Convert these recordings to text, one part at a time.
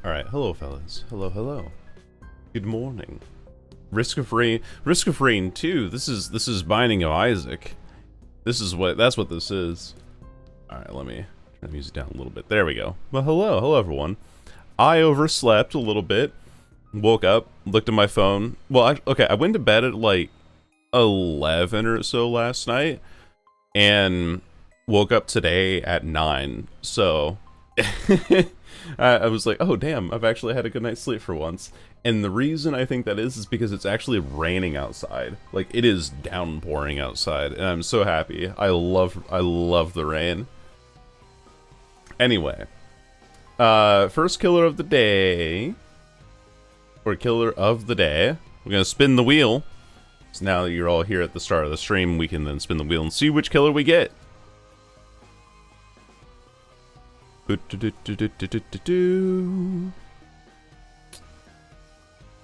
Alright, hello fellas. Hello, hello. Good morning. Risk of Rain 2. This is Binding of Isaac. That's what this is. Alright, let me turn the music down a little bit. There we go. Well, hello everyone. I overslept a little bit. Woke up, looked at my phone. Well, I went to bed at like 11 or so last night, and woke up today at 9. So I was like, oh damn, I've actually had a good night's sleep for once. And the reason I think that is because it's actually raining outside. Like, it is downpouring outside, and I'm so happy. I love the rain. Anyway, first killer of the day, or killer of the day. We're gonna spin the wheel. So now that you're all here at the start of the stream, we can then spin the wheel and see which killer we get.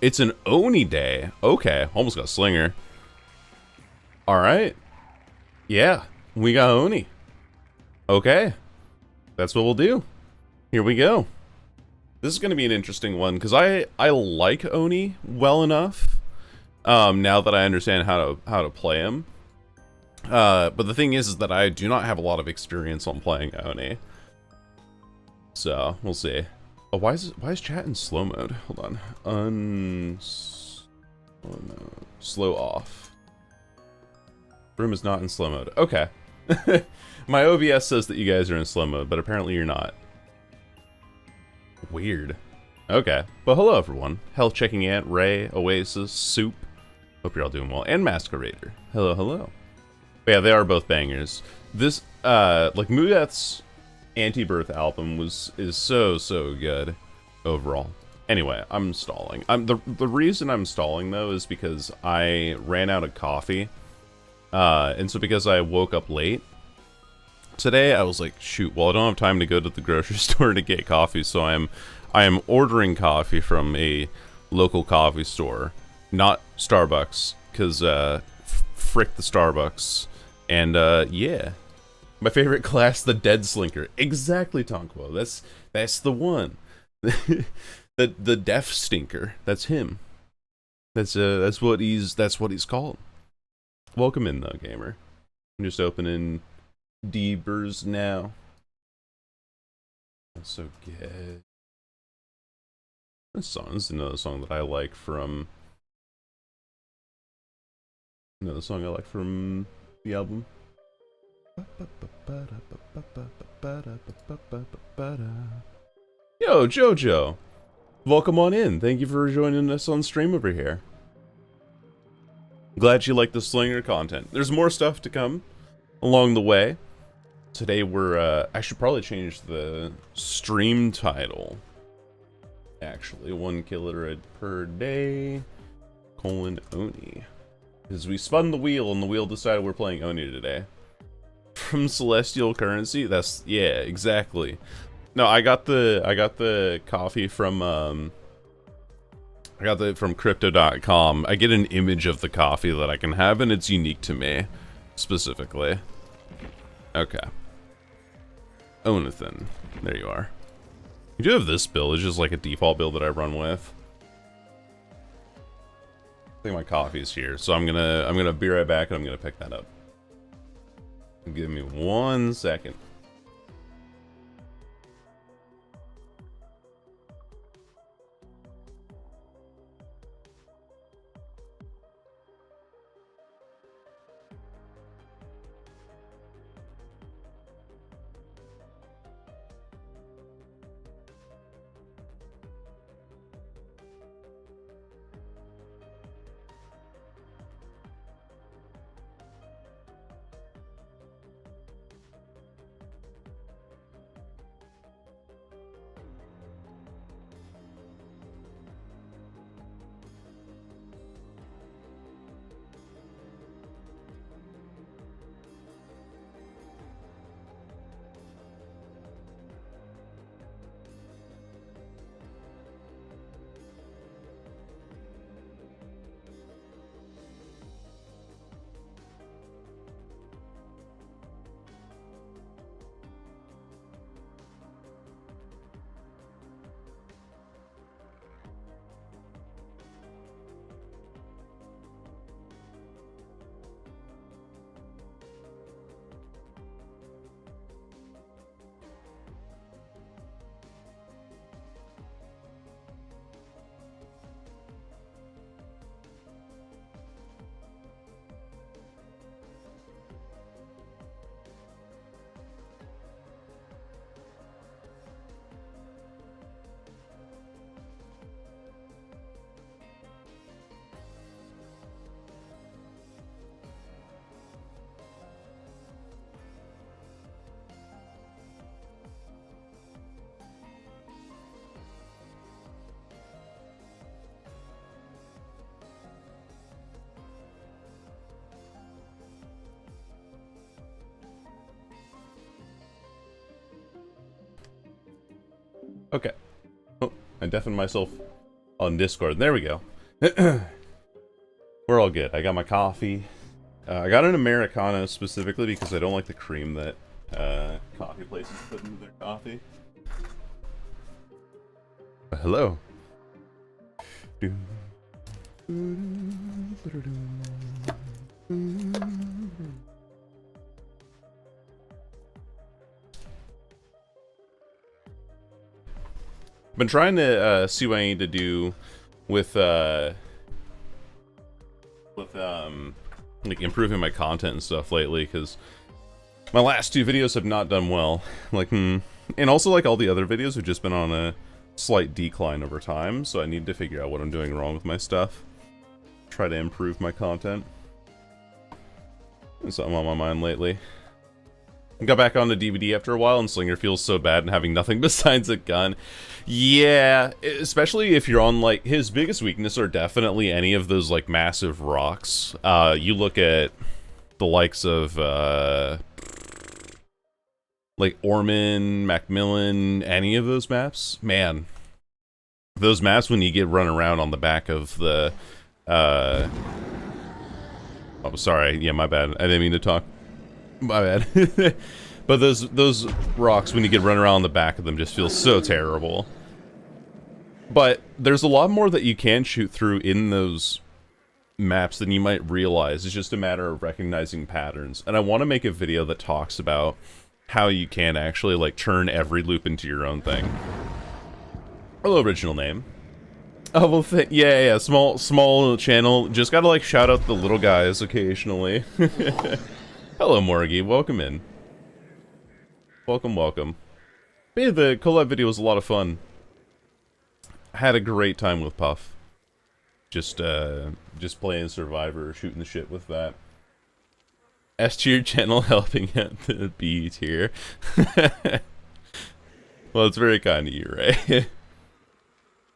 It's an Oni day. Okay, almost got Slinger. Alright. Yeah, we got Oni. Okay. That's what we'll do. Here we go. This is going to be an interesting one, because I like Oni well enough, now that I understand how to play him. But the thing is that I do not have a lot of experience on playing Oni. So, we'll see. Oh, why is chat in slow mode? Hold on. Oh no. Slow off. Room is not in slow mode. Okay. My OBS says that you guys are in slow mode, but apparently you're not. Weird. Okay. But hello everyone. Health Checking Ant, Ray, Oasis, Soup. Hope you're all doing well. And Masquerader. Hello, hello. But yeah, they are both bangers. This, like, Mudeath's Anti-Birth album is so good overall. Anyway, I'm stalling. The reason I'm stalling though is because I ran out of coffee, and so because I woke up late today, I was like, shoot, well, I don't have time to go to the grocery store to get coffee, so I am ordering coffee from a local coffee store, not Starbucks, because frick the Starbucks. And yeah. My favorite class, the Dead Slinker. Exactly, Tonquo. That's the one. the Deaf Stinker. That's him. That's what he's called. Welcome in though, gamer. I'm just opening Deebers now. That's so good. This song is another song that I like from the album. Yo, Jojo! Welcome on in. Thank you for joining us on stream over here. Glad you like the Slinger content. There's more stuff to come along the way. Today I should probably change the stream title. Actually, 1 killer per day, Oni. Because we spun the wheel and the wheel decided we're playing Oni today. From Celestial Currency? Yeah, exactly. No, I got the coffee from from crypto.com. I get an image of the coffee that I can have, and it's unique to me specifically. Okay. Onathan. There you are. You do have this build. It's just like a default build that I run with. I think my coffee's here, so I'm gonna be right back and I'm gonna pick that up. Give me 1 second. Okay. Oh, I deafened myself on Discord. There we go. We're all good. I got my coffee. I got an Americano specifically because I don't like the cream that coffee places put into their coffee. Hello. Been trying to see what I need to do with like improving my content and stuff lately, because my last two videos have not done well. Like, and also like all the other videos have just been on a slight decline over time, so I need to figure out what I'm doing wrong with my stuff. Try to improve my content. That's something on my mind lately. Got back onto DVD after a while, and Slinger feels so bad and having nothing besides a gun. Yeah, especially if you're on, like, his biggest weakness are definitely any of those, like, massive rocks. You look at the likes of, like, Orman, Macmillan, any of those maps. Man, those maps when you get run around on the back of the, oh, sorry, yeah, my bad. I didn't mean to talk. My bad. But those rocks, when you get run around the back of them, just feel so terrible. But there's a lot more that you can shoot through in those maps than you might realize. It's just a matter of recognizing patterns. And I want to make a video that talks about how you can actually, like, turn every loop into your own thing. Hello, original name. Oh, well, yeah, small channel. Just gotta, like, shout out the little guys occasionally. Hello, Morgie. Welcome in. Welcome, welcome. But yeah, the collab video was a lot of fun. I had a great time with Puff. Just playing Survivor, shooting the shit with that. S tier channel helping at the B tier. Well, it's very kind of you, Ray.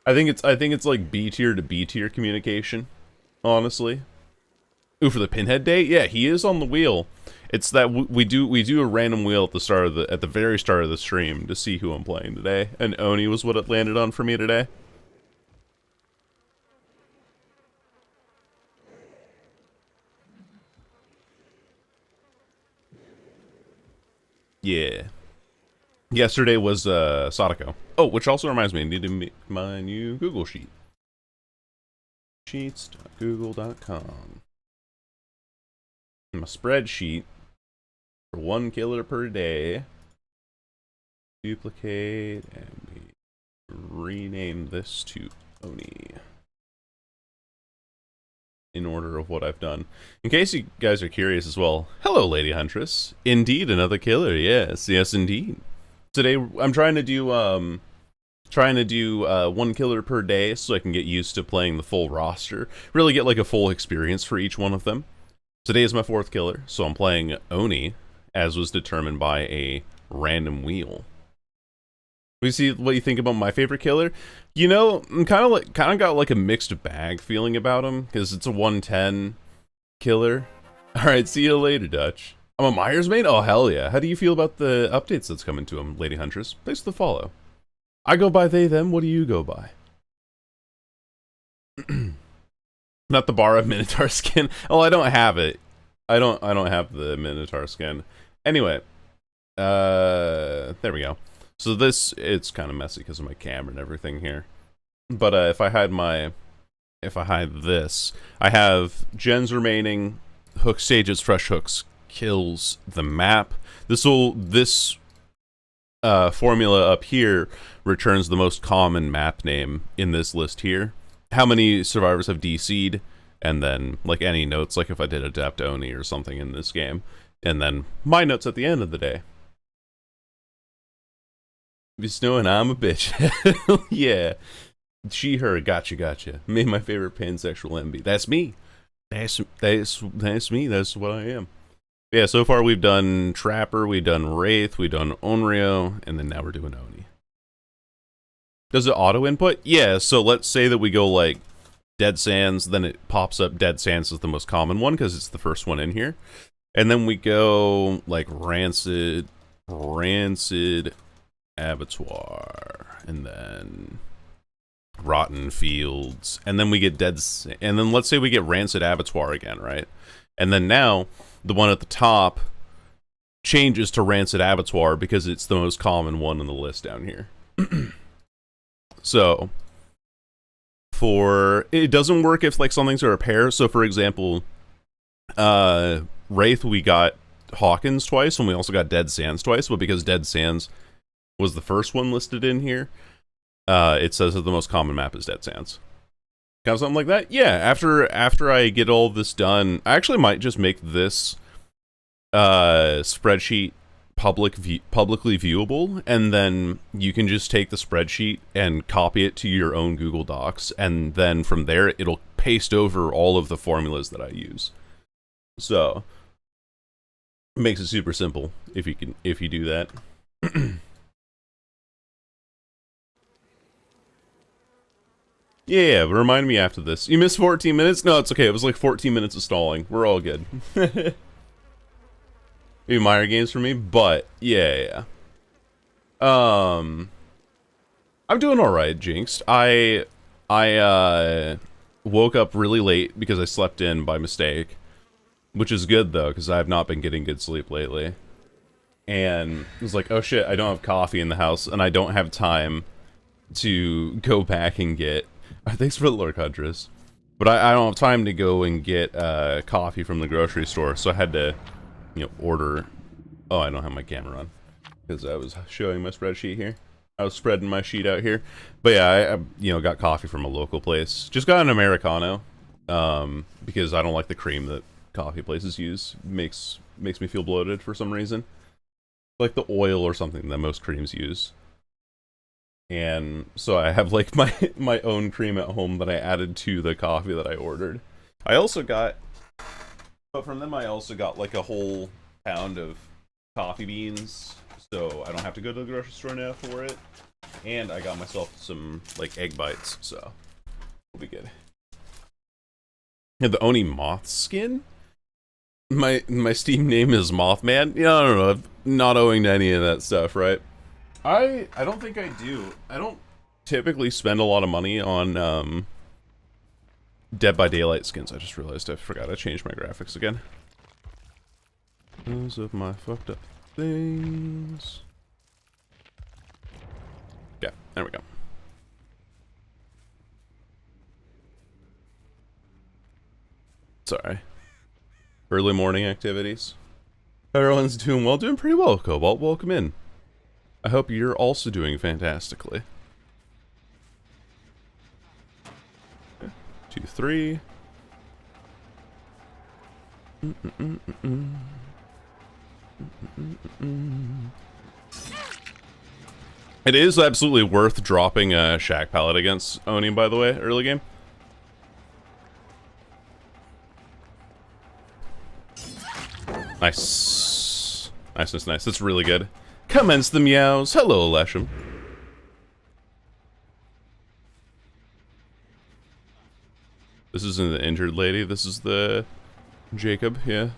I think it's like B tier to B tier communication, honestly. Ooh, for the Pinhead Day? Yeah, he is on the wheel. It's that we do a random wheel at the very start of the stream to see who I'm playing today, and Oni was what it landed on for me today. Yeah. Yesterday was Sadako. Oh, which also reminds me, I need to make my new Google sheet. Sheets.google.com. My spreadsheet for 1 killer per day. Duplicate and we rename this to Oni in order of what I've done. In case you guys are curious as well, hello, Lady Huntress. Indeed, another killer. Yes, yes, indeed. Today I'm trying to do 1 killer per day so I can get used to playing the full roster. Really get like a full experience for each one of them. Today is my 4th killer, so I'm playing Oni, as was determined by a random wheel. We see what you think about my favorite killer. You know, I'm kind of got like a mixed bag feeling about him because it's a 110 killer. All right, see you later, Dutch. I'm a Myers main. Oh hell yeah! How do you feel about the updates that's coming to him, Lady Huntress? Thanks for the follow. I go by they them. What do you go by? Not the Bara Minotaur skin. Oh, I don't have it. I don't have the Minotaur skin. Anyway, there we go. So it's kind of messy because of my camera and everything here. But if I hide this, I have gens remaining, hook stages, fresh hooks, kills, the map. This formula up here returns the most common map name in this list here. How many survivors have DC'd, and then like any notes, like if I did Adept Oni or something in this game, and then my notes at the end of the day. Be snowing, I'm a bitch. Yeah. She, her, gotcha. Made my favorite pansexual MB. That's me. That's me. That's what I am. Yeah, so far we've done Trapper, we've done Wraith, we've done Onryo, and then now we're doing Oni. Does it auto input? Yeah, so let's say that we go like Dead Sands, then it pops up Dead Sands is the most common one because it's the first one in here. And then we go like Rancid, Abattoir, and then Rotten Fields, and then we get and then let's say we get Rancid Abattoir again, right? And then now the one at the top changes to Rancid Abattoir because it's the most common one in the list down here. So it doesn't work if like something's a repair. So for example, Wraith, we got Hawkins twice, and we also got Dead Sands twice, but because Dead Sands was the first one listed in here, it says that the most common map is Dead Sands. Kind of something like that? Yeah, after I get all this done, I actually might just make this spreadsheet publicly viewable, and then you can just take the spreadsheet and copy it to your own Google Docs, and then from there it'll paste over all of the formulas that I use. So it makes it super simple if you do that. Yeah, remind me after this. You missed 14 minutes? No, it's okay. It was like 14 minutes of stalling. We're all good. Maybe minor games for me, but yeah. I'm doing alright, Jinxed. I woke up really late because I slept in by mistake. Which is good, though, because I have not been getting good sleep lately. And it was like, oh shit, I don't have coffee in the house, and I don't have time to go back and get... Thanks for the Lord Huntress. But I don't have time to go and get coffee from the grocery store, so I had to, order... Oh, I don't have my camera on, because I was showing my spreadsheet here. I was spreading my sheet out here. But yeah, I got coffee from a local place. Just got an Americano, because I don't like the cream that coffee places use. Makes me feel bloated for some reason. Like the oil or something that most creams use. And so I have like my own cream at home that I added to the coffee that I ordered. But from them I also got like a whole pound of coffee beans, so I don't have to go to the grocery store now for it. And I got myself some like egg bites, so we'll be good. Yeah, the Oni moth skin? My Steam name is Mothman? Yeah, I don't know. I'm not owing to any of that stuff, right? I don't think I do. I don't typically spend a lot of money on Dead by Daylight skins. I just realized I forgot I changed my graphics again. Those of my fucked up things. Yeah, there we go. Sorry. Early morning activities. Everyone's doing well, doing pretty well, Cobalt. Welcome in. I hope you're also doing fantastically. 2, 3. It is absolutely worth dropping a Shack Pallet against Oni, by the way, early game. Nice. Nice. That's really good. Commence the meows. Hello, Lesham. This isn't the injured lady. This is the Jacob, yeah.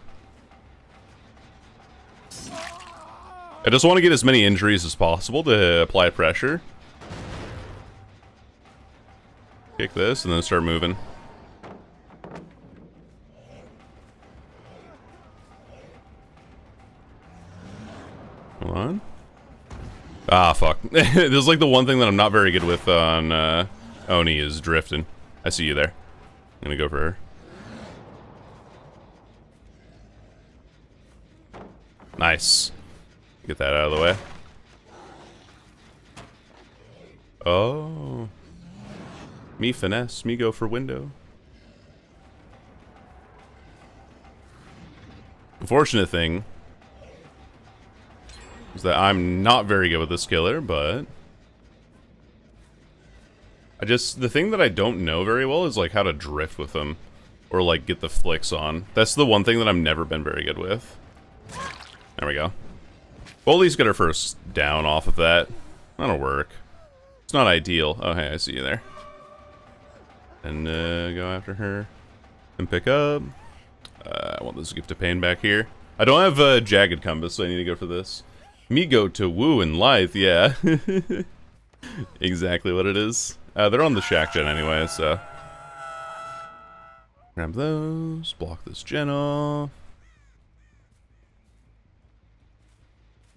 I just want to get as many injuries as possible to apply pressure. Kick this and then start moving. Hold on. Ah, fuck. This is like the one thing that I'm not very good with on Oni is drifting. I see you there. I'm gonna go for her. Nice. Get that out of the way. Oh. Me finesse, me go for window. Unfortunate thing is that I'm not very good with this killer, but the thing that I don't know very well is like how to drift with them or like get the flicks on. That's the one thing that I've never been very good with. There we go. We'll at least get our first down off of that. That'll work. It's not ideal. Oh, hey, I see you there. And go after her and pick up. I want this Gift of Pain back here. I don't have a Jagged Compass, so I need to go for this. Me go to Woo and Lithe, yeah. Exactly what it is. They're on the Shack gen anyway, so... Grab those, block this gen off.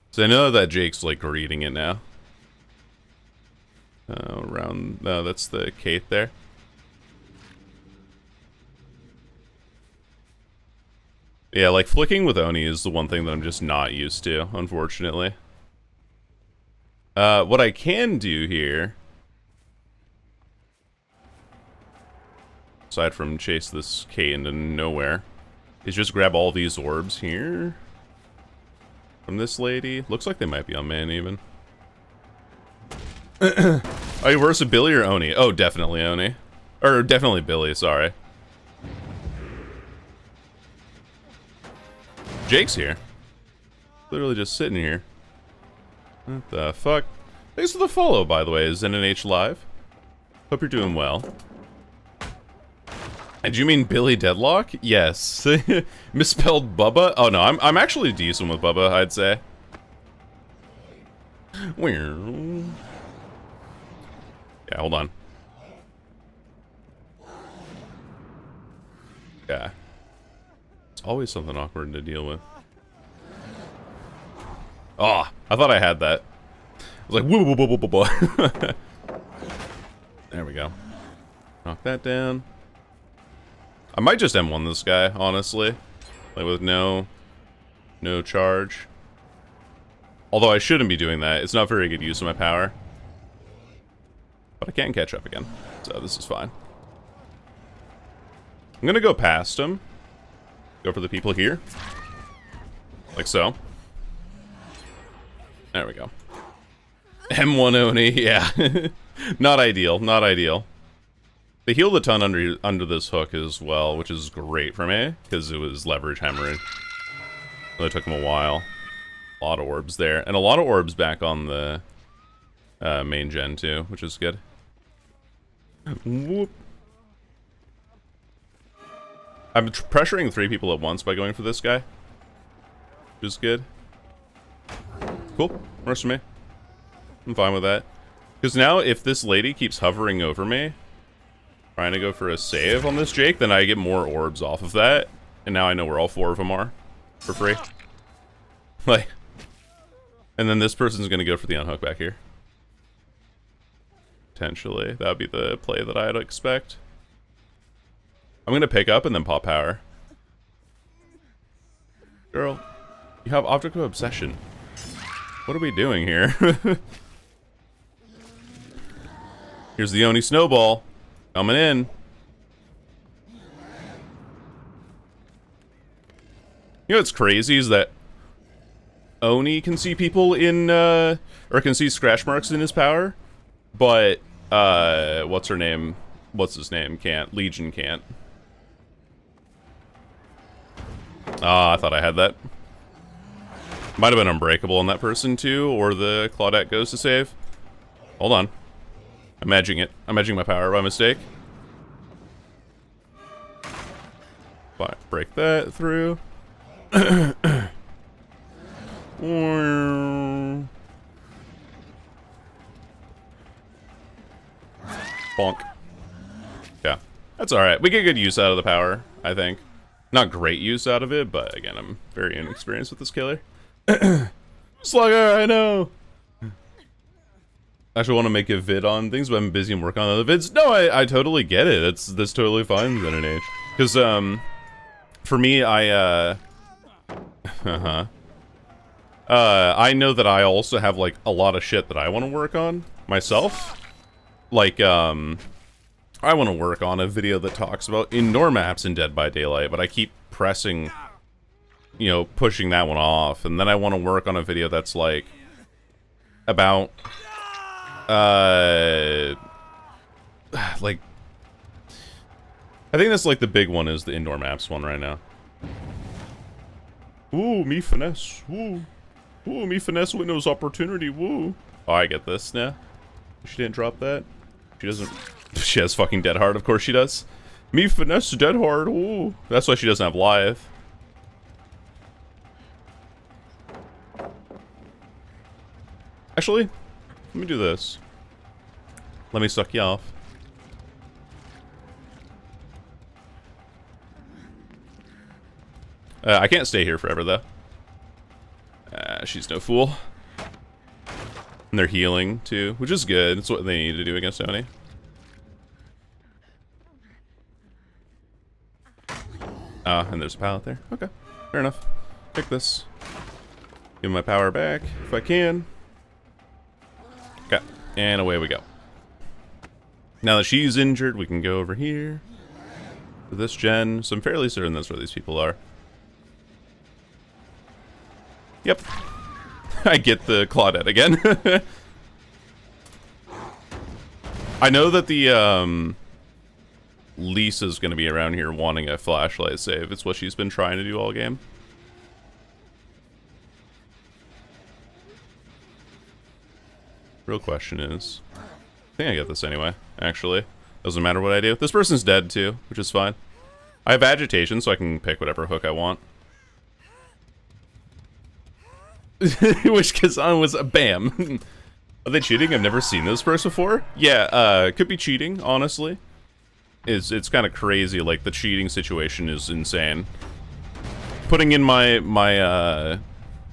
So I know that Jake's, like, reading it now. No, that's the Kate there. Yeah, like, flicking with Oni is the one thing that I'm just not used to, unfortunately. What I can do here... aside from chase this Kate into nowhere, is just grab all these orbs here. From this lady. Looks like they might be on man, even. Are you worse, Billy or Oni? Oh, definitely Oni. Or, definitely Billy, sorry. Jake's here. Literally just sitting here. What the fuck? Thanks for the follow, by the way. Is NNH live? Hope you're doing well. And do you mean Billy Deadlock? Yes. Misspelled Bubba? Oh no, I'm actually decent with Bubba, I'd say. Yeah, hold on. Yeah. It's always something awkward to deal with. Oh, I thought I had that. I was like, woo woo woo woo woo woo. There we go. Knock that down. I might just M1 this guy, honestly. Like, with no charge. Although I shouldn't be doing that. It's not very good use of my power. But I can catch up again. So this is fine. I'm gonna go past him. Go for the people here. Like so. There we go. M1 Oni, yeah. Not ideal, not ideal. They healed a ton under this hook as well, which is great for me, because it was leverage hammering. It took him a while. A lot of orbs there. And a lot of orbs back on the main gen too, which is good. Whoop. I'm pressuring 3 people at once by going for this guy. Which is good. Cool. Works for me. I'm fine with that. Because now if this lady keeps hovering over me, trying to go for a save on this Jake, then I get more orbs off of that. And now I know where all 4 of them are. For free. Like. And then this person's going to go for the unhook back here. Potentially. That would be the play that I'd expect. I'm going to pick up and then pop power. Girl, you have optical obsession. What are we doing here? Here's the Oni snowball. Coming in. You know what's crazy is that Oni can see people in, or can see scratch marks in his power, but, what's her name? What's his name? Can't. Legion can't. Ah, I thought I had that. Might have been unbreakable on that person too, or the Claudette goes to save. Hold on. I'm edging it. I'm edging my power by mistake. But break that through. Bonk. Yeah. That's alright. We get good use out of the power, I think. Not great use out of it, but again, I'm very inexperienced with this killer. Slugger, I know! I actually want to make a vid on things, but I'm busy and working on other vids. No, I totally get it. That's totally fine in an age. Because, for me, I know that I also have, like, a lot of shit that I want to work on myself. Like, I want to work on a video that talks about indoor maps in Dead by Daylight, but I keep pressing, you know, pushing that one off. And then I want to work on a video that's, like, about, like, I think that's, like, the big one is the indoor maps one right now. Ooh, me finesse, woo. Ooh, me finesse Windows opportunity, woo. Oh, I get this now. She didn't drop that. She doesn't. She has fucking Dead Hard, of course she does. Me finesse Dead Hard, ooh. That's why she doesn't have live. Actually, let me do this. Let me suck you off. I can't stay here forever, though. She's no fool. And they're healing, too, which is good. It's what they need to do against Oni. And there's a pallet there. Okay, fair enough. Pick this. Give my power back, if I can. Okay, and away we go. Now that she's injured, we can go over here. To this gen, so I'm fairly certain that's where these people are. Yep. I get the Claudette again. I know that the, Lisa's gonna be around here wanting a flashlight save. It's what she's been trying to do all game. Real question is... I think I get this anyway, actually. Doesn't matter what I do. This person's dead, too, which is fine. I have agitation, so I can pick whatever hook I want. Which Kazan was a bam. Are they cheating? I've never seen this verse before. Yeah, could be cheating, honestly. It's kind of crazy, like, the cheating situation is insane. Putting in my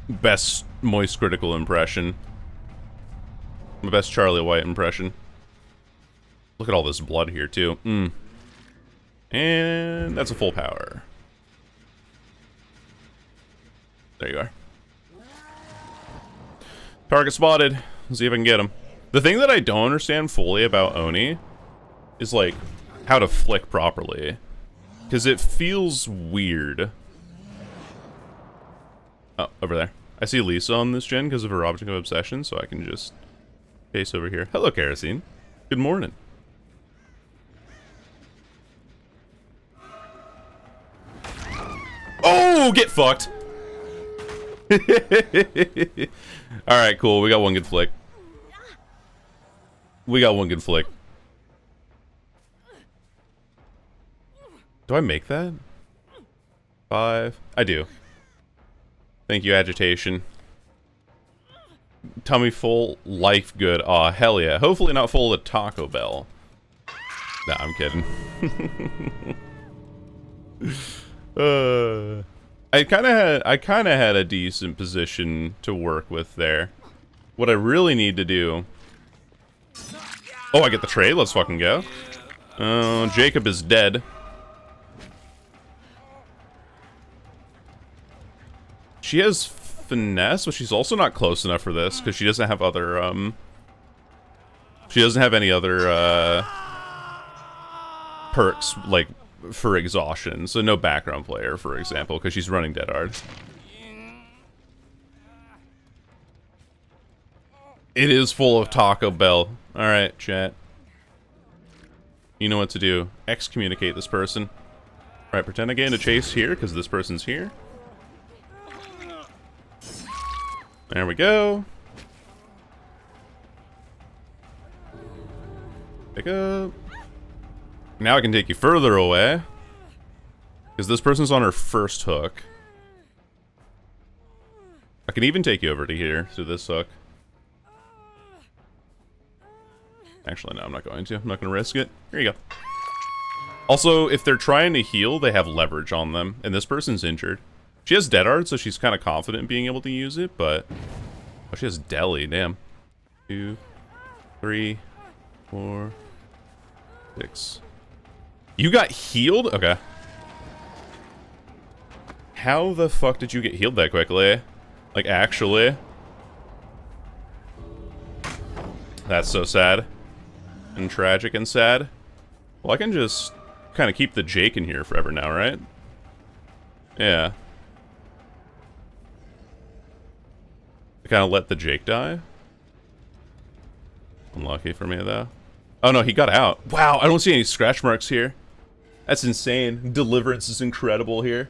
best Moist Critical impression. My best Charlie White impression. Look at all this blood here, too. And that's a full power. There you are. Target spotted. Let's see if I can get him. The thing that I don't understand fully about Oni is, like, how to flick properly. Because it feels weird. Oh, over there. I see Lisa on this gen because of her object of obsession, so I can just chase over here. Hello, Kerosene. Good morning. Oh, get fucked! Alright, cool. We got one good flick. We got one good flick. Do I make that? 5. I do. Thank you, agitation. Tummy full, life good. Aw, hell yeah. Hopefully not full of Taco Bell. Nah, I'm kidding. I kind of had a decent position to work with there. What I really need to do... Oh, I get the trade. Let's fucking go. Jacob is dead. She has finesse, but she's also not close enough for this, because she doesn't have other, She doesn't have any other, perks, like, for exhaustion. So no background player, for example, because she's running dead hard. It is full of Taco Bell. Alright, chat. You know what to do. Excommunicate this person. Alright, pretend I get into chase here, because this person's here. There we go. Pick up. Now I can take you further away. Because this person's on her first hook. I can even take you over to here, to this hook. Actually, no, I'm not going to. I'm not going to risk it. Here you go. Also, if they're trying to heal, they have leverage on them. And this person's injured. She has Dead Art, so she's kind of confident in being able to use it, but... Oh, she has Deli, damn. 2, 3, 4, 6. You got healed? Okay. How the fuck did you get healed that quickly? Like, actually? That's so sad. And tragic and sad. Well, I can just kind of keep the Jake in here forever now, right? Yeah. Kind of let the Jake die. Unlucky for me, though. Oh, no, he got out. Wow, I don't see any scratch marks here. That's insane. Deliverance is incredible here.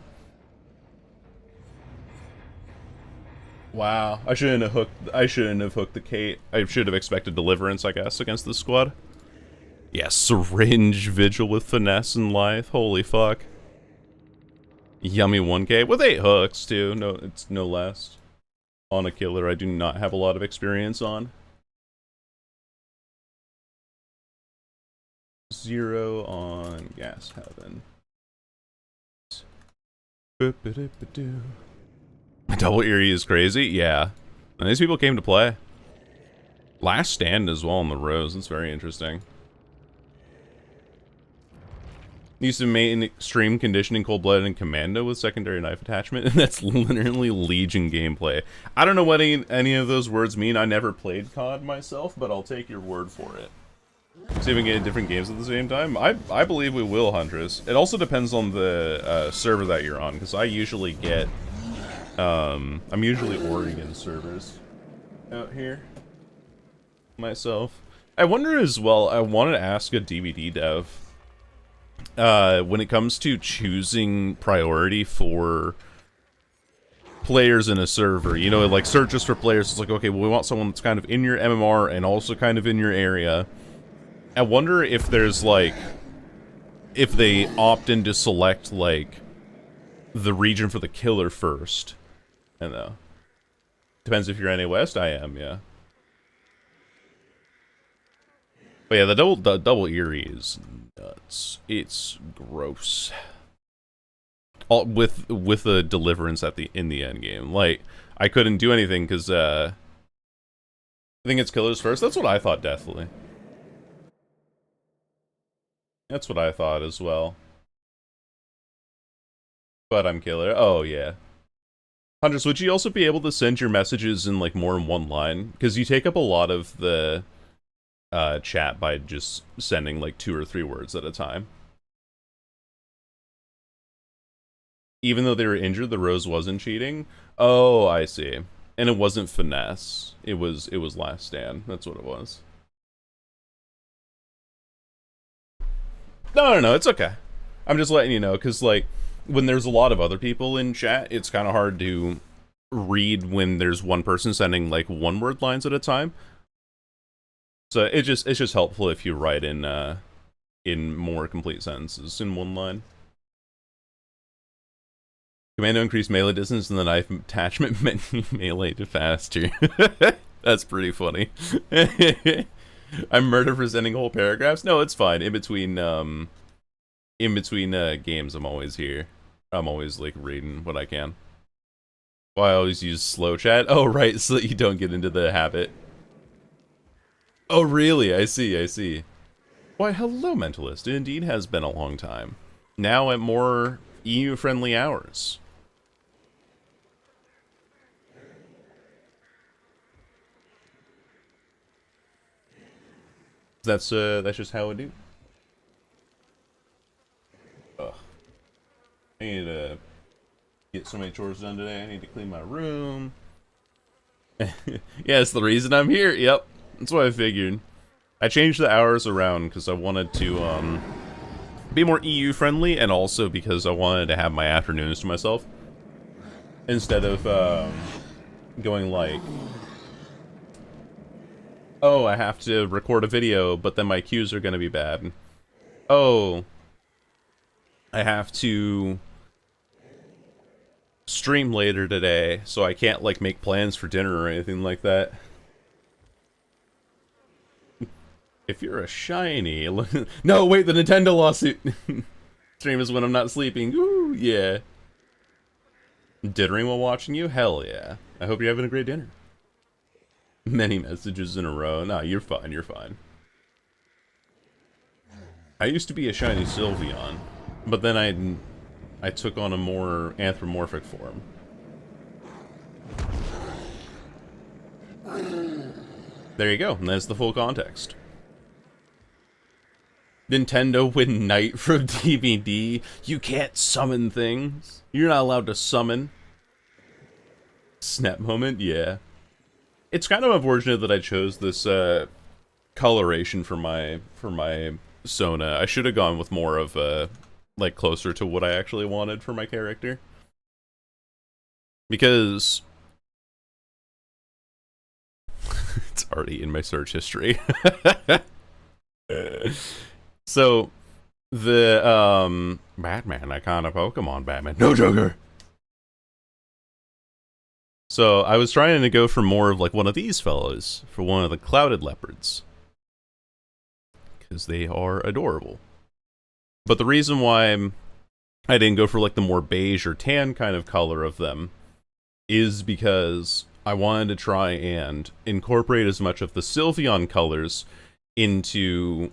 Wow, I shouldn't have hooked the Kate. I should have expected Deliverance, I guess, against this squad. Yeah, Syringe Vigil with finesse and life. Holy fuck. Yummy 1K with 8 hooks, too. No, it's no less. On a killer I do not have a lot of experience on. 0 on Gas Heaven. Double Eerie is crazy, yeah. And these people came to play. Last Stand as well on the Rose, that's very interesting. Used to main extreme conditioning, cold-blooded, and commando with secondary knife attachment, and that's literally Legion gameplay. I don't know what any of those words mean. I never played COD myself, but I'll take your word for it. See if we can get different games at the same time. I believe we will, Huntress. It also depends on the server that you're on, because I usually get... I'm usually Oregon servers out here myself. I wonder as well, I wanted to ask a DVD dev, when it comes to choosing priority for players in a server, you know, like searches for players, it's like, okay, well, we want someone that's kind of in your MMR and also kind of in your area. I wonder if there's, like, if they opt in to select, like, the region for the killer first. I don't know. Depends if you're NA West, I am, yeah. But yeah, the double Eerie is nuts. It's gross. All with the deliverance in the end game. Like, I couldn't do anything because I think it's killers first. That's what I thought, definitely. That's what I thought as well. But I'm killer. Oh yeah. Huntress, would you also be able to send your messages in like more than one line? Because you take up a lot of the chat by just sending like 2 or 3 words at a time. Even though they were injured, the Rose wasn't cheating? Oh, I see. And it wasn't finesse. It was Last Stand. That's what it was. No, it's okay. I'm just letting you know, because, like, when there's a lot of other people in chat, it's kind of hard to read when there's one person sending, like, one-word lines at a time. So it's just helpful if you write in more complete sentences in one line. Commando increased melee distance and the knife attachment meant melee to faster. That's pretty funny. I'm murdered for sending whole paragraphs? No, it's fine. In between games, I'm always here. I'm always, like, reading what I can. Well, I always use slow chat. Oh, right, so that you don't get into the habit. Oh, really? I see. Why, hello, Mentalist. It indeed has been a long time. Now at more EU-friendly hours. That's just how I do. Ugh. I need to get so many chores done today. I need to clean my room. Yeah, it's the reason I'm here. Yep, that's what I figured. I changed the hours around because I wanted to be more EU friendly, and also because I wanted to have my afternoons to myself instead of going like, oh, I have to record a video, but then my cues are gonna be bad. Oh, I have to stream later today, so I can't, like, make plans for dinner or anything like that. If you're a shiny... No, wait, the Nintendo lawsuit! Stream is when I'm not sleeping. Ooh, yeah. Dinnering while watching you? Hell yeah. I hope you're having a great dinner. Many messages in a row. No, you're fine, you're fine. I used to be a shiny Sylveon, but then I took on a more anthropomorphic form. There you go, and that's the full context. Nintendo win Knight from DVD. You can't summon things. You're not allowed to summon. Snap moment, yeah. It's kind of unfortunate that I chose this coloration for my Sona. I should have gone with more of like closer to what I actually wanted for my character. Because it's already in my search history. So the Batman, iconic Pokemon Batman. No Joker. So I was trying to go for more of like one of these fellows, for one of the Clouded Leopards. because they are adorable. But the reason why I didn't go for like the more beige or tan kind of color of them is because I wanted to try and incorporate as much of the Sylveon colors into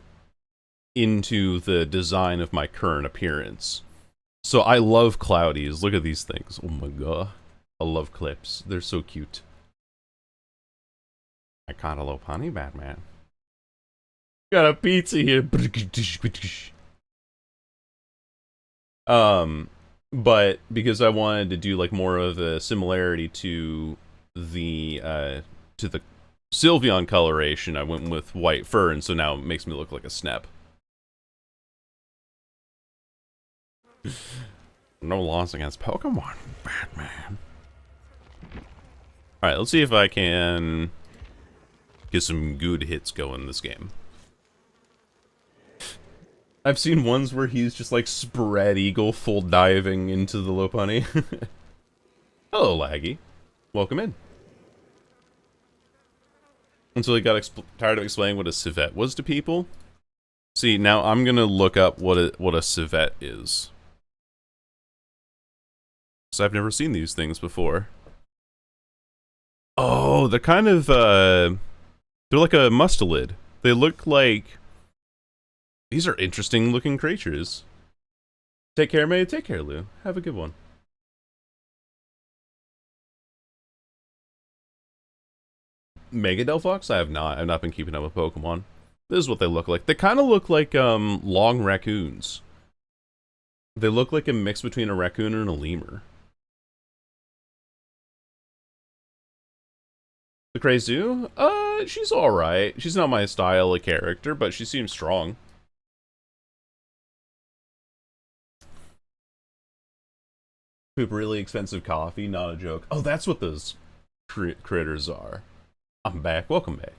the design of my current appearance. So I love Cloudies. Look at these things. Oh my god. I love clips. They're so cute. I caught a Lopunny, Batman. Got a pizza here. But because I wanted to do like more of a similarity to the Sylveon coloration, I went with white fur, and so now it makes me look like a Snap. No loss against Pokemon, Batman. Alright, let's see if I can get some good hits going this game. I've seen ones where he's just like spread eagle full diving into the Lopunny. Hello, Laggy. Welcome in. Until he got tired of explaining what a civet was to people. See, now I'm gonna look up what a civet is. So I've never seen these things before. Oh, they're kind of they're like a mustelid. They look like, these are interesting looking creatures. Take care, May. Take care, Lou. Have a good one. Mega Delphox? I have not. I've not been keeping up with Pokemon. This is what they look like. They kind of look like long raccoons. They look like a mix between a raccoon and a lemur. The Crazu? She's alright. She's not my style of character, but she seems strong. Poop really expensive coffee, not a joke. Oh, that's what those critters are. I'm back. Welcome back.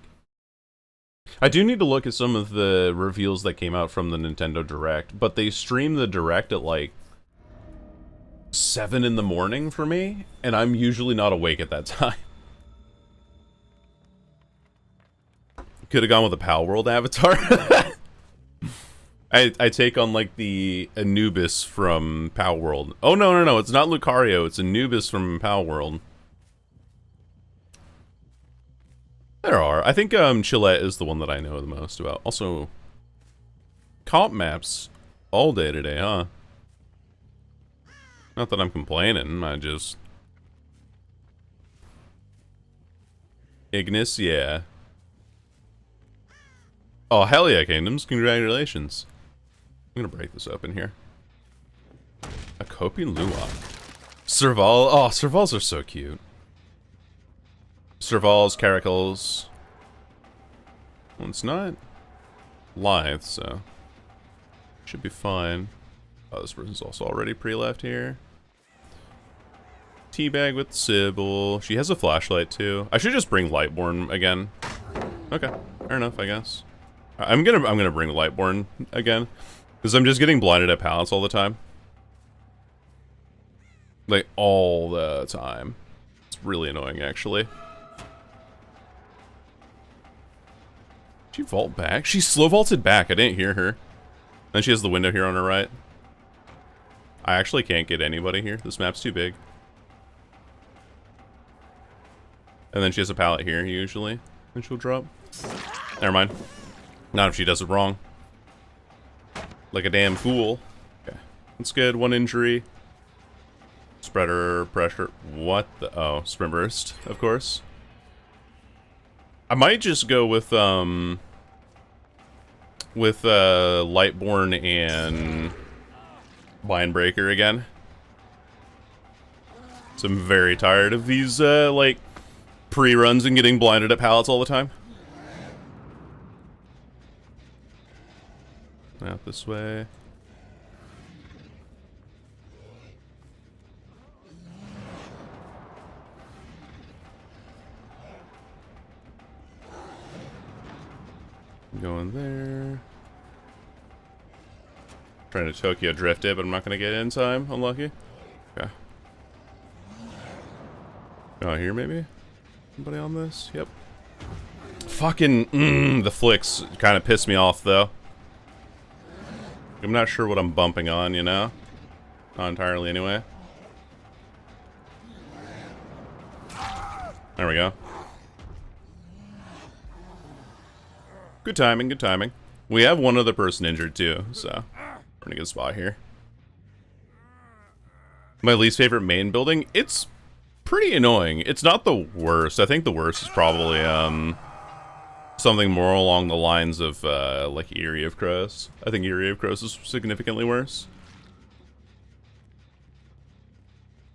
I do need to look at some of the reveals that came out from the Nintendo Direct, but they streamed the Direct at like 7 in the morning for me, and I'm usually not awake at that time. Could have gone with a Pal World avatar. I take on like the Anubis from Pal World. Oh no, it's not Lucario, it's Anubis from Pal World. There are. I think Chillette is the one that I know the most about. Also, comp maps all day today, huh? Not that I'm complaining, I just... Ignis, yeah. Oh, hell yeah, Kingdoms. Congratulations. I'm gonna break this open here. A Copian Luwak. Serval. Oh, Servals are so cute. Servals, Caracals. Well, it's not Lithe, so should be fine. Oh, this person's also already pre-left here. Teabag with Sybil. She has a flashlight too. I should just bring Lightborn again. Okay, fair enough, I guess. I'm gonna bring Lightborn again, because I'm just getting blinded at pallets all the time. Like, all the time. It's really annoying, actually. Did she vault back? She slow vaulted back. I didn't hear her. Then she has the window here on her right. I actually can't get anybody here. This map's too big. And then she has a pallet here, usually. And she'll drop. Never mind. Not if she does it wrong. Like a damn fool. Okay. That's good. One injury. Spreader, pressure. What the? Oh, Sprint Burst, of course. I might just go with Lightborn and Mindbreaker again. So I'm very tired of these, like, pre-runs and getting blinded at pallets all the time. Out this way. Going there. Trying to Tokyo drift it, but I'm not going to get it in time. Unlucky. Okay. Oh, here maybe? Somebody on this? Yep. Fucking, the flicks kind of pissed me off, though. I'm not sure what I'm bumping on, you know? Not entirely, anyway. There we go. Good timing, good timing. We have one other person injured, too, so we're in a good spot here. My least favorite main building? It's pretty annoying. It's not the worst. I think the worst is probably, something more along the lines of, like, Eyrie of Crows. I think Eyrie of Crows is significantly worse.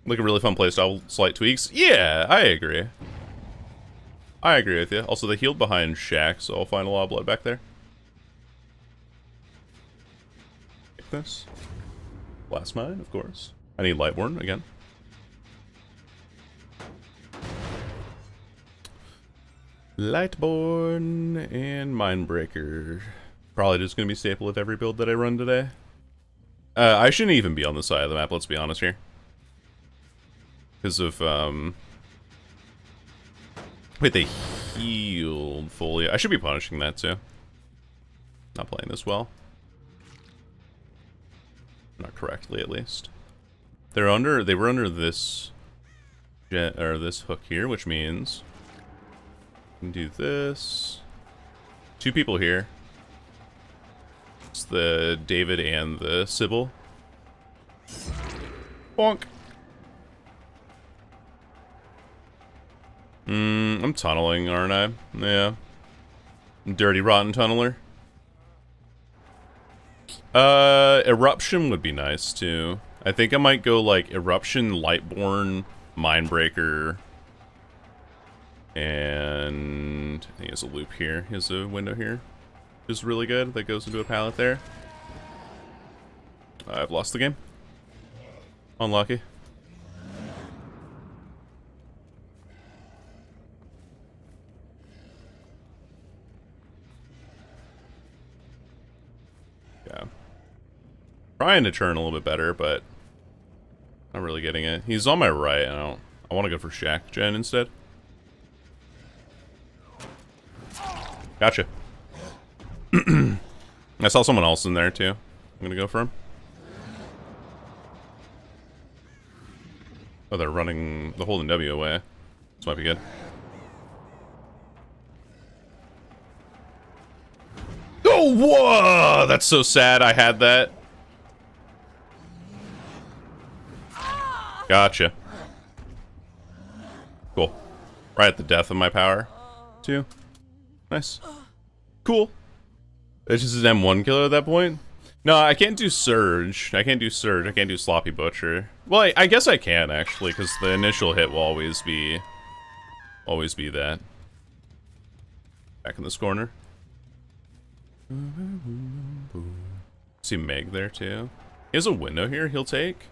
Like a really fun playstyle, slight tweaks. Yeah, I agree. I agree with you. Also, they healed behind Shack, so I'll find a lot of blood back there. Take this. Blast Mine, of course. I need Lightborn again. Lightborn and Mindbreaker. Probably just going to be staple of every build that I run today. I shouldn't even be on the side of the map, let's be honest here. Because of, wait, they healed fully. I should be punishing that, too. Not playing this well. Not correctly, at least. They were under this this hook here, which means we can do this. Two people here. It's the David and the Sybil. Bonk. I'm tunneling, aren't I? Yeah. Dirty, rotten tunneler. Eruption would be nice, too. I think I might go, like, Eruption, Lightborn, Mindbreaker, and I think he has a loop here. He has a window here. Which is really good. That goes into a pallet there. I've lost the game. Unlucky. Yeah. Trying to turn a little bit better, but not really getting it. He's on my right, and I want to go for Shack Gen instead. Gotcha. I saw someone else in there, too. I'm gonna go for him. Oh, they're running the holding W away. This might be good. Oh, whoa! That's so sad I had that. Gotcha. Cool. Right at the death of my power, too. Nice. Cool. It's just an M1 killer at that point? No, I can't do Surge. I can't do Surge. I can't do Sloppy Butcher. Well, I guess I can, actually, because the initial hit will always be that. Back in this corner. See Meg there, too. He has a window here he'll take.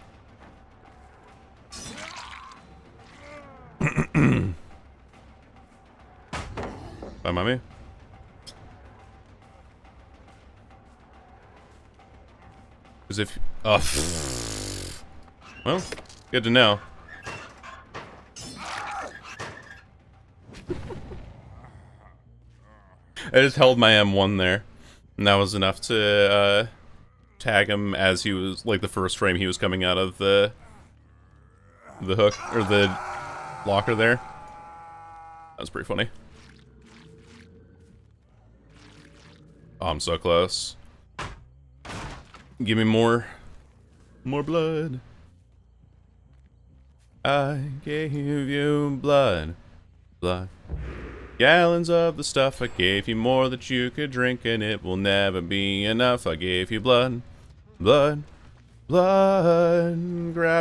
Bye, mommy. As if... well, good to know. I just held my M1 there. And that was enough to, tag him as he was... like, the first frame he was coming out of the hook, or the locker there. That was pretty funny. Oh, I'm so close. Give me more blood. I gave you blood. Gallons of the stuff. I gave you more that you could drink, and it will never be enough. I gave you blood. Grab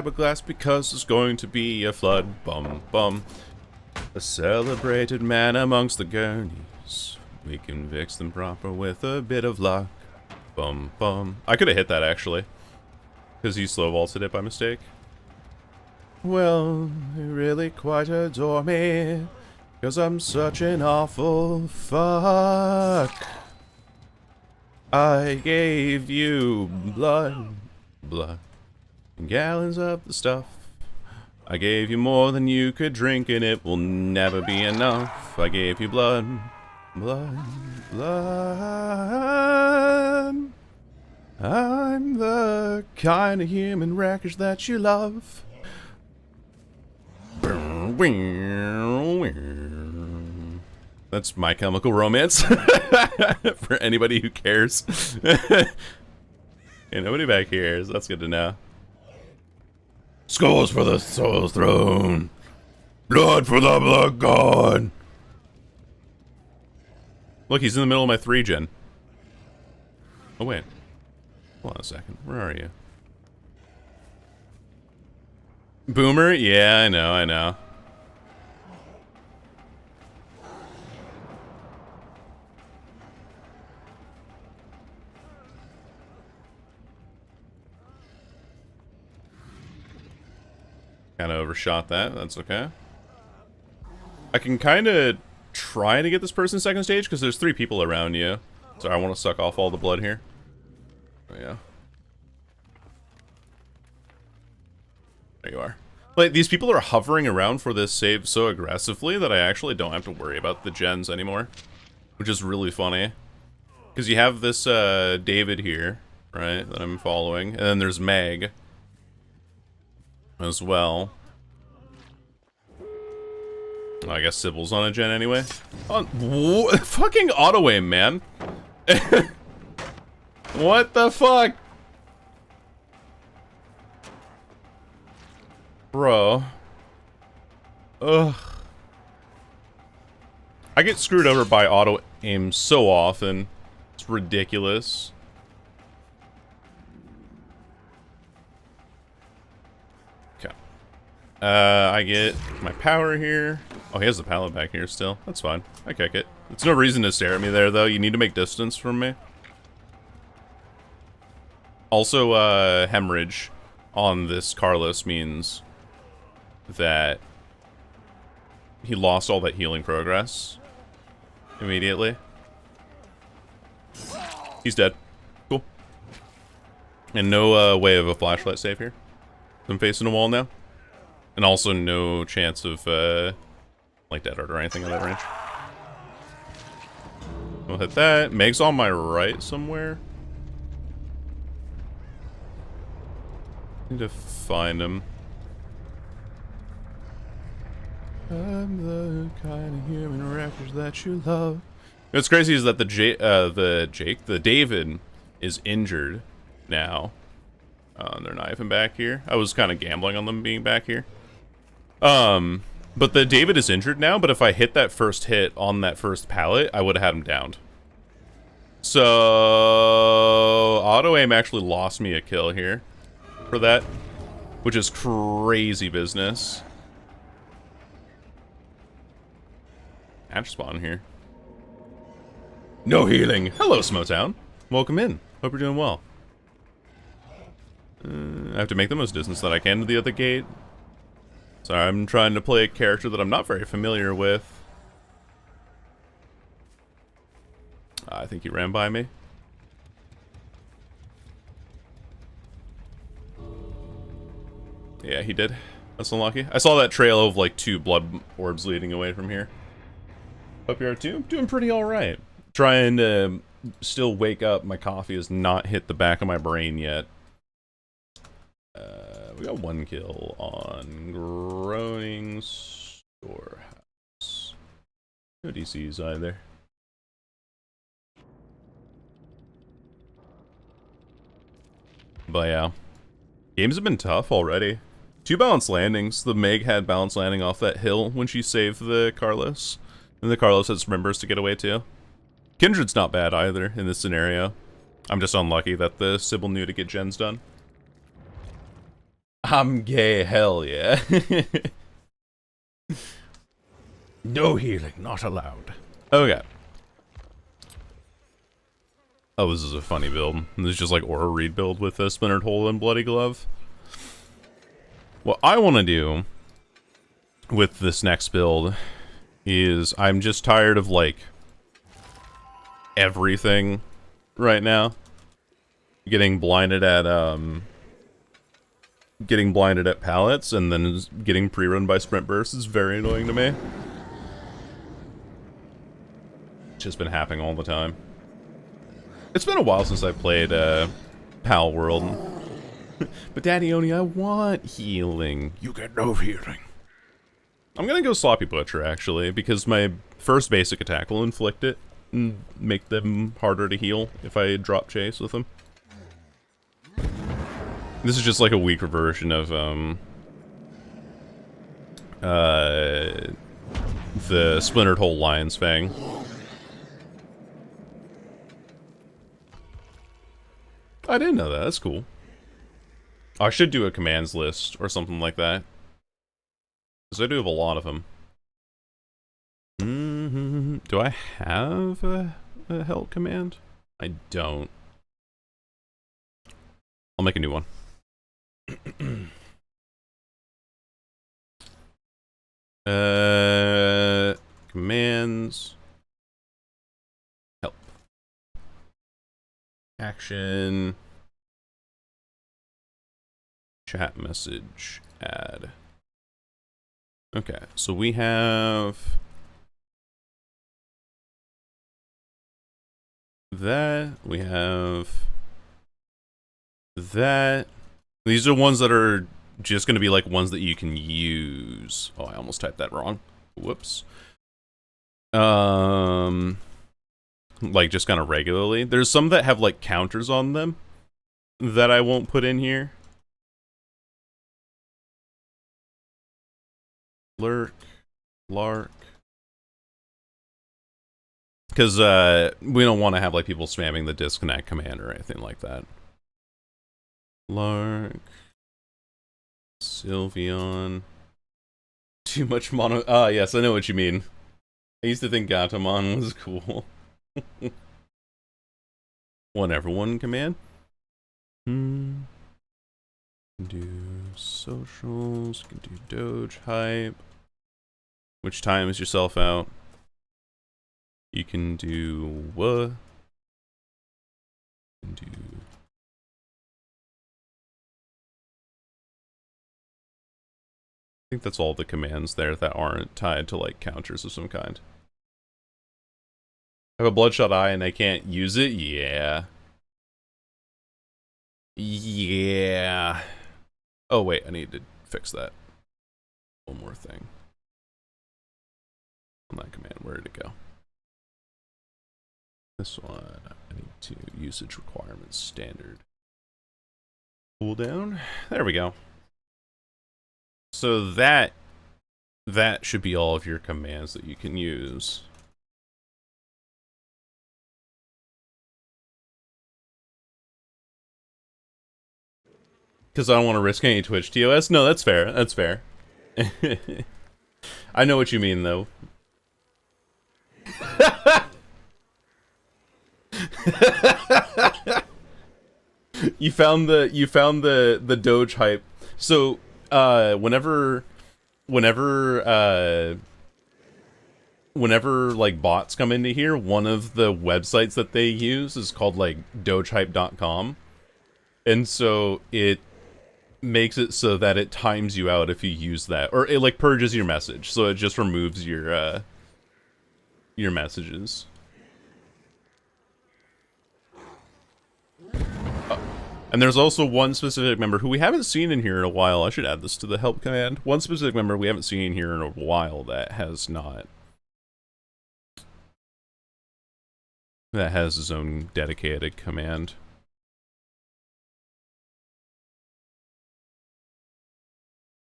a glass because there's going to be a flood. Bum bum. A celebrated man amongst the gurneys. We can fix them proper with a bit of luck. Bum bum. I could have hit that actually, because he slow vaulted it by mistake. Well, you really quite adore me, 'cause I'm such an awful fuck. I gave you blood, gallons of the stuff. I gave you more than you could drink, and it will never be enough. I gave you blood. I kind of human wreckage that you love. That's My Chemical Romance. For anybody who cares. Yeah, nobody back here, so that's good to know. Skulls for the Soul's Throne. Blood for the Blood God. Look, he's in the middle of my 3-gen. Oh, wait. Hold on a second. Where are you? Boomer? Yeah, I know. Kind of overshot that. That's okay. I can kind of try to get this person second stage because there's 3 people around you. So I want to suck off all the blood here. Oh, yeah. There you are. Like, these people are hovering around for this save so aggressively that I actually don't have to worry about the gens anymore. Which is really funny. Because you have this David here, right, that I'm following. And then there's Meg as well. Well, I guess Sybil's on a gen anyway. Fucking auto aim, man. What the fuck? Bro. Ugh. I get screwed over by auto aim so often. It's ridiculous. Okay. I get my power here. Oh, he has the pallet back here still. That's fine. I kick it. It's no reason to stare at me there, though. You need to make distance from me. Also, hemorrhage on this Carlos means that he lost all that healing progress immediately. He's dead. Cool. And no way of a flashlight save here. I'm facing a wall now. And also no chance of, like, dead art or anything in that range. We'll hit that. Meg's on my right somewhere. Need to find him. I'm the kind of human wreckage that you love. What's crazy is that the David is injured now. They're knifing back here. I was kind of gambling on them being back here. But the David is injured now, but if I hit that first hit on that first pallet, I would have had him downed. So auto aim actually lost me a kill here for that, which is crazy business. Hatch spawn here. No healing. Hello, Smotown. Welcome in. Hope you're doing well. I have to make the most distance that I can to the other gate. Sorry, I'm trying to play a character that I'm not very familiar with. I think he ran by me. Yeah, he did. That's unlucky. I saw that trail of like 2 blood orbs leading away from here. Hope you are too. Doing pretty alright. Trying to still wake up. My coffee has not hit the back of my brain yet. We got 1 kill on Groaning Storehouse. No DCs either. But yeah. Games have been tough already. 2 balanced landings. The Meg had balanced landing off that hill when she saved the Carlos. And the Carlos had some members to get away to. Kindred's not bad either in this scenario. I'm just unlucky that the Sybil knew to get gens done. I'm gay, hell yeah. No healing, not allowed. Okay. Oh, this is a funny build. This is just like Aura Reed build with a Splintered Hole and Bloody Glove. What I want to do with this next build is I'm just tired of like everything right now. Getting blinded at pallets and then getting pre-run by sprint bursts is very annoying to me. It's just been happening all the time. It's been a while since I played Pal World. But Daddy Oni, I want healing. You get no healing. I'm gonna go Sloppy Butcher, actually, because my first basic attack will inflict it and make them harder to heal if I drop chase with them. This is just like a weaker version of, the Splintered Hole Lion's Fang. I didn't know that, that's cool. I should do a commands list or something like that. Because I do have a lot of them. Do I have a help command? I don't. I'll make a new one. Commands. Help. Action. Chat message. Add. Okay, so we have that. We have that. These are ones that are just going to be like ones that you can use. Oh, I almost typed that wrong. Whoops. Like just kind of regularly. There's some that have like counters on them that I won't put in here. Lurk, Lark. Because we don't want to have like people spamming the disconnect command or anything like that. Lark. Sylveon. Too much mono. Ah, yes, I know what you mean. I used to think Gatomon was cool. One everyone command. Do socials. Can do Doge hype. Which times yourself out. You can do what? You can do. I think that's all the commands there that aren't tied to like counters of some kind. I have a bloodshot eye and I can't use it? Yeah. Yeah. Oh wait, I need to fix that. One more thing. On that command, where did it go? This one, I need to usage requirements standard. Cooldown. There we go. So that should be all of your commands that you can use. Because I don't want to risk any Twitch TOS? No, that's fair. That's fair. I know what you mean, though. You found the Doge hype. So whenever like bots come into here, one of the websites that they use is called like dogehype.com. And so it makes it so that it times you out if you use that, or it like purges your message, so it just removes your messages. And there's also one specific member who we haven't seen in here in a while. I should add this to the help command. One specific member we haven't seen in here in a while that has his own dedicated command.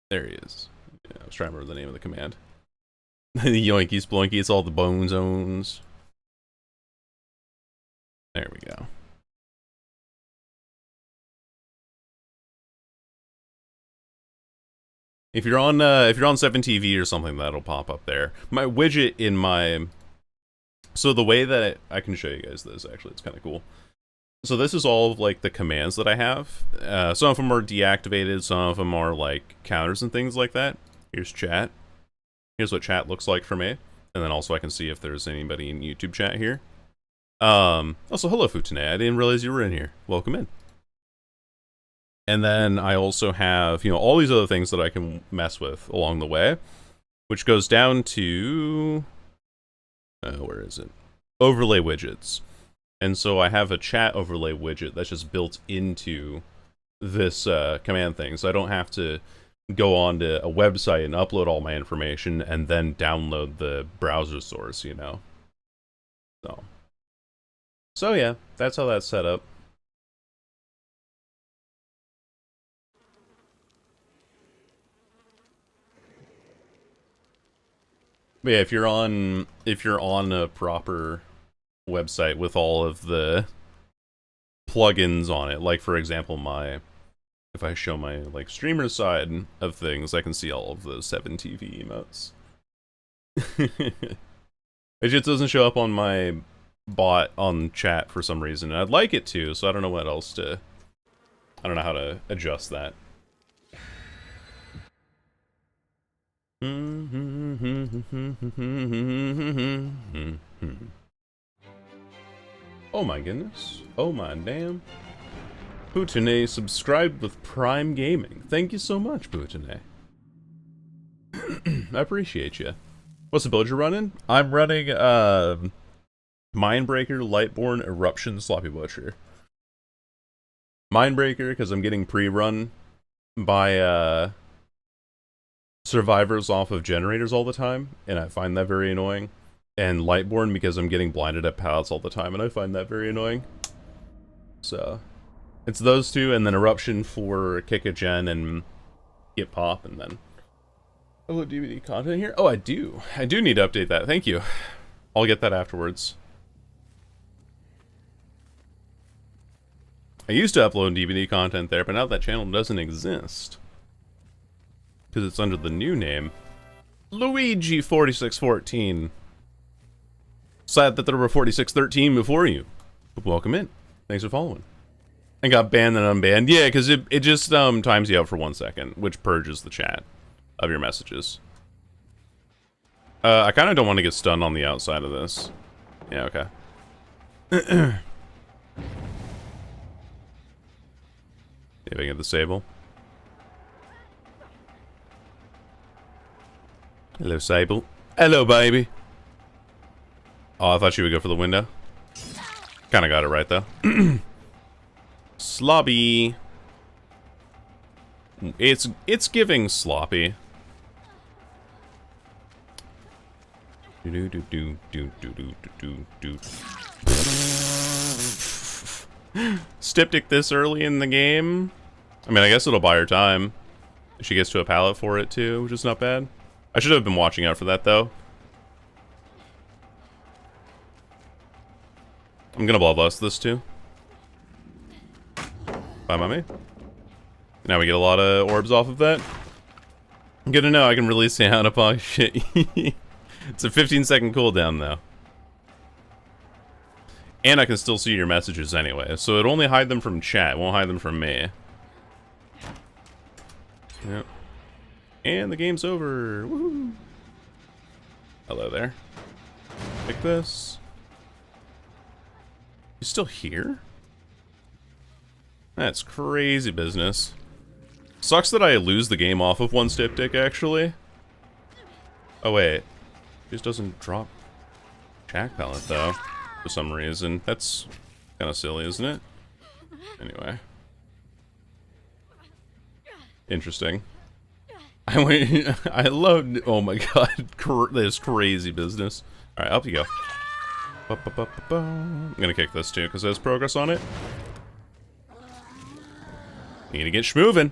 There he is. Yeah, I was trying to remember the name of the command. The Yoinky Sploinky, it's all the bone zones. There we go. If you're on 7TV or something, that'll pop up there. My widget in my... So the way that I can show you guys this, actually, it's kind of cool. So this is all of, like, the commands that I have. Some of them are deactivated, some of them are, like, counters and things like that. Here's chat. Here's what chat looks like for me. And then also I can see if there's anybody in YouTube chat here. Also, hello, Futune. I didn't realize you were in here. Welcome in. And then I also have, you know, all these other things that I can mess with along the way. Which goes down to... where is it? Overlay widgets. And so I have a chat overlay widget that's just built into this command thing, so I don't have to go onto a website and upload all my information and then download the browser source, you know. So yeah, that's how that's set up. But yeah, if you're on a proper website with all of the plugins on it, like for example if I show my like streamer side of things, I can see all of those 7TV emotes. It just doesn't show up on my bot on chat for some reason. I'd like it to, so I don't know what else to... I don't know how to adjust that. Oh my goodness. Oh my damn. Putine subscribed with Prime Gaming. Thank you so much, Putine. I appreciate you. What's the build you're running? I'm running Mindbreaker, Lightborn, Eruption, Sloppy Butcher. Mindbreaker, because I'm getting pre-run by survivors off of generators all the time, and I find that very annoying. And Lightborn, because I'm getting blinded at pallets all the time, and I find that very annoying. So, it's those two, and then Eruption for Kick a Gen and Get Pop, and then... Hello, DVD content here? Oh, I do. I do need to update that. Thank you. I'll get that afterwards. I used to upload DVD content there, but now that channel doesn't exist. Because it's under the new name. Luigi4614. Sad that there were 4613 before you. But welcome in. Thanks for following. And got banned and unbanned. Yeah, because it just times you out for 1 second, which purges the chat of your messages. I kind of don't want to get stunned on the outside of this. Yeah, okay. See if I can disable. Hello, Sable. Hello, baby. Oh, I thought you would go for the window. Kind of got it right, though. Slobby. It's giving sloppy. Styptic this early in the game. I mean, I guess it'll buy her time. She gets to a pallet for it too, which is not bad. I should have been watching out for that though. I'm gonna bloodlust this too. Bye, mommy. Now we get a lot of orbs off of that. Good to know I can release the out of pocket shit. It's a 15-second cooldown though. And I can still see your messages anyway, so it'll only hide them from chat, won't hide them from me. Yep. And the game's over. Woohoo! Hello there. Take this. You still here? That's crazy business. Sucks that I lose the game off of one Styptic, actually. Oh wait. Just doesn't drop Jack Pallet though, for some reason. That's kind of silly, isn't it? Anyway. Interesting. I loved, oh my god, this crazy business. Alright, up you go. I'm gonna kick this too, because there's progress on it. You need to get schmovin'.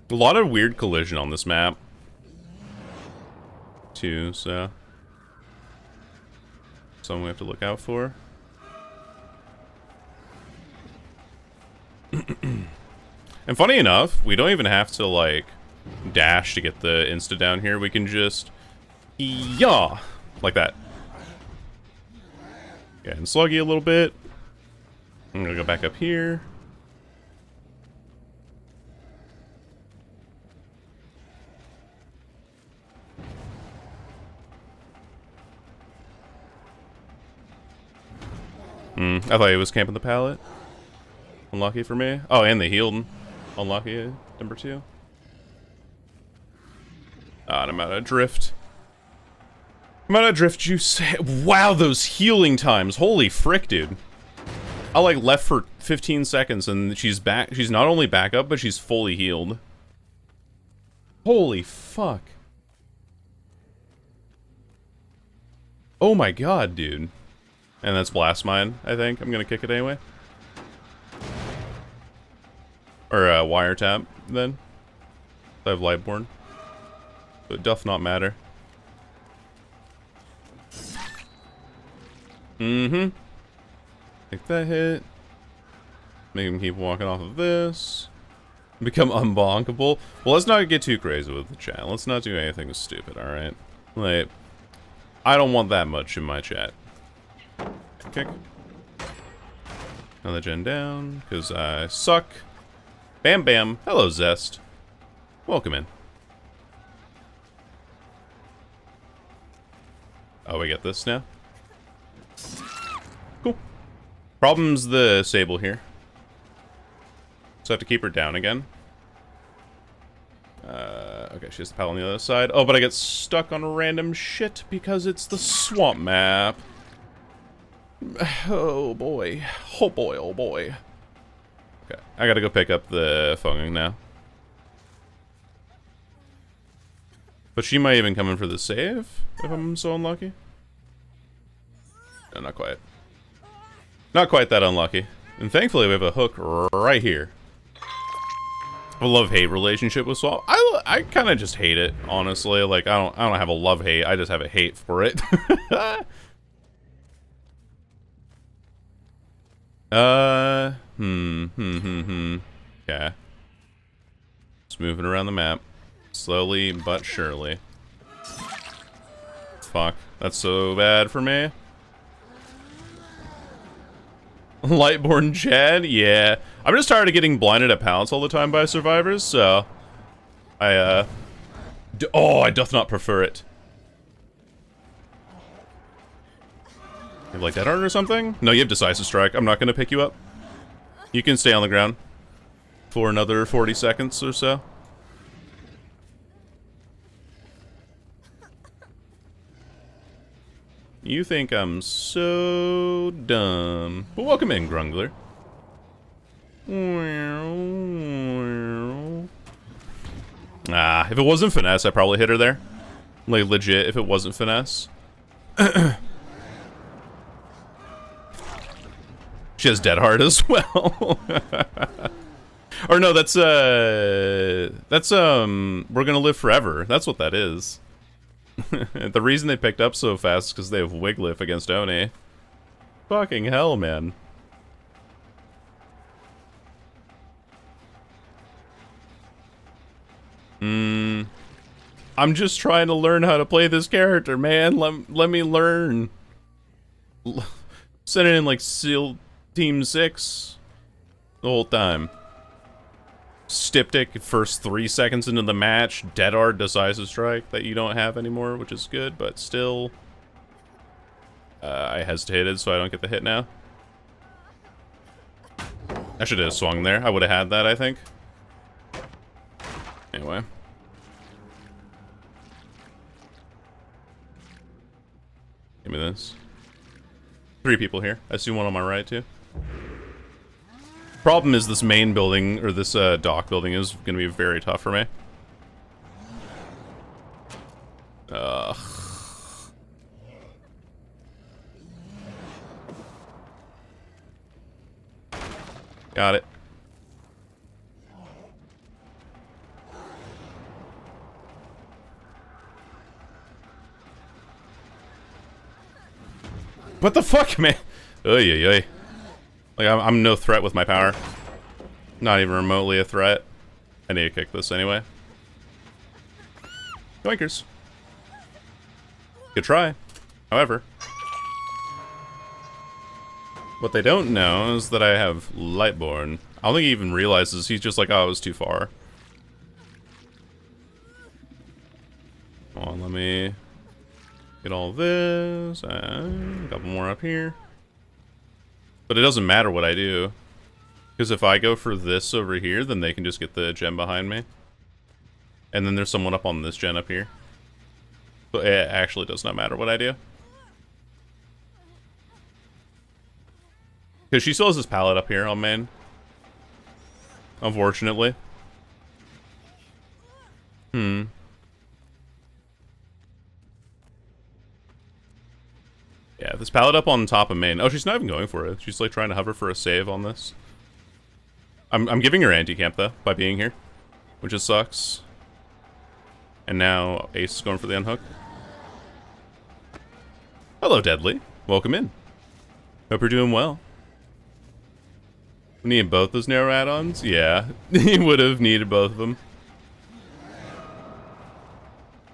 A lot of weird collision on this map. Too, so. Something we have to look out for. And funny enough, we don't even have to, like, dash to get the insta down here. We can just... yaw! Like that. Yeah, and sluggy a little bit. I'm gonna go back up here. I thought he was camping the pallet. Unlucky for me. Oh, and they healed. Unlucky, number 2. And I'm out of drift. I'm out of drift juice. Wow, those healing times. Holy frick, dude. I like left for 15 seconds and she's back. She's not only back up, but she's fully healed. Holy fuck. Oh my god, dude. And that's Blast Mine, I think. I'm gonna kick it anyway. Or Wiretap, then. I have Lightborn. So it doth not matter. Mm-hmm. Take that hit. Make him keep walking off of this. Become unbonkable. Well, let's not get too crazy with the chat. Let's not do anything stupid, alright? Like, I don't want that much in my chat. Kick. Another gen down, because I suck. Bam bam. Hello, Zest. Welcome in. Oh, we get this now? Cool. Problem's the Sable here. So I have to keep her down again. Okay, she has the pal on the other side. Oh, but I get stuck on random shit because it's the swamp map. Oh boy. Oh boy, oh boy. Okay, I gotta go pick up the Fonging now. But she might even come in for the save, if I'm so unlucky. No, not quite. Not quite that unlucky. And thankfully we have a hook right here. A love-hate relationship with Swamp. I kind of just hate it, honestly. Like, I don't have a love-hate, I just have a hate for it. Okay. Just moving around the map. Slowly but surely. Fuck. That's so bad for me. Lightborn Chad? Yeah. I'm just tired of getting blinded at pallets all the time by survivors, so... I doth not prefer it. You have like Dead Art or something? No, you have Decisive Strike. I'm not gonna pick you up. You can stay on the ground for another 40 seconds or so. You think I'm so dumb. But welcome in, Grungler. Ah, if it wasn't Finesse, I'd probably hit her there. Like, legit, if it wasn't Finesse. She has Dead Hard as well. Or no, that's, We're Gonna Live Forever. That's what that is. The reason they picked up so fast is because they have Wiglif against Oni. Fucking hell, man. I'm just trying to learn how to play this character, man. Let me learn. Sending in like SEAL Team 6 the whole time. Styptic first 3 seconds into the match. Dead Art Decisive Strike that you don't have anymore, which is good, but still. I hesitated, so I don't get the hit now. I should have swung there. I would have had that, I think. Anyway. Give me this. 3 people here. I see one on my right, too. Problem is this main building, or this dock building, is going to be very tough for me. Ugh. Got it. What the fuck, man? Oy, oy, oy. Like, I'm no threat with my power. Not even remotely a threat. I need to kick this anyway. Yoinkers. Good try. However, what they don't know is that I have Lightborn. I don't think he even realizes. He's just like, oh, it was too far. Come on, let me get all this. And a couple more up here. But it doesn't matter what I do. Because if I go for this over here, then they can just get the gen behind me. And then there's someone up on this gen up here. So it actually does not matter what I do. Because she still has this pallet up here on main. Unfortunately. Yeah, this pallet up on top of main. Oh, she's not even going for it. She's like trying to hover for a save on this. I'm giving her anti-camp though, by being here. Which just sucks. And now Ace is going for the unhook. Hello, Deadly. Welcome in. Hope you're doing well. We need both those narrow add-ons? Yeah, he would have needed both of them.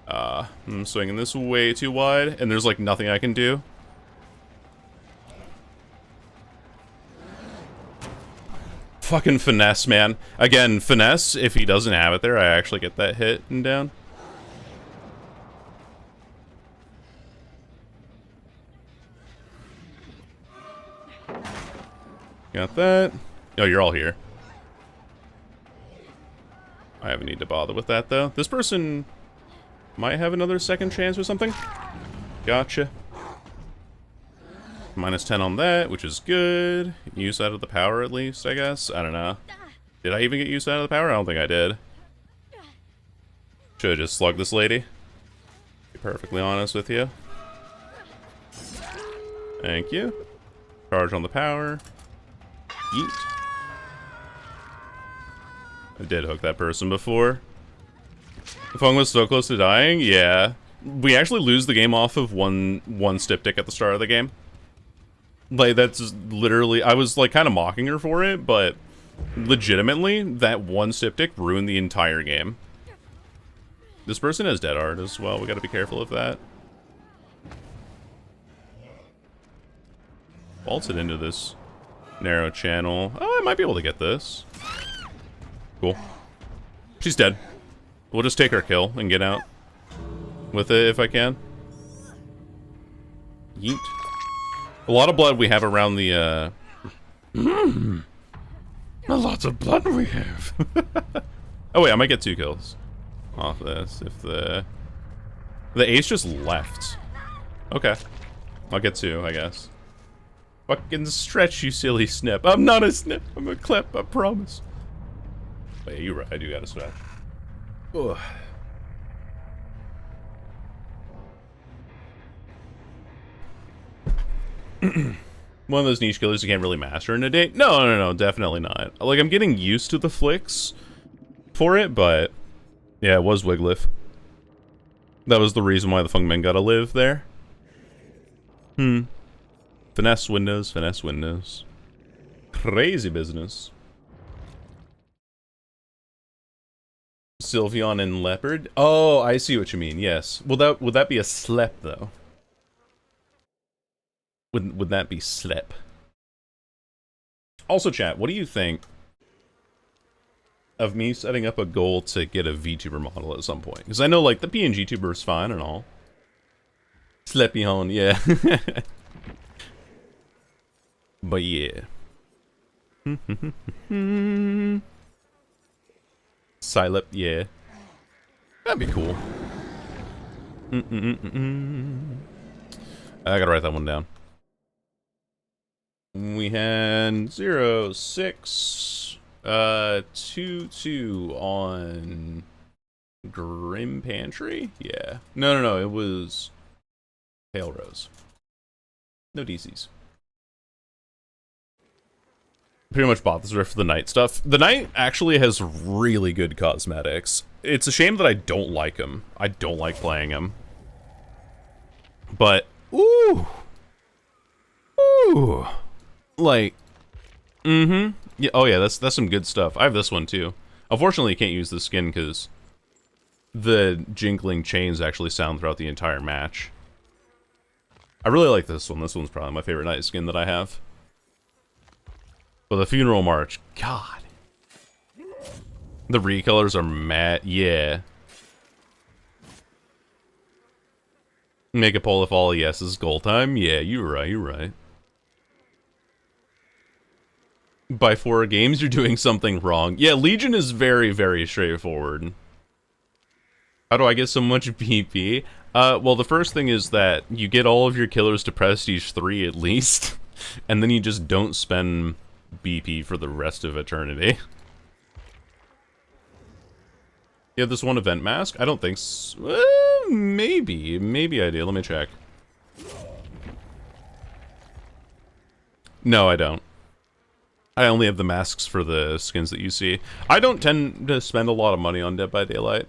I'm swinging this way too wide, and there's like nothing I can do. Fucking finesse, man. Again, finesse, if he doesn't have it there, I actually get that hit and down. Got that. Oh, you're all here. I haven't need to bother with that, though. This person might have another second chance or something. Gotcha. -10 on that, which is good. Use out of the power, at least, I guess. I don't know. Did I even get use out of the power? I don't think I did. Should've just slugged this lady. Be perfectly honest with you. Thank you. Charge on the power. Yeet. I did hook that person before. The Fung was so close to dying? Yeah. We actually lose the game off of one Styptic at the start of the game. Like, that's literally... I was, like, kind of mocking her for it, but legitimately, that one Styptic ruined the entire game. This person has Dead Art as well. We gotta be careful of that. Vaults it into this narrow channel. Oh, I might be able to get this. Cool. She's dead. We'll just take our kill and get out with it if I can. Yeet. A lot of blood we have around the, A lot of blood we have. Oh wait, I might get 2 kills off this if the ace just left. Okay. I'll get 2, I guess. Fucking stretch, you silly snip. I'm not a snip. I'm a clip, I promise. But yeah, you're right. I do gotta stretch. Ugh. One of those niche killers you can't really master in a day. No, definitely not. Like, I'm getting used to the flicks for it, but yeah, it was Wiglif. That was the reason why the Fungmen gotta live there. Finesse windows, finesse windows. Crazy business. Sylveon and Leopard? Oh, I see what you mean, yes. Would that be a slep, though? Would that be slep? Also, chat, what do you think of me setting up a goal to get a VTuber model at some point? Because I know, like, the PNG tuber is fine and all. Sleppy hon, yeah. But yeah. Silep, yeah. That'd be cool. I gotta write that one down. We had 0, 6, 2, 2 on Grim Pantry? Yeah. No, it was Pale Rose. No DCs. Pretty much bought this rift for the Knight stuff. The Knight actually has really good cosmetics. It's a shame that I don't like him. I don't like playing him. But, ooh. Like, yeah, oh yeah, that's some good stuff. I have this one too. Unfortunately, you can't use the skin because the jingling chains actually sound throughout the entire match. I really like this one. This one's probably my favorite Knight skin that I have. But the Funeral March, God. The recolors are mad, yeah. Make a poll if all yes is goal time. Yeah, you're right. By 4 games, you're doing something wrong. Yeah, Legion is very, very straightforward. How do I get so much BP? Well, the first thing is that you get all of your killers to Prestige 3 at least. and then you just don't spend BP for the rest of eternity. You have this one event mask? I don't think so. Maybe I do. Let me check. No, I don't. I only have the masks for the skins that you see. I don't tend to spend a lot of money on Dead by Daylight.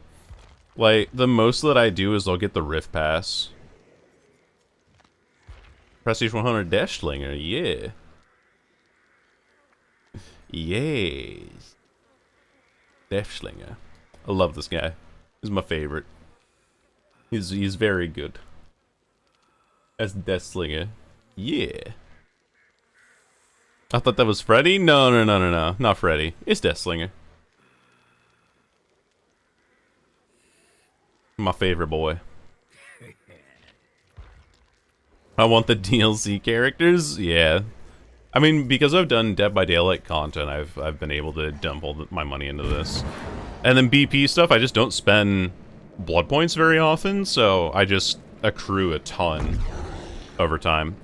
Like, the most that I do is I'll get the Rift Pass. Prestige 100 Dashlinger, yeah. Yes. Dashlinger. I love this guy. He's my favorite. He's very good. As Deathslinger. Yeah. I thought that was Freddy? No. Not Freddy. It's Deathslinger. My favorite boy. I want the DLC characters? Yeah. I mean, because I've done Dead by Daylight content, I've been able to dump all my money into this. And then BP stuff, I just don't spend blood points very often, so I just accrue a ton over time.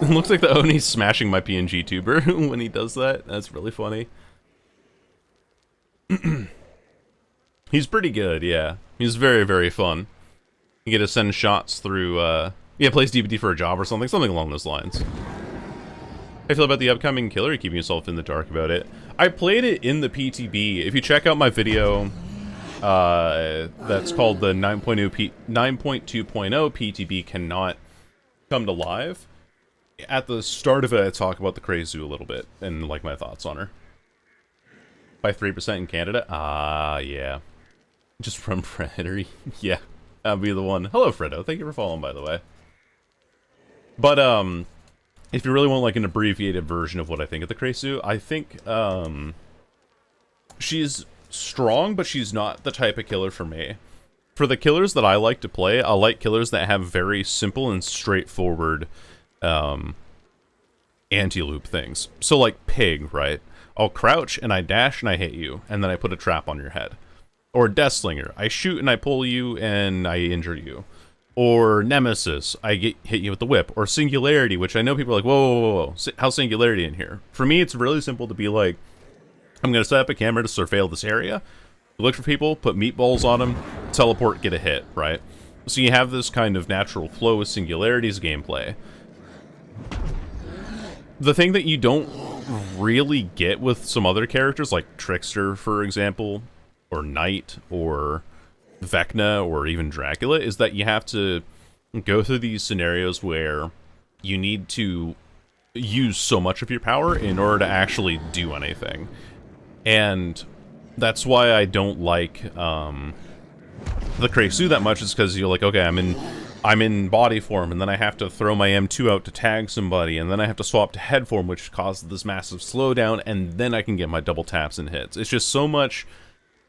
It looks like the Oni's smashing my PNG tuber when he does that. That's really funny. He's pretty good, yeah. He's very, very fun. You get to send shots through, yeah, plays DBD for a job or something along those lines. How do you feel about the upcoming killer? You're keeping yourself in the dark about it. I played it in the PTB. If you check out my video, that's called the 9.2.0 PTB cannot come to live. At the start of it, I talk about the Crazy Zoo a little bit, and like my thoughts on her. By 3% in Canada? Yeah. Just from Predator. Yeah, I'll be the one. Hello, Fredo. Thank you for following, by the way. But, if you really want, like, an abbreviated version of what I think of the Crazy Zoo, I think, she's strong, but she's not the type of killer for me. For the killers that I like to play, I like killers that have very simple and straightforward, anti-loop things. So, like, Pig, right? I'll crouch, and I dash, and I hit you, and then I put a trap on your head. Or Deathslinger, I shoot, and I pull you, and I injure you. Or Nemesis, I hit you with the whip. Or Singularity, which I know people are like, whoa. How's Singularity in here? For me, it's really simple to be like, I'm going to set up a camera to surveil this area, look for people, put meatballs on them, teleport, get a hit, right? So you have this kind of natural flow with Singularity's gameplay. The thing that you don't really get with some other characters, like Trickster, for example, or Knight, or Vecna, or even Dracula, is that you have to go through these scenarios where you need to use so much of your power in order to actually do anything. And that's why I don't like the Crazy Zoo that much, is because you're like, okay, I'm in body form, and then I have to throw my M2 out to tag somebody, and then I have to swap to head form, which causes this massive slowdown, and then I can get my double taps and hits. It's just so much.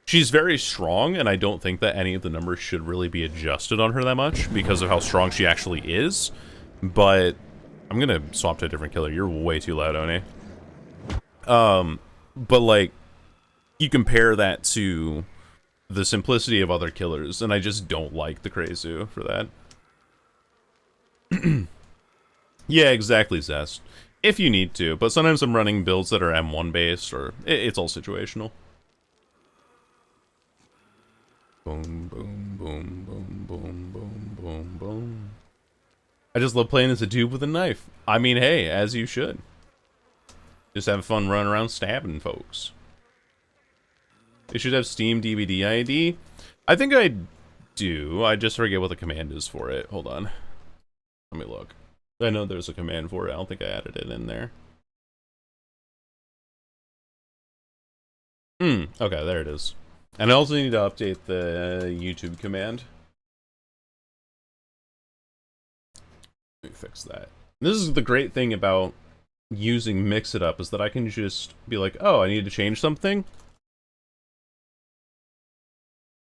She's very strong, and I don't think that any of the numbers should really be adjusted on her that much because of how strong she actually is. But I'm gonna swap to a different killer. You're way too loud, Oni. But like, you compare that to the simplicity of other killers, and I just don't like the Crazy Zoo for that. Yeah, exactly, Zest. If you need to, but sometimes I'm running builds that are M1 based, or it's all situational. Boom, boom, boom, boom, boom, boom, boom, boom. I just love playing as a dude with a knife. I mean, hey, as you should. Just have fun running around stabbing folks. They should have Steam DVD ID. I think I do. I just forget what the command is for it. Hold on. Let me look. I know there's a command for it. I don't think I added it in there. Okay, there it is. And I also need to update the YouTube command. Let me fix that. This is the great thing about using Mix It Up, is that I can just be like, oh, I need to change something.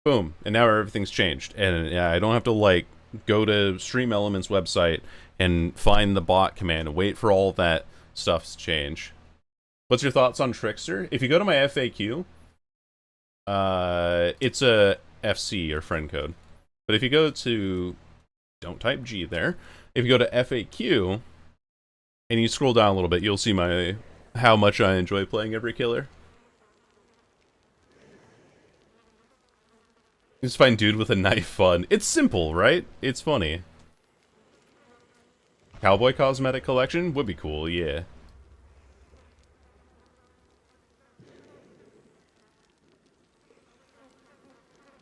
Boom. And now everything's changed. And I don't have to, like, go to Stream Elements website and find the bot command and wait for all that stuff to change. What's your thoughts on Trickster? If you go to my FAQ, it's a FC, or friend code. But if you go to, don't type G there. If you go to FAQ, and you scroll down a little bit, you'll see how much I enjoy playing every killer. Just find dude with a knife fun. It's simple, right? It's funny. Cowboy cosmetic collection would be cool, yeah.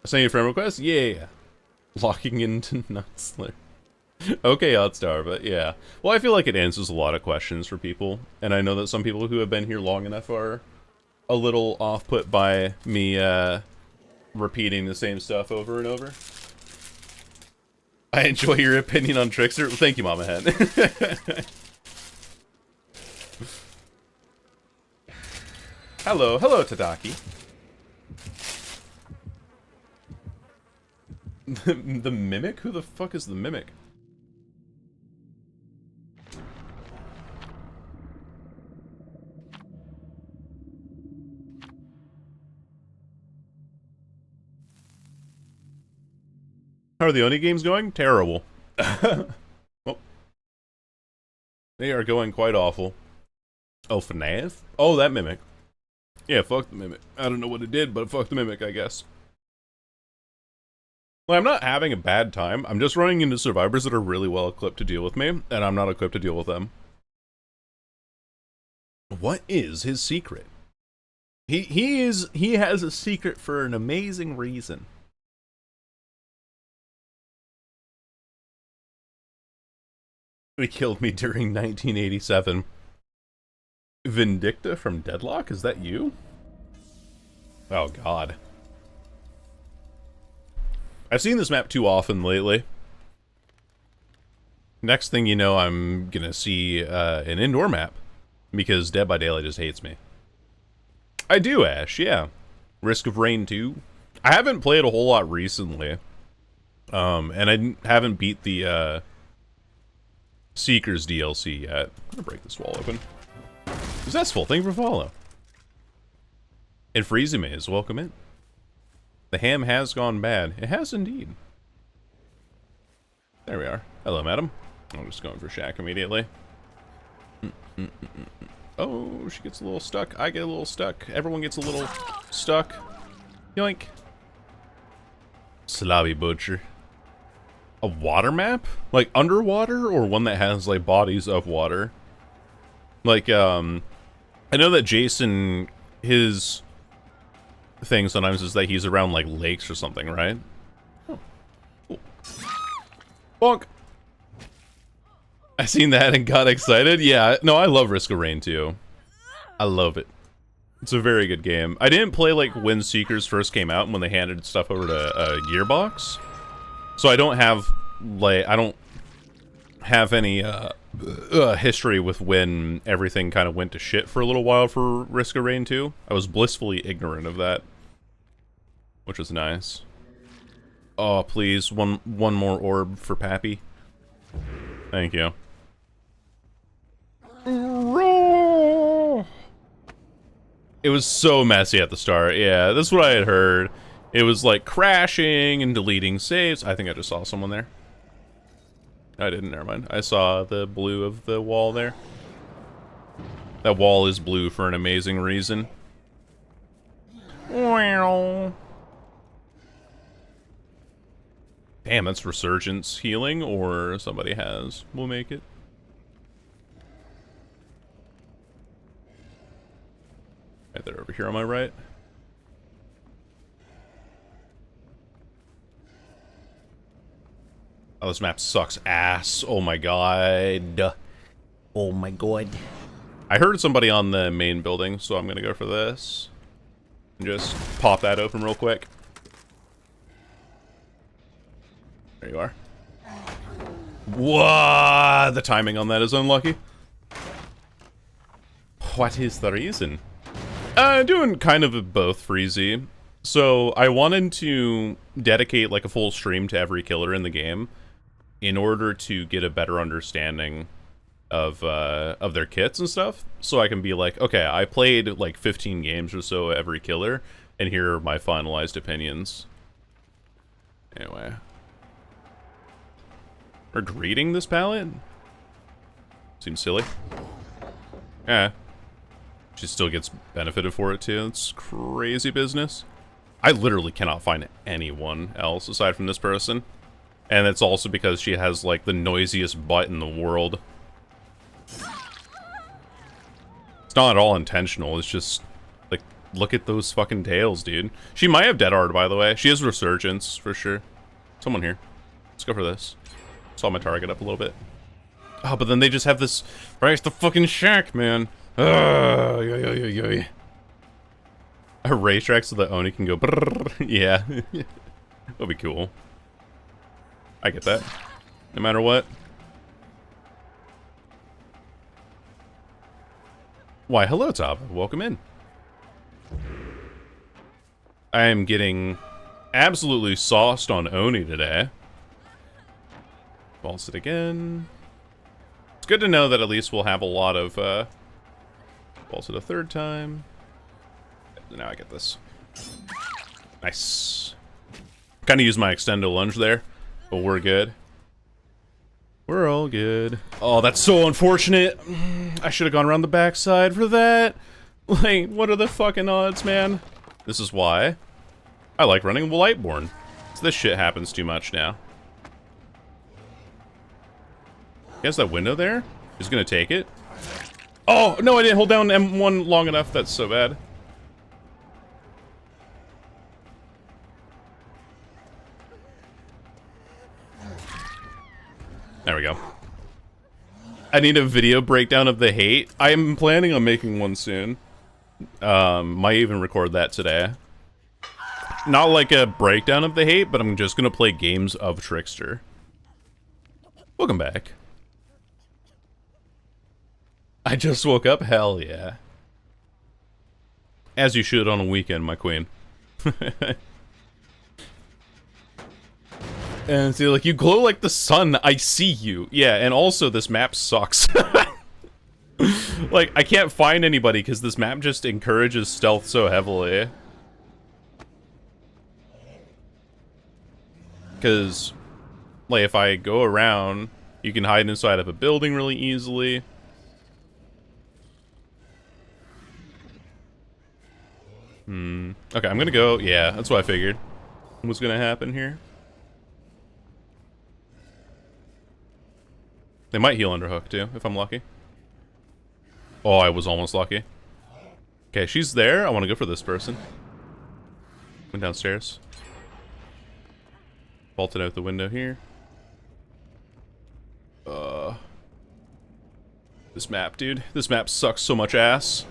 Send you a friend request? Yeah. Locking into Nutsler. Okay, Hotstar, but yeah. Well, I feel like it answers a lot of questions for people, and I know that some people who have been here long enough are a little off-put by me, repeating the same stuff over and over. I enjoy your opinion on Trickster. Thank you, Mama Hen. Hello, Tadaki. The Mimic? Who the fuck is the Mimic? How are the Oni games going? Terrible. Well, they are going quite awful. Oh, FNAF? Oh, that Mimic. Yeah, fuck the Mimic. I don't know what it did, but fuck the Mimic, I guess. Well, I'm not having a bad time. I'm just running into survivors that are really well equipped to deal with me, and I'm not equipped to deal with them. What is his secret? He has a secret for an amazing reason. He killed me during 1987. Vindicta from Deadlock? Is that you? Oh, God. I've seen this map too often lately. Next thing you know, I'm gonna see an indoor map. Because Dead by Daylight just hates me. I do, Ash, yeah. Risk of Rain 2. I haven't played a whole lot recently. And I haven't beat the, Seekers DLC yet. I'm gonna break this wall open. Zestful, thank you for follow. And Freezy Maze, welcome in. The ham has gone bad. It has indeed. There we are. Hello, madam. I'm just going for Shack immediately. Oh, she gets a little stuck. I get a little stuck. Everyone gets a little stuck. Yoink. Slobby Butcher. A water map? Like underwater, or one that has like bodies of water? Like, I know that Jason, his thing sometimes is that he's around like lakes or something, right? Oh, cool. Bonk! I seen that and got excited. Yeah, no, I love Risk of Rain too. I love it. It's a very good game. I didn't play like when Seekers first came out and when they handed stuff over to Gearbox. So I don't have, like, I don't have any, history with when everything kind of went to shit for a little while for Risk of Rain 2. I was blissfully ignorant of that. Which was nice. Oh, please, one more orb for Pappy. Thank you. It was so messy at the start. Yeah, that's what I had heard. It was like crashing and deleting saves. I think I just saw someone there. I didn't, never mind. I saw the blue of the wall there. That wall is blue for an amazing reason. Damn, that's Resurgence healing, or somebody has. We'll make it. Right there, over here on my right. Oh, this map sucks ass. Oh my god. Oh my god. I heard somebody on the main building, so I'm gonna go for this. And just pop that open real quick. There you are. Whoa! The timing on that is unlucky. What is the reason? Doing kind of both, Freezy. So, I wanted to dedicate like a full stream to every killer in the game in order to get a better understanding of their kits and stuff. So I can be like, okay, I played like 15 games or so every killer, and here are my finalized opinions. Anyway. We're greeting this palette? Seems silly. Yeah. She still gets benefited for it too. It's crazy business. I literally cannot find anyone else aside from this person. And it's also because she has, like, the noisiest butt in the world. It's not at all intentional, it's just, like, look at those fucking tails, dude. She might have Dead Hard, by the way. She has Resurgence, for sure. Someone here. Let's go for this. Saw my target up a little bit. Oh, but then they just have this... Right, the fucking shack, man. A racetrack so that Oni can go brrr. Yeah. That'll be cool. I get that. No matter what. Why, hello, Tava. Welcome in. I am getting absolutely sauced on Oni today. False it again. It's good to know that at least we'll have a lot of, false it a third time. Now I get this. Nice. Kind of use my extendo lunge there, but we're good. We're all good. Oh, that's so unfortunate. I should have gone around the backside for that. Like, what are the fucking odds, man? This is why I like running Lightborn. So this shit happens too much now. He has that window there. He's gonna take it. Oh, no, I didn't hold down M1 long enough. That's so bad. There we go. I need a video breakdown of the hate. I am planning on making one soon. Might even record that today. Not like a breakdown of the hate, but I'm just gonna play games of Trickster. Welcome back. I just woke up? Hell yeah. As you should on a weekend, my queen. And see, like, you glow like the sun, I see you. Yeah, and also this map sucks. Like, I can't find anybody because this map just encourages stealth so heavily. Because, like, if I go around, you can hide inside of a building really easily. Okay, I'm gonna go. Yeah, that's what I figured was gonna happen here. They might heal underhook too, if I'm lucky. Oh, I was almost lucky. Okay, she's there. I want to go for this person. Went downstairs. Vaulted out the window here. This map, dude. This map sucks so much ass.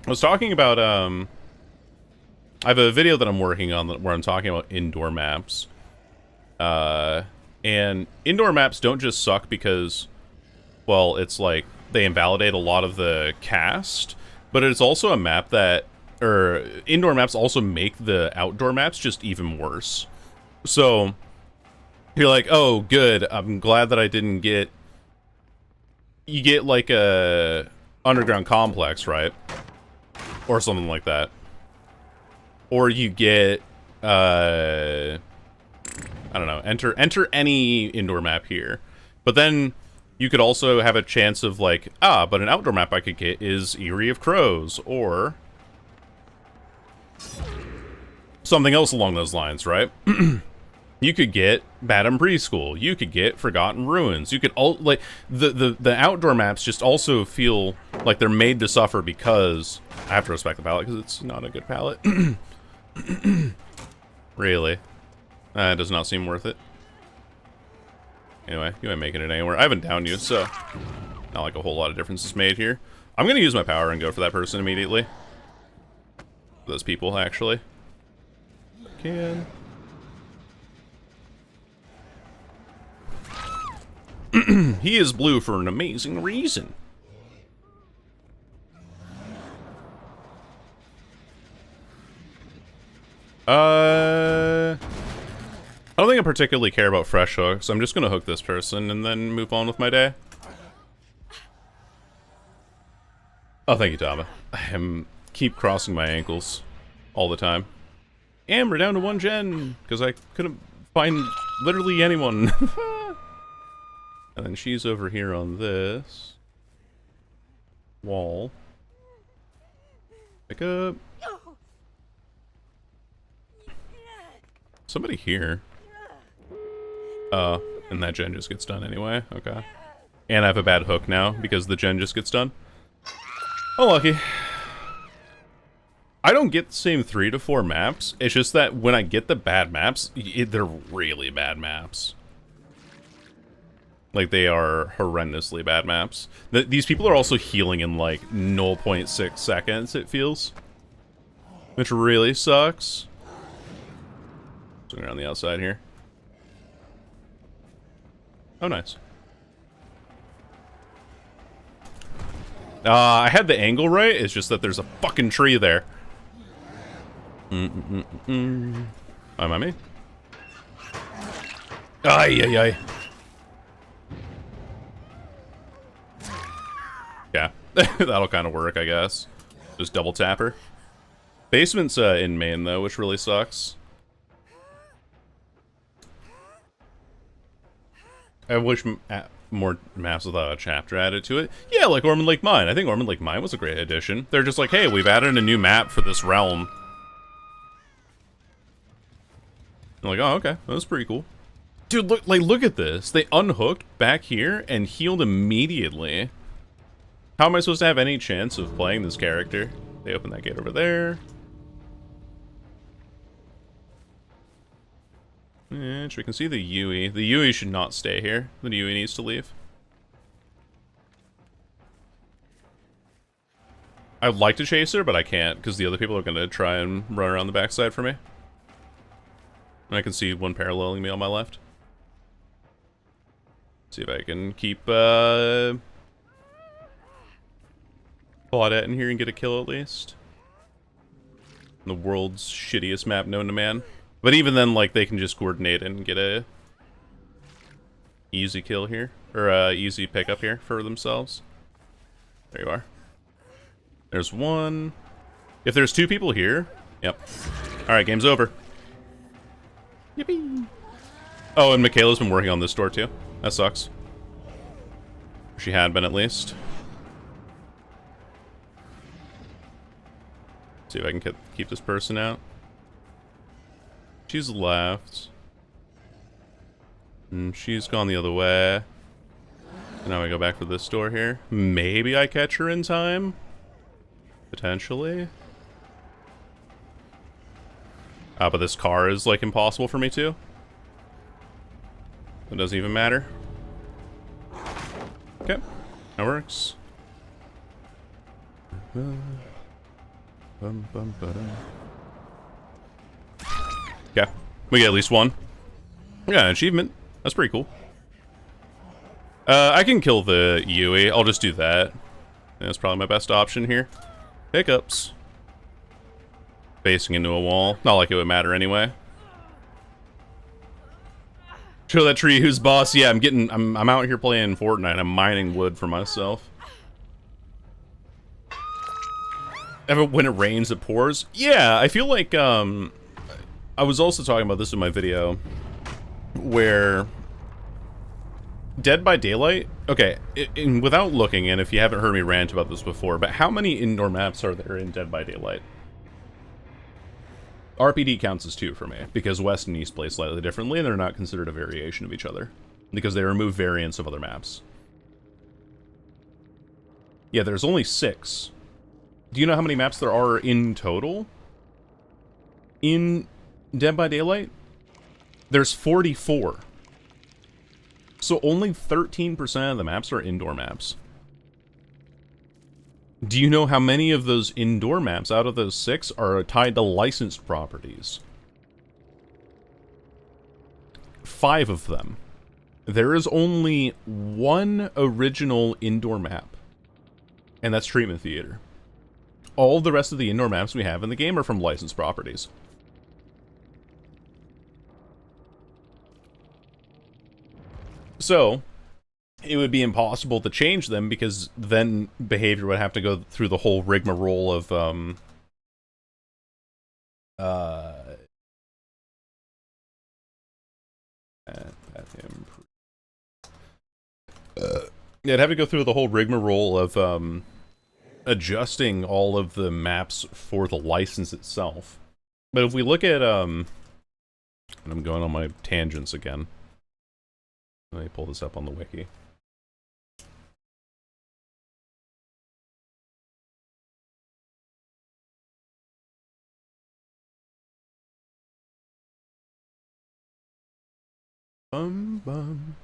I was talking about, I have a video that I'm working on where I'm talking about indoor maps. And indoor maps don't just suck because, well, it's like, they invalidate a lot of the cast, but it's also a map that, or indoor maps also make the outdoor maps just even worse. So, you're like, oh, good, I'm glad that I didn't get, you get like a underground complex, right? Or something like that. Or you get, I don't know, enter any indoor map here. But then you could also have a chance of like, but an outdoor map I could get is Eyrie of Crows, or something else along those lines, right? You could get Badham Preschool. You could get Forgotten Ruins. You could all like the outdoor maps just also feel like they're made to suffer because I have to respect the palette because it's not a good palette. Really, it does not seem worth it. Anyway, you ain't making it anywhere. I haven't downed you, so not like a whole lot of difference is made here. I'm gonna use my power and go for that person immediately. Those people, actually. Can. He is blue for an amazing reason. I don't think I particularly care about fresh hooks. I'm just gonna hook this person and then move on with my day. Oh, thank you, Tama. I keep crossing my ankles all the time. And we're down to 1 gen because I couldn't find literally anyone. And then she's over here on this wall. Pick up. Somebody here. And that gen just gets done anyway. Okay. And I have a bad hook now because the gen just gets done. Oh, lucky. I don't get the same 3 to 4 maps. It's just that when I get the bad maps, they're really bad maps. Like, they are horrendously bad maps. These people are also healing in, like, 0.6 seconds, it feels. Which really sucks. Swing around the outside here. Oh, nice. I had the angle right, it's just that there's a fucking tree there. Am I me? Ay, ay, ay. Yeah, that'll kind of work, I guess. Just double tap her. Basement's in main, though, which really sucks. I wish more maps without a chapter added to it. Yeah, like Ormond Lake Mine. I think Ormond Lake Mine was a great addition. They're just like, hey, we've added a new map for this realm. I'm like, oh, okay, that was pretty cool. Dude, look at this. They unhooked back here and healed immediately. How am I supposed to have any chance of playing this character? They open that gate over there. And we can see the Yui. The Yui should not stay here. The Yui needs to leave. I'd like to chase her, but I can't, because the other people are going to try and run around the backside for me. And I can see one paralleling me on my left. See if I can keep Claudette in here and get a kill at least. The world's shittiest map known to man. But even then, like, they can just coordinate and get a easy kill here. Or easy pickup here for themselves. There you are. There's one. If there's 2 people here, yep. Alright, game's over. Yippee. Oh, and Michaela's been working on this door too. That sucks. She had been, at least. See if I can keep this person out. She's left. And she's gone the other way. Now we go back for this door here. Maybe I catch her in time? Potentially. But this car is, like, impossible for me to. It doesn't even matter. Okay. That works. Okay. We get at least one. We got an achievement. That's pretty cool. I can kill the Yui. I'll just do that. That's probably my best option here. Pickups. Facing into a wall. Not like it would matter anyway. Show that tree who's boss. Yeah, I'm out here playing Fortnite. I'm mining wood for myself. Ever when it rains, it pours? Yeah, I feel like, I was also talking about this in my video, where Dead by Daylight, okay, without looking, and if you haven't heard me rant about this before, but how many indoor maps are there in Dead by Daylight? RPD counts as 2 for me, because West and East play slightly differently, and they're not considered a variation of each other, because they remove variants of other maps. Yeah, there's only 6. Do you know how many maps there are in total? In Dead by Daylight? There's 44. So only 13% of the maps are indoor maps. Do you know how many of those indoor maps out of those 6 are tied to licensed properties? 5 of them. There is only 1 original indoor map. And that's Treatment Theater. All the rest of the indoor maps we have in the game are from licensed properties. So, it would be impossible to change them because then behavior would have to go through the whole rigmarole of, Yeah, I'd have to go through the whole rigmarole of adjusting all of the maps for the license itself. But if we look at and I'm going on my tangents again. Let me pull this up on the wiki. Bum bum.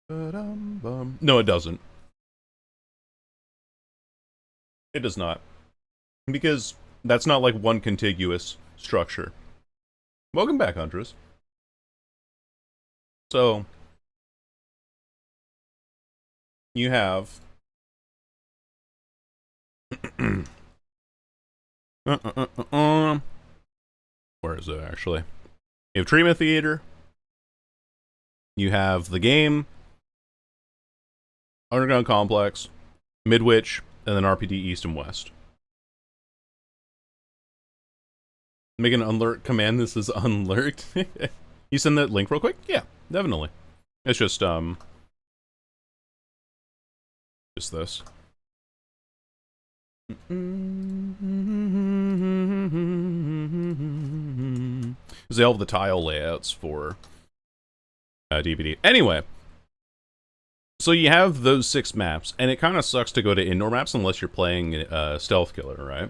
Ba-dum bum. No, it doesn't. It does not. Because that's not like one contiguous structure. Welcome back, Huntress. So, you have where is it actually? You have Treatment Theater. You have the game, Underground Complex, Midwich, and then RPD East and West. Make an unlurk command. This is unlurked. You send that link real quick? Yeah, definitely. It's just this. They all have the tile layouts for DPD. Anyway, so you have those 6 maps, and it kind of sucks to go to indoor maps unless you're playing Stealth Killer, right?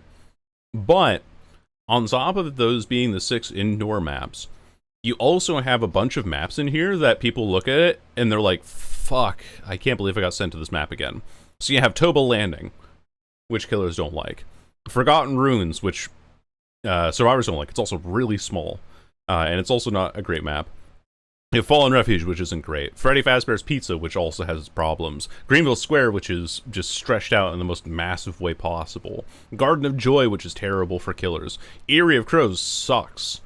But on top of those being the 6 indoor maps, you also have a bunch of maps in here that people look at it and they're like, fuck, I can't believe I got sent to this map again. So you have Toba Landing, which killers don't like. Forgotten Ruins, which survivors don't like. It's also really small, and it's also not a great map. You have Fallen Refuge, which isn't great. Freddy Fazbear's Pizza, which also has its problems. Greenville Square, which is just stretched out in the most massive way possible. Garden of Joy, which is terrible for killers. Eyrie of Crows sucks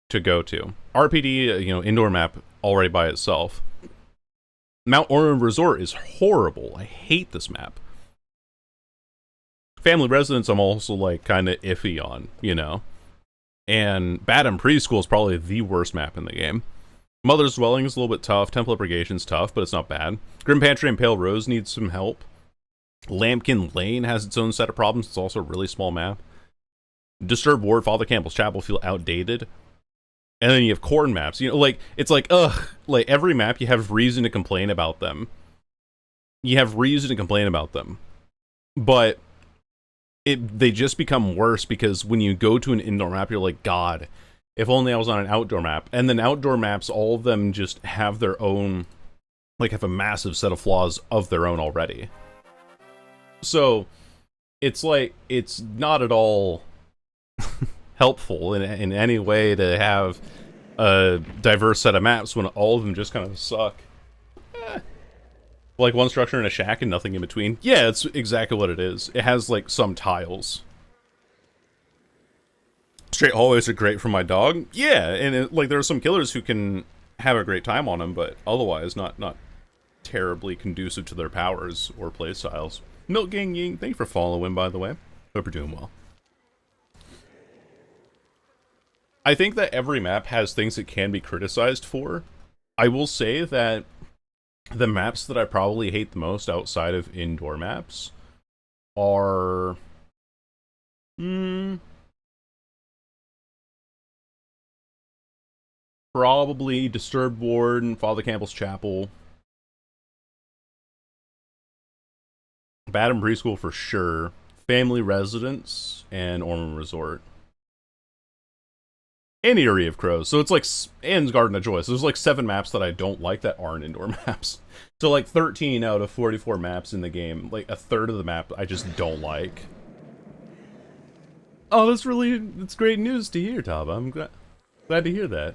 to go to. RPD, indoor map already by itself. Mount Ormond Resort is horrible. I hate this map. Family Residence, I'm also, like, kind of iffy on, And Badham Preschool is probably the worst map in the game. Mother's Dwelling is a little bit tough. Temple of Purgation's tough, but it's not bad. Grim Pantry and Pale Rose needs some help. Lambkin Lane has its own set of problems. It's also a really small map. Disturbed Ward, Father Campbell's Chapel feel outdated. And then you have corn maps. It's like, ugh. Like, every map, you have reason to complain about them. But they just become worse because when you go to an indoor map, you're like, God, if only I was on an outdoor map. And then outdoor maps, all of them just have their own, have a massive set of flaws of their own already. So, it's like, it's not at all helpful in any way to have a diverse set of maps when all of them just kind of suck. Like one structure in a shack and nothing in between. Yeah, it's exactly what it is. It has, some tiles. Straight hallways are great for my dog. Yeah, and there are some killers who can have a great time on them, but otherwise not terribly conducive to their powers or playstyles. Milk Gang Ying, thank you for following, by the way. Hope you're doing well. I think that every map has things it can be criticized for. I will say that the maps that I probably hate the most outside of indoor maps are... probably Disturbed Ward and Father Campbell's Chapel. Badham Preschool for sure. Family Residence and Ormond Resort. And Eyrie of Crows. So it's and Garden of Joy. So there's 7 maps that I don't like that aren't indoor maps. So 13 out of 44 maps in the game, a third of the map I just don't like. Oh, that's great news to hear, Taba. I'm glad to hear that.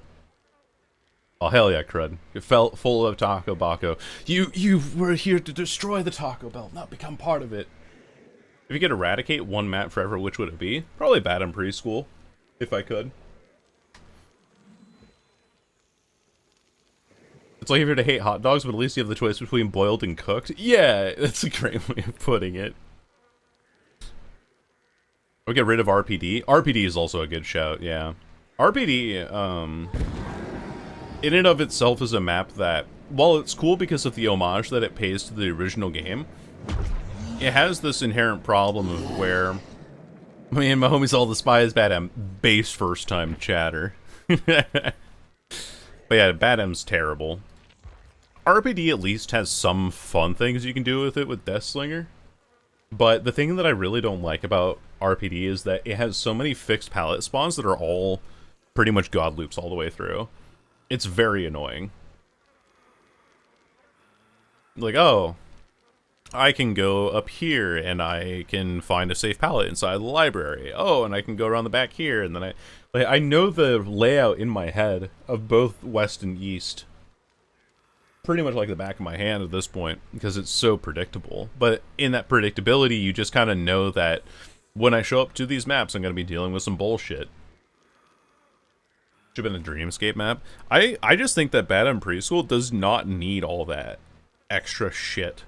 Oh, hell yeah, crud. It felt full of Taco Baco. You were here to destroy the Taco Bell, not become part of it. If you could eradicate one map forever, which would it be? Probably Badham Preschool, if I could. It's like if you're to hate hot dogs, but at least you have the choice between boiled and cooked. Yeah, that's a great way of putting it. Or get rid of RPD. RPD is also a good shout, yeah. RPD, in and of itself is a map that while it's cool because of the homage that it pays to the original game, it has this inherent problem of where, me and my homies all despise Bad M, base first time chatter. But yeah, Bad M's terrible. RPD at least has some fun things you can do with it with Deathslinger. But the thing that I really don't like about RPD is that it has so many fixed palette spawns that are all pretty much god loops all the way through. It's very annoying. Like, oh, I can go up here and I can find a safe palette inside the library. Oh, and I can go around the back here, and then I know the layout in my head of both west and east pretty much like the back of my hand at this point, because it's so predictable. But in that predictability, you just kind of know that when I show up to these maps, I'm going to be dealing with some bullshit. Should have been a Dreamscape map. I just think that Bad M Preschool does not need all that extra shit.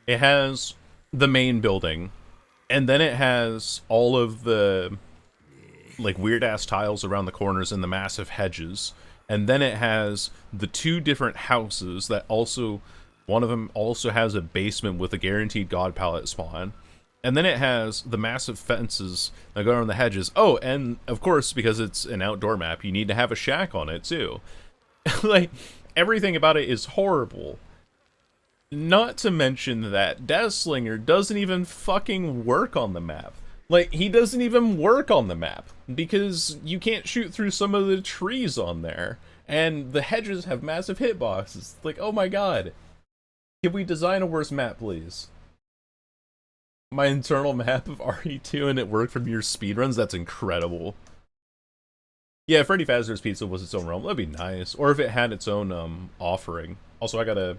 It has the main building, and then it has all of the like weird-ass tiles around the corners and the massive hedges. And then it has the two different houses that also, one of them also has a basement with a guaranteed god palette spawn. And then it has the massive fences that go around the hedges. Oh, and of course, because it's an outdoor map, you need to have a shack on it too. Like, everything about it is horrible. Not to mention that Deathslinger doesn't even fucking work on the map. Like, he doesn't even work on the map, because you can't shoot through some of the trees on there, and the hedges have massive hitboxes. Like, oh my god. Can we design a worse map, please? My internal map of RE2 and it worked from your speedruns? That's incredible. Yeah, Freddy Fazbear's Pizza was its own realm. That'd be nice. Or if it had its own offering. Also, I gotta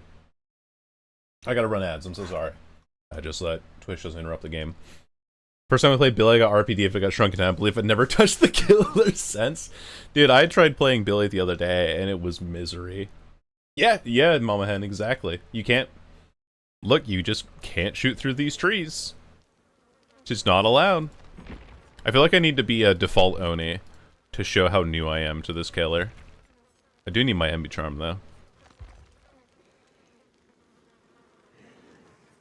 run ads. I'm so sorry. I just let Twitch doesn't interrupt the game. First time I played Billy, I got RPD if it got shrunken down. I believe I'd never touched the killer since. Dude, I tried playing Billy the other day, and it was misery. Yeah, Mama Hen, exactly. You can't... Look, you just can't shoot through these trees. It's just not allowed. I feel like I need to be a default Oni to show how new I am to this killer. I do need my Envy Charm, though.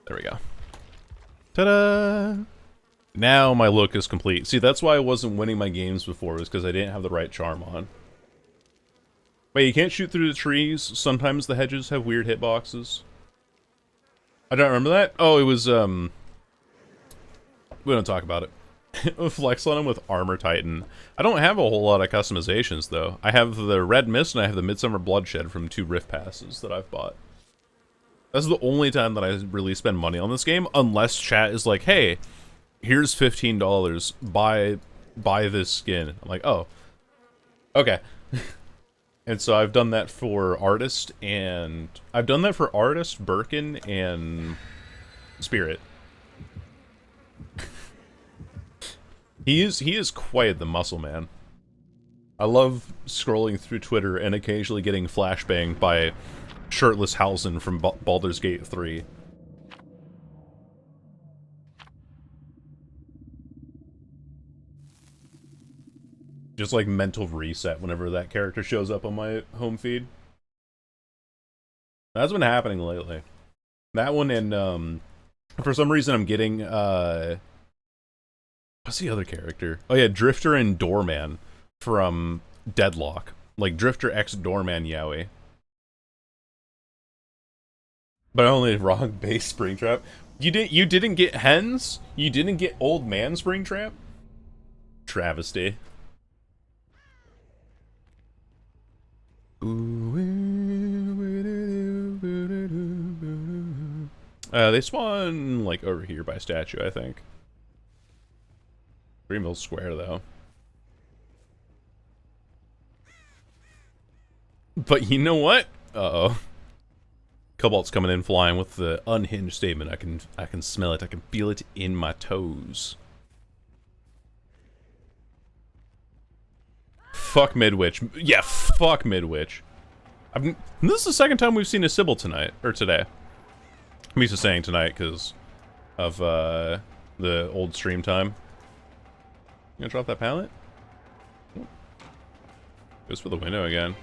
There we go. Ta-da! Now my look is complete. See, that's why I wasn't winning my games before, was because I didn't have the right charm on. Wait, you can't shoot through the trees? Sometimes the hedges have weird hitboxes. I don't remember that? Oh, it was, we don't talk about it. Flex on him with Armor Titan. I don't have a whole lot of customizations, though. I have the Red Mist and I have the Midsummer Bloodshed from 2 Rift Passes that I've bought. That's the only time that I really spend money on this game, unless chat is like, hey, here's $15, buy this skin. I'm like, oh, okay. And so I've done that for Artist, and I've done that for Artist, Birkin, and Spirit. He is quite the muscle man. I love scrolling through Twitter and occasionally getting flashbanged by shirtless Halsin from Baldur's Gate 3. Just like mental reset whenever that character shows up on my home feed. That's been happening lately. That one, and for some reason I'm getting what's the other character? Oh yeah, Drifter and Doorman from Deadlock. Like Drifter X Doorman Yowie. But only wrong base Springtrap. You didn't get hens? You didn't get old man Springtrap? Travesty. They spawn, like, over here by statue, I think. Greenville Square, though. But you know what? Uh-oh. Cobalt's coming in flying with the unhinged statement. I can smell it. I can feel it in my toes. Fuck Midwich. Yeah, fuck Midwich. This is the second time we've seen a Sybil tonight, or today. I'm used to saying tonight because of the old stream time. You gonna drop that pallet? Goes for the window again.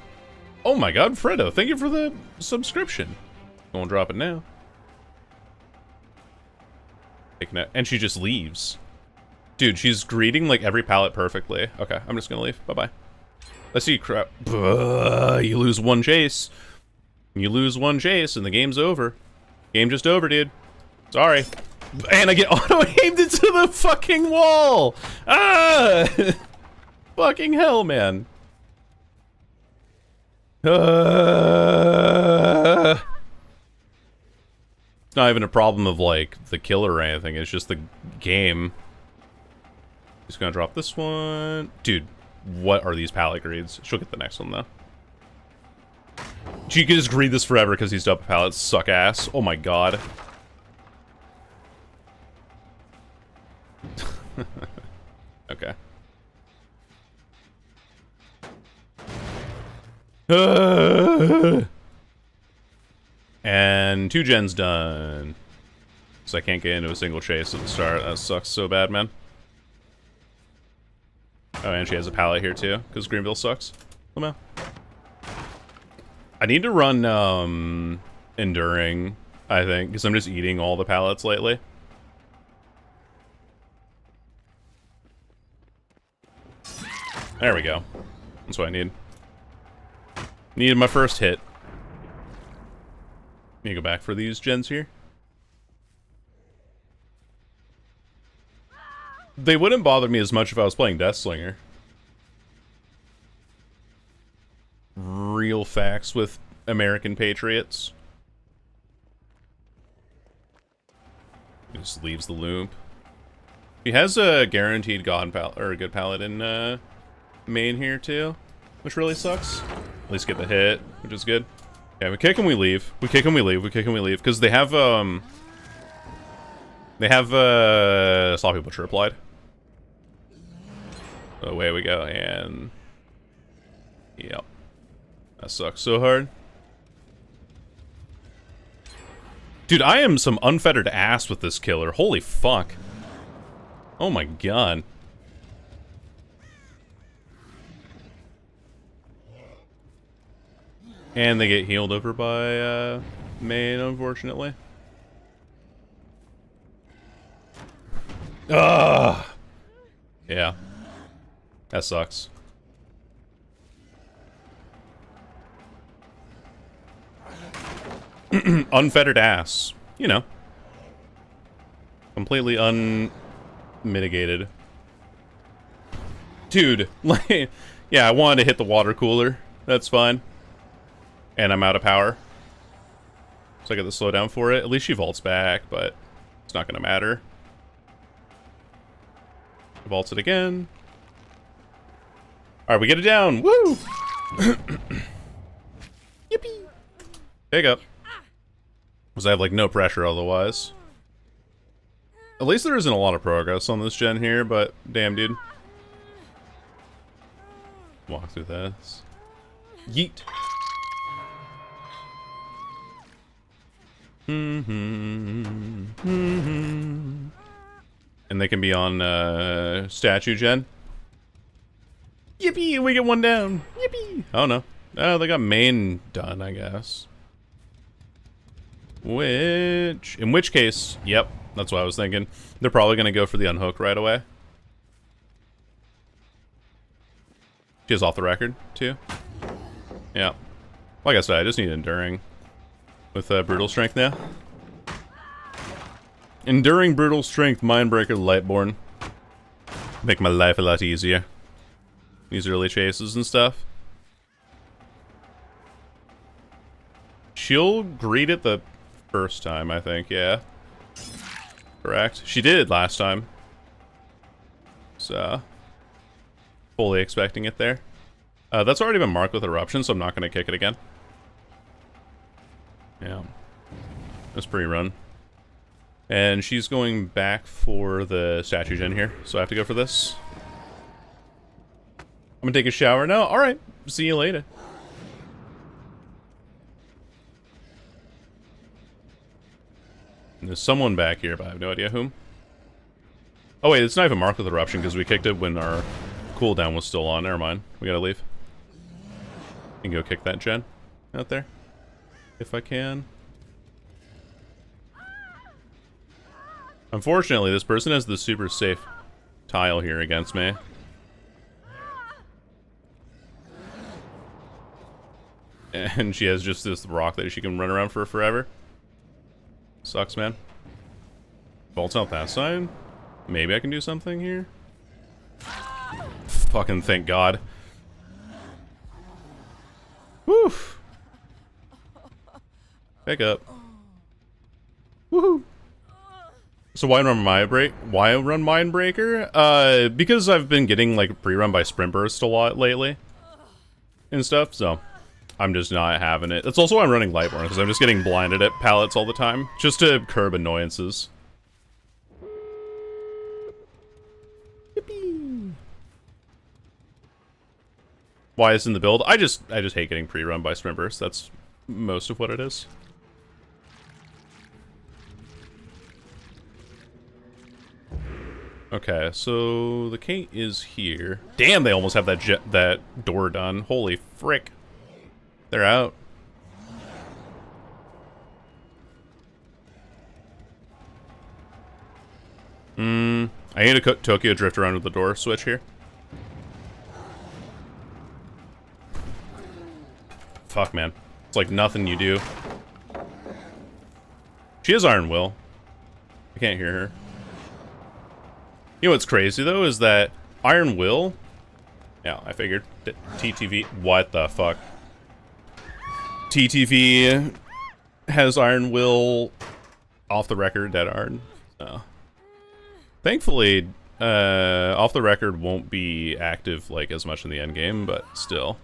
Oh my god, Fredo, thank you for the subscription. Gonna drop it now. Taking it, and she just leaves. Dude, she's greeting like every pallet perfectly. Okay, I'm just gonna leave. Bye-bye. Let's see, crap. You lose one chase. You lose one chase and the game's over. Game just over, dude. Sorry. And I get auto-aimed into the fucking wall! Ah! Fucking hell, man. It's not even a problem of, like, the killer or anything. It's just the game. Just gonna drop this one. Dude, what are these pallet greeds? She'll get the next one, though. She could just greed this forever because these double pallets suck ass. Oh my god. Okay. And 2 gens done. So I can't get into a single chase at the start. That sucks so bad, man. Oh, and she has a pallet here too, because Greenville sucks. Come on. I need to run Enduring, I think, because I'm just eating all the pallets lately. There we go. That's what I need. Needed my first hit. Need to go back for these gens here. They wouldn't bother me as much if I was playing Deathslinger. Real facts with American Patriots. He just leaves the loop. He has a guaranteed god pallet, or a good pallet in main here too, which really sucks. At least get the hit, which is good. Yeah, we kick and we leave. We kick and we leave. We kick and we leave because they have sloppy butcher applied. So away we go, and yep, that sucks so hard. Dude, I am some unfettered ass with this killer. Holy fuck. Oh my god. And they get healed over by main, unfortunately. Ugh. Yeah. That sucks. Unfettered ass. You know. Completely unmitigated. Dude, like, yeah, I wanted to hit the water cooler. That's fine. And I'm out of power. So I get the slowdown for it. At least she vaults back, but it's not going to matter. Vaults it again. Alright, we get it down. Woo! Yippee! Pick up. Because I have, like, no pressure otherwise. At least there isn't a lot of progress on this gen here, but damn, dude. Walk through this. Yeet. And they can be on statue gen. Yippee! We get one down. Yippee! Oh no. Oh, they got main done, I guess. In which case, yep, that's what I was thinking. They're probably gonna go for the unhook right away. She is off the record too. Yeah. Like I said, I just need Enduring. With Brutal Strength now. Enduring, Brutal Strength, Mindbreaker, Lightborn. Make my life a lot easier. These early chases and stuff. She'll greet it the first time, I think, yeah. Correct. She did last time. So, fully expecting it there. That's already been marked with Eruption, so I'm not going to kick it again. Yeah. That's pre-run. And she's going back for the statue gen here, so I have to go for this. I'm gonna take a shower now. Alright, see you later. And there's someone back here, but I have no idea whom. Oh wait, it's not even marked with Eruption because we kicked it when our cooldown was still on. Never mind. We gotta leave. And go kick that gen out there. If I can. Unfortunately, this person has the super safe tile here against me. And she has just this rock that she can run around for forever. Sucks, man. Vault's out that side. Maybe I can do something here. Fucking thank God. Woo! Pick up. Woohoo! So why run Mindbreaker? Because I've been getting like pre-run by Sprint Burst a lot lately and stuff, so I'm just not having it. That's also why I'm running Lightborn, because I'm just getting blinded at pallets all the time, just to curb annoyances. Yippee. Why it's in the build? I just hate getting pre-run by Sprint Burst. That's most of what it is. Okay, so the Kate is here. Damn, they almost have that door done. Holy frick. They're out. I need to Tokyo drift around with the door switch here. Fuck, man. It's like nothing you do. She has Iron Will. I can't hear her. You know what's crazy, though, is that Iron Will... Yeah, I figured. TTV... What the fuck? TTV has Iron Will off the record, dead hard. So. Thankfully, off the record won't be active, like, as much in the endgame, but still.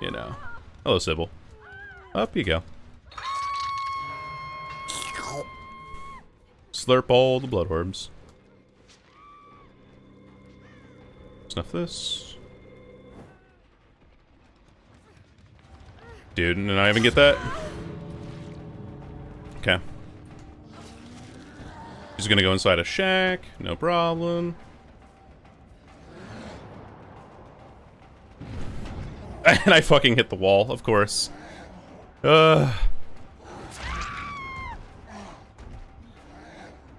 You know. Hello, Sybil. Up you go. Slurp all the blood orbs. Snuff this. Dude, did I even get that? Okay. She's gonna go inside a shack, no problem. And I fucking hit the wall, of course. Oy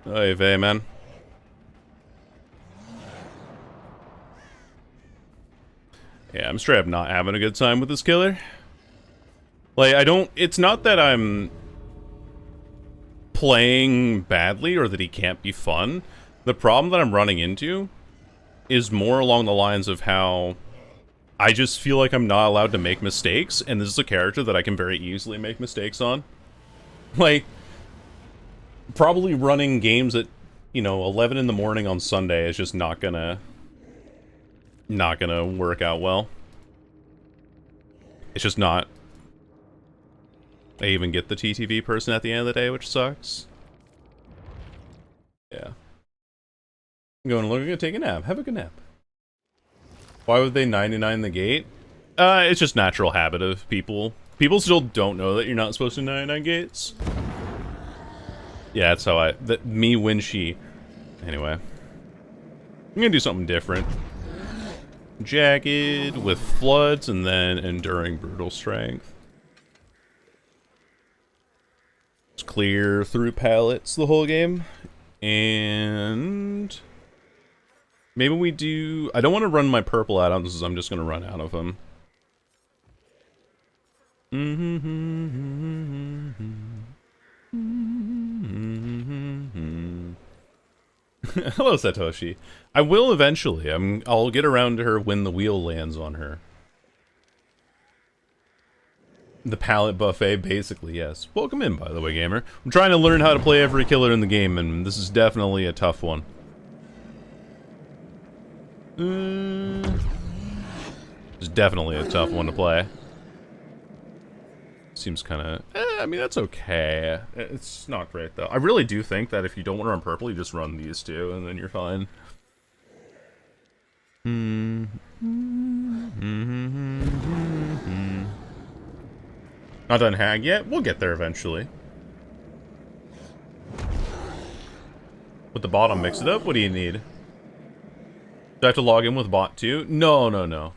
vey, man. Yeah, I'm straight up not having a good time with this killer. Like, it's not that I'm playing badly or that he can't be fun. The problem that I'm running into is more along the lines of how I just feel like I'm not allowed to make mistakes, and this is a character that I can very easily make mistakes on. Like, probably running games at, you know, 11 in the morning on Sunday is just not gonna work out well. It's just not. I even get the TTV person at the end of the day, which sucks. Yeah. I'm gonna take a nap. Have a good nap. Why would they 99 the gate? It's just natural habit of people. People still don't know that you're not supposed to 99 gates. Yeah, that's how me when she. Anyway. I'm gonna do something different. Jagged with floods and then enduring brutal strength. Just clear through pallets the whole game. And maybe we do... I don't want to run my purple add-ons because I'm just going to run out of them. Hello, Satoshi. I will eventually. I'll get around to her when the wheel lands on her. The pallet buffet, basically, yes. Welcome in, by the way, gamer. I'm trying to learn how to play every killer in the game, and this is definitely a tough one. It's definitely a tough one to play. Seems kind of... I mean, that's okay. It's not great, though. I really do think that if you don't want to run purple, you just run these two, and then you're fine. Not done hag yet? We'll get there eventually. With the bot, I'll mix it up? What do you need? Do I have to log in with bot too? No, no, no.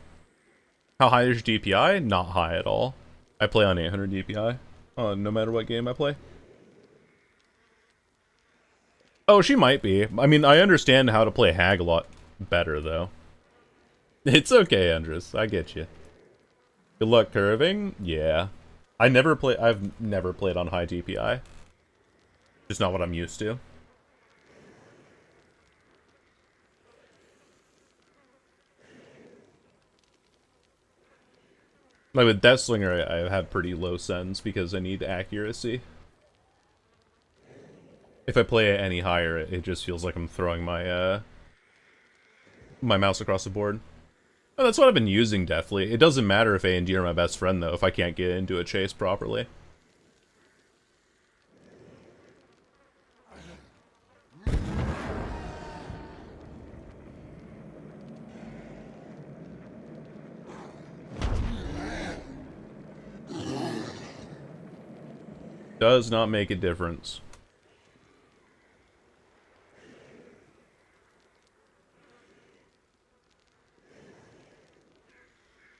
How high is your DPI? Not high at all. I play on 800 DPI, no matter what game I play. Oh, she might be. I mean, I understand how to play Hag a lot better, though. It's okay, Andres. I get you. Good luck curving? Yeah. I've never played on high DPI. Just not what I'm used to. Like with Deathslinger, I have pretty low sends because I need accuracy. If I play it any higher, it just feels like I'm throwing my my mouse across the board. Oh, that's what I've been using, definitely. It doesn't matter if A and D are my best friend, though, if I can't get into a chase properly. Does not make a difference.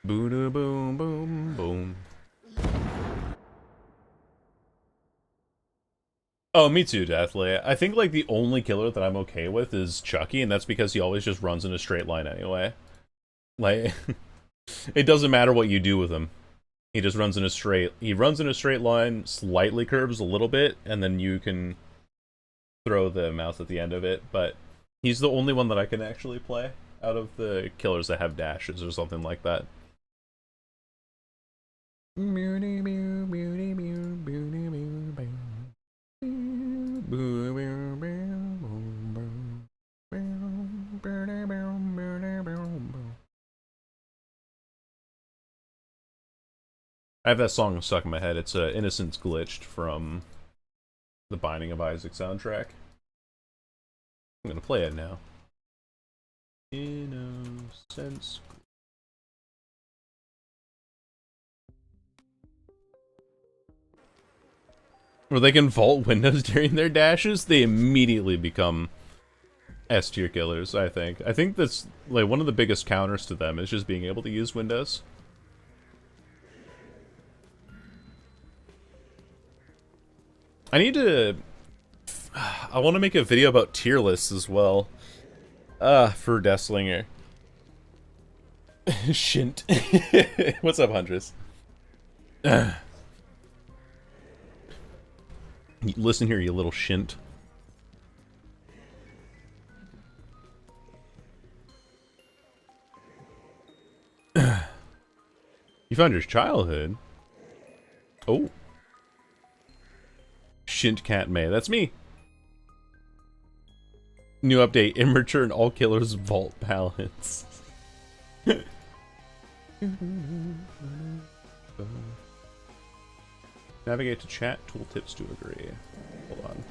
Boom, boom, boom, boom. Oh, me too, definitely. I think, like, the only killer that I'm okay with is Chucky, and that's because he always just runs in a straight line anyway. Like, it doesn't matter what you do with him. He just runs in a straight... He runs in a straight line, slightly curves a little bit, and then you can throw the mouse at the end of it, but he's the only one that I can actually play out of the killers that have dashes or something like that. I have that song stuck in my head. It's Innocence Glitched from the Binding of Isaac soundtrack. I'm gonna play it now. Innocence. Where they can vault windows during their dashes, they immediately become S tier killers, I think. I think that's like one of the biggest counters to them is just being able to use windows. I need to... I want to make a video about tier lists as well. For Deathslinger. Shint. What's up, Huntress? Listen here, you little shint. You found your childhood? Oh. Shint Cat May. That's me. New update. Immature and all killers vault balance. Navigate to chat. Tooltips to agree. Hold on.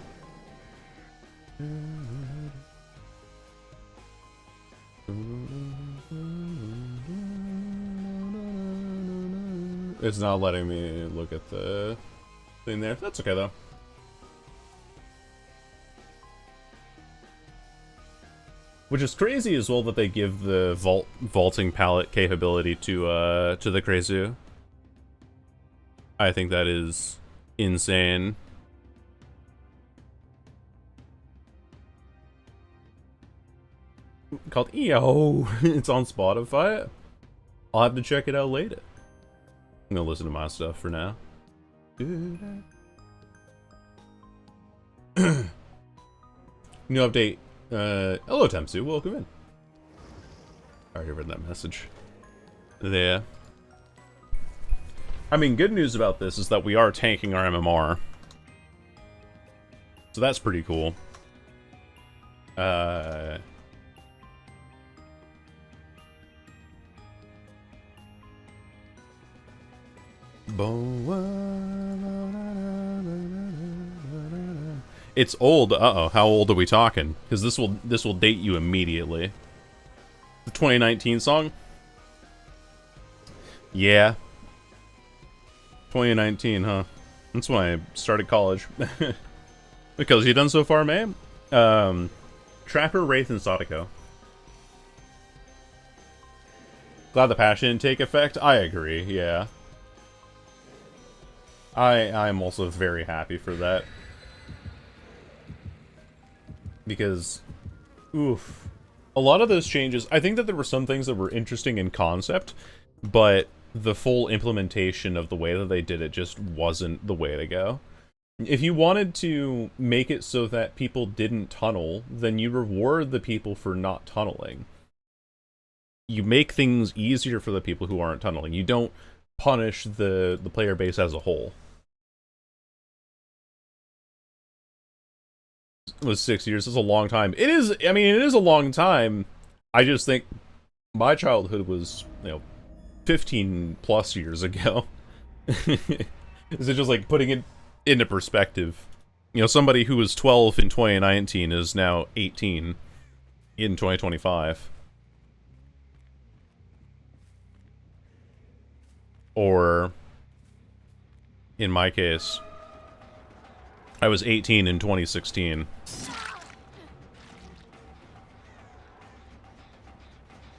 It's not letting me look at the thing there. That's okay though. Which is crazy as well that they give the vaulting palette capability to the Krezu. I think that is insane. Called EO. It's on Spotify. I'll have to check it out later. I'm gonna listen to my stuff for now. New update. Hello Temsu, welcome in. I already read that message. There. I mean, good news about this is that we are tanking our MMR. So that's pretty cool. It's old. Uh-oh, how old are we talking? Because this will date you immediately. The 2019 song? Yeah. 2019, huh? That's when I started college. Because you done so far, man? Trapper, Wraith, and Sadako. Glad the patch didn't take effect. I agree, yeah. I'm also very happy for that. Because, oof. A lot of those changes, I think that there were some things that were interesting in concept, but the full implementation of the way that they did it just wasn't the way to go. If you wanted to make it so that people didn't tunnel, then you reward the people for not tunneling. You make things easier for the people who aren't tunneling. You don't punish the player base as a whole. It was 6 years. It's a long time. It is, I mean, it is a long time. I just think my childhood was, 15 plus years ago. Is it just like putting it into perspective? Somebody who was 12 in 2019 is now 18 in 2025. Or, in my case, I was 18 in 2016.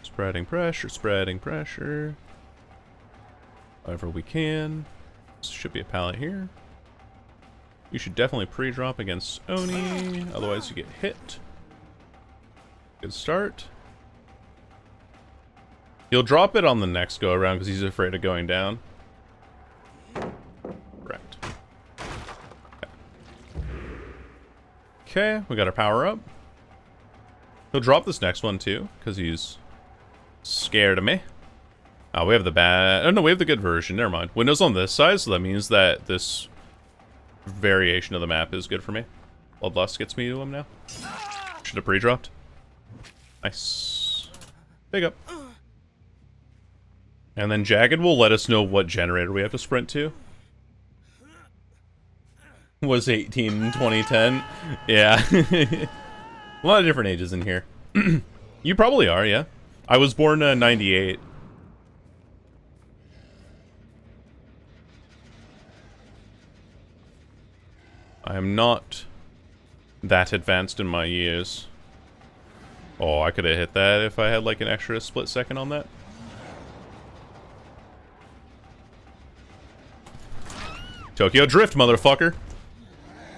Spreading pressure. However we can. This should be a pallet here. You should definitely pre-drop against Oni, otherwise you get hit. Good start. He'll drop it on the next go-around because he's afraid of going down. Correct. Okay, we got our power up. He'll drop this next one too, because he's scared of me. Oh, we have the bad... Oh, no, we have the good version. Never mind. Windows on this side, so that means that this variation of the map is good for me. Bloodlust gets me to him now. Should have pre-dropped. Nice. Big up. And then Jagged will let us know what generator we have to sprint to. Was 18 in 2010. Yeah. A lot of different ages in here. You probably are, yeah. I was born 98. I am not that advanced in my years. Oh, I could have hit that if I had like an extra split second on that. Tokyo Drift, motherfucker.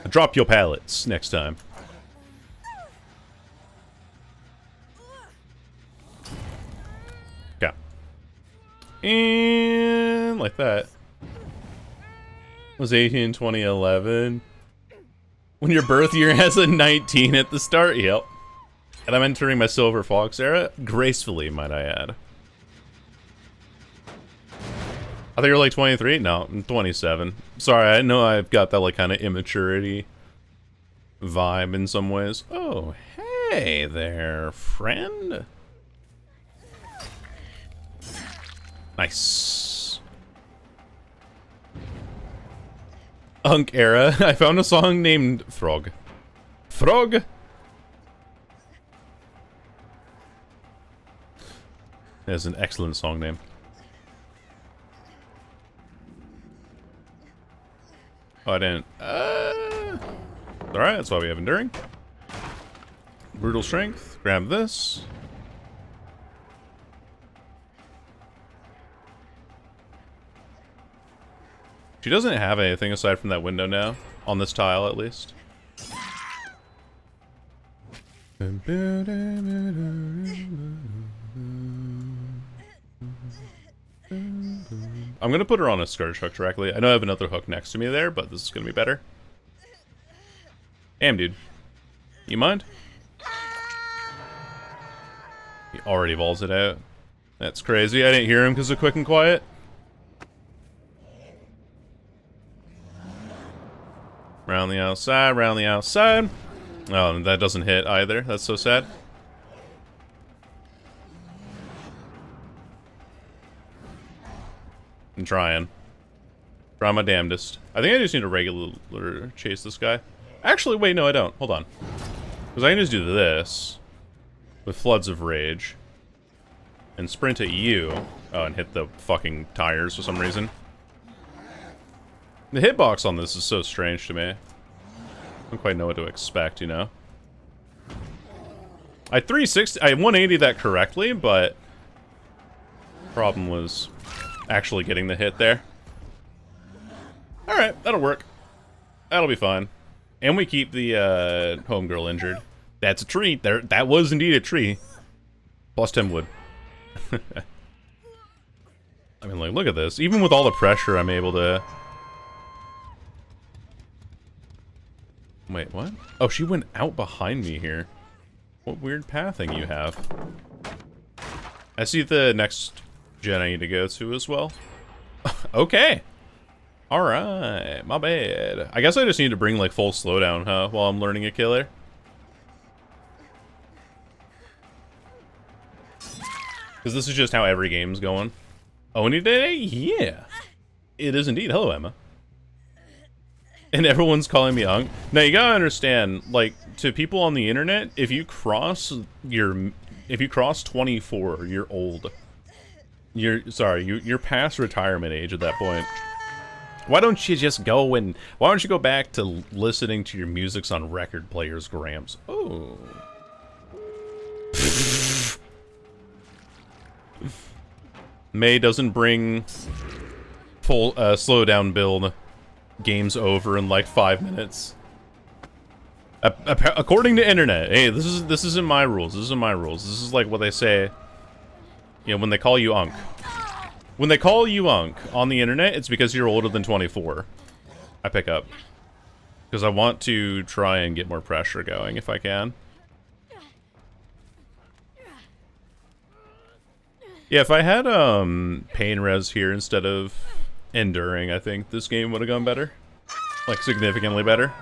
Drop your pallets next time. Yeah. And like that. Was 18 in 2011. When your birth year has a 19 at the start, yep. And I'm entering my Silver Fox era, gracefully, might I add. I thought you were like 23? No, I'm 27. Sorry, I know I've got that like kind of immaturity vibe in some ways. Oh, hey there, friend. Nice. Unk era. I found a song named Frog. Frog? That's an excellent song name. Oh, I didn't. Alright, that's why we have Enduring. Brutal Strength. Grab this. She doesn't have anything aside from that window now. On this tile, at least. I'm gonna put her on a Scourge hook directly. I know I have another hook next to me there, but this is gonna be better. Damn, dude. You mind? He already balls it out. That's crazy. I didn't hear him because of Quick and Quiet. Round the outside, round the outside. Oh, and that doesn't hit either. That's so sad. I'm trying. Try my damnedest. I think I just need to regular chase this guy. Actually, wait, no, I don't. Hold on. Because I can just do this with Floods of Rage and sprint at you. Oh, and hit the fucking tires for some reason. The hitbox on this is so strange to me. I don't quite know what to expect, you know? I 180 that correctly, but Problem was actually getting the hit there. Alright, that'll work. That'll be fine. And we keep the homegirl injured. That's a tree. That was indeed a tree. Plus 10 wood. I mean, like, look at this. Even with all the pressure, I'm able to... Wait, what? Oh, she went out behind me here. What weird pathing you have. I see the next gen I need to go to as well. Okay. Alright, my bad. I guess I just need to bring, like, full slowdown, huh? While I'm learning a killer. Because this is just how every game's going. Oni Day? Yeah. It is indeed. Hello, Emma. And everyone's calling me Unk. Now, you gotta understand, like, to people on the internet, if you cross 24, you're old. You're past retirement age at that point. Why don't you just go and... Why don't you go back to listening to your musics on record players, Gramps? Oh. May doesn't bring full slowdown build games over in like 5 minutes. According to internet, hey, this isn't my rules. This isn't my rules. This is like what they say. You know, when they call you Unk. When they call you Unk on the internet, it's because you're older than 24. I pick up because I want to try and get more pressure going if I can. Yeah, if I had pain res here instead of enduring, I think this game would have gone better. Like, significantly better.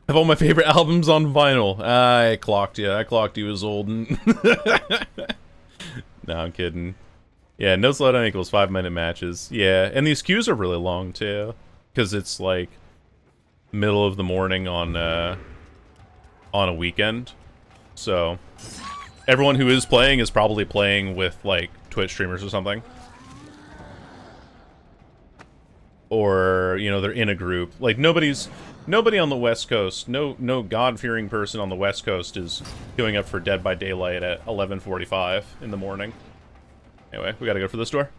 I have all my favorite albums on vinyl. I clocked you. I clocked you as old. No, I'm kidding. Yeah, no slowdown equals 5-minute matches. Yeah, and these queues are really long, too. Because it's, like, middle of the morning on a weekend. So, everyone who is playing is probably playing with, like, Twitch streamers or something. Or, you know, they're in a group. Like, nobody on the West Coast, no God-fearing person on the West Coast is queuing up for Dead by Daylight at 11:45 in the morning. Anyway, we gotta go for this door.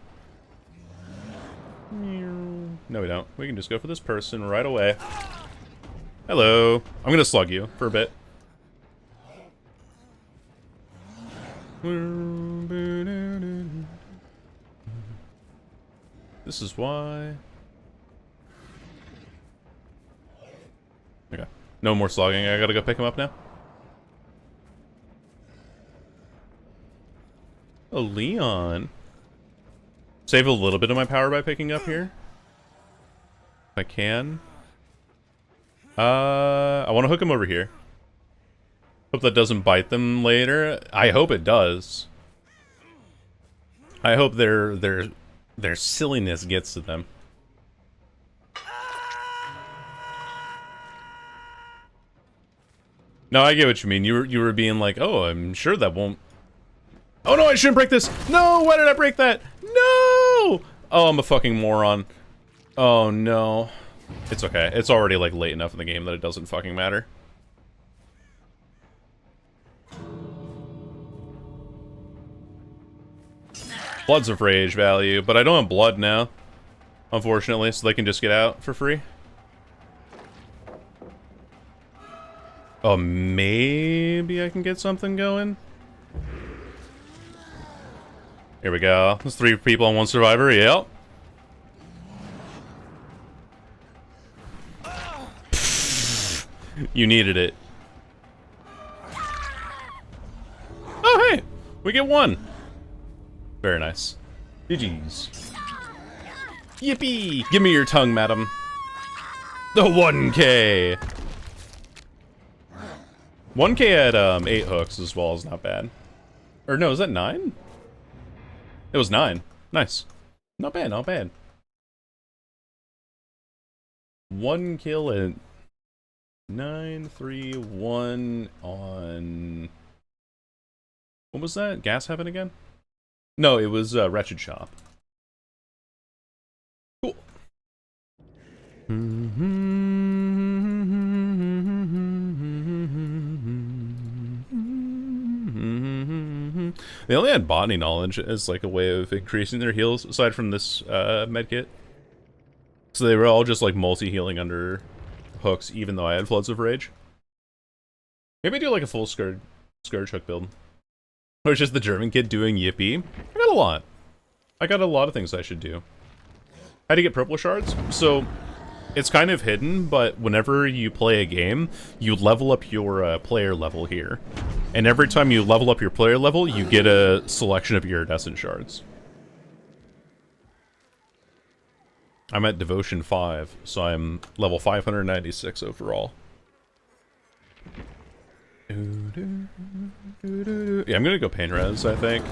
No, we don't. We can just go for this person right away. Hello. I'm gonna slug you for a bit. This is why. Okay. No more slogging. I gotta go pick him up now. Oh, Leon. Save a little bit of my power by picking up here. If I can. I want to hook him over here. Hope that doesn't bite them later. I hope it does. I hope their silliness gets to them. No, I get what you mean. You were being like, oh, I'm sure that won't. Oh no, I shouldn't break this. No, why did I break that? No. Oh, I'm a fucking moron. Oh no. It's okay. It's already like late enough in the game that it doesn't fucking matter. Blood's of rage value, but I don't have blood now, unfortunately, so they can just get out for free. Oh, maybe I can get something going? Here we go. There's 3 people and 1 survivor, yep. You needed it. Oh, hey! We get 1. Very nice. GG's. Yippee! Give me your tongue, madam. The 1K! 1K at 8 hooks as well is not bad. Or no, is that 9? It was 9. Nice. Not bad, not bad. 1 kill at 9-3-1 on... What was that? Gas Heaven again? No, it was Wretched Shop. Cool. They only had botany knowledge as like a way of increasing their heals aside from this medkit. So they were all just like multi-healing under hooks, even though I had Floods of Rage. Maybe I do like a full Scourge hook build. Or it's just the German kid doing Yippee. I got a lot. I got a lot of things I should do. How do you get purple shards? So, it's kind of hidden, but whenever you play a game, you level up your player level here. And every time you level up your player level, you get a selection of iridescent shards. I'm at Devotion 5, so I'm level 596 overall. Yeah, I'm gonna go Pain Res, I think,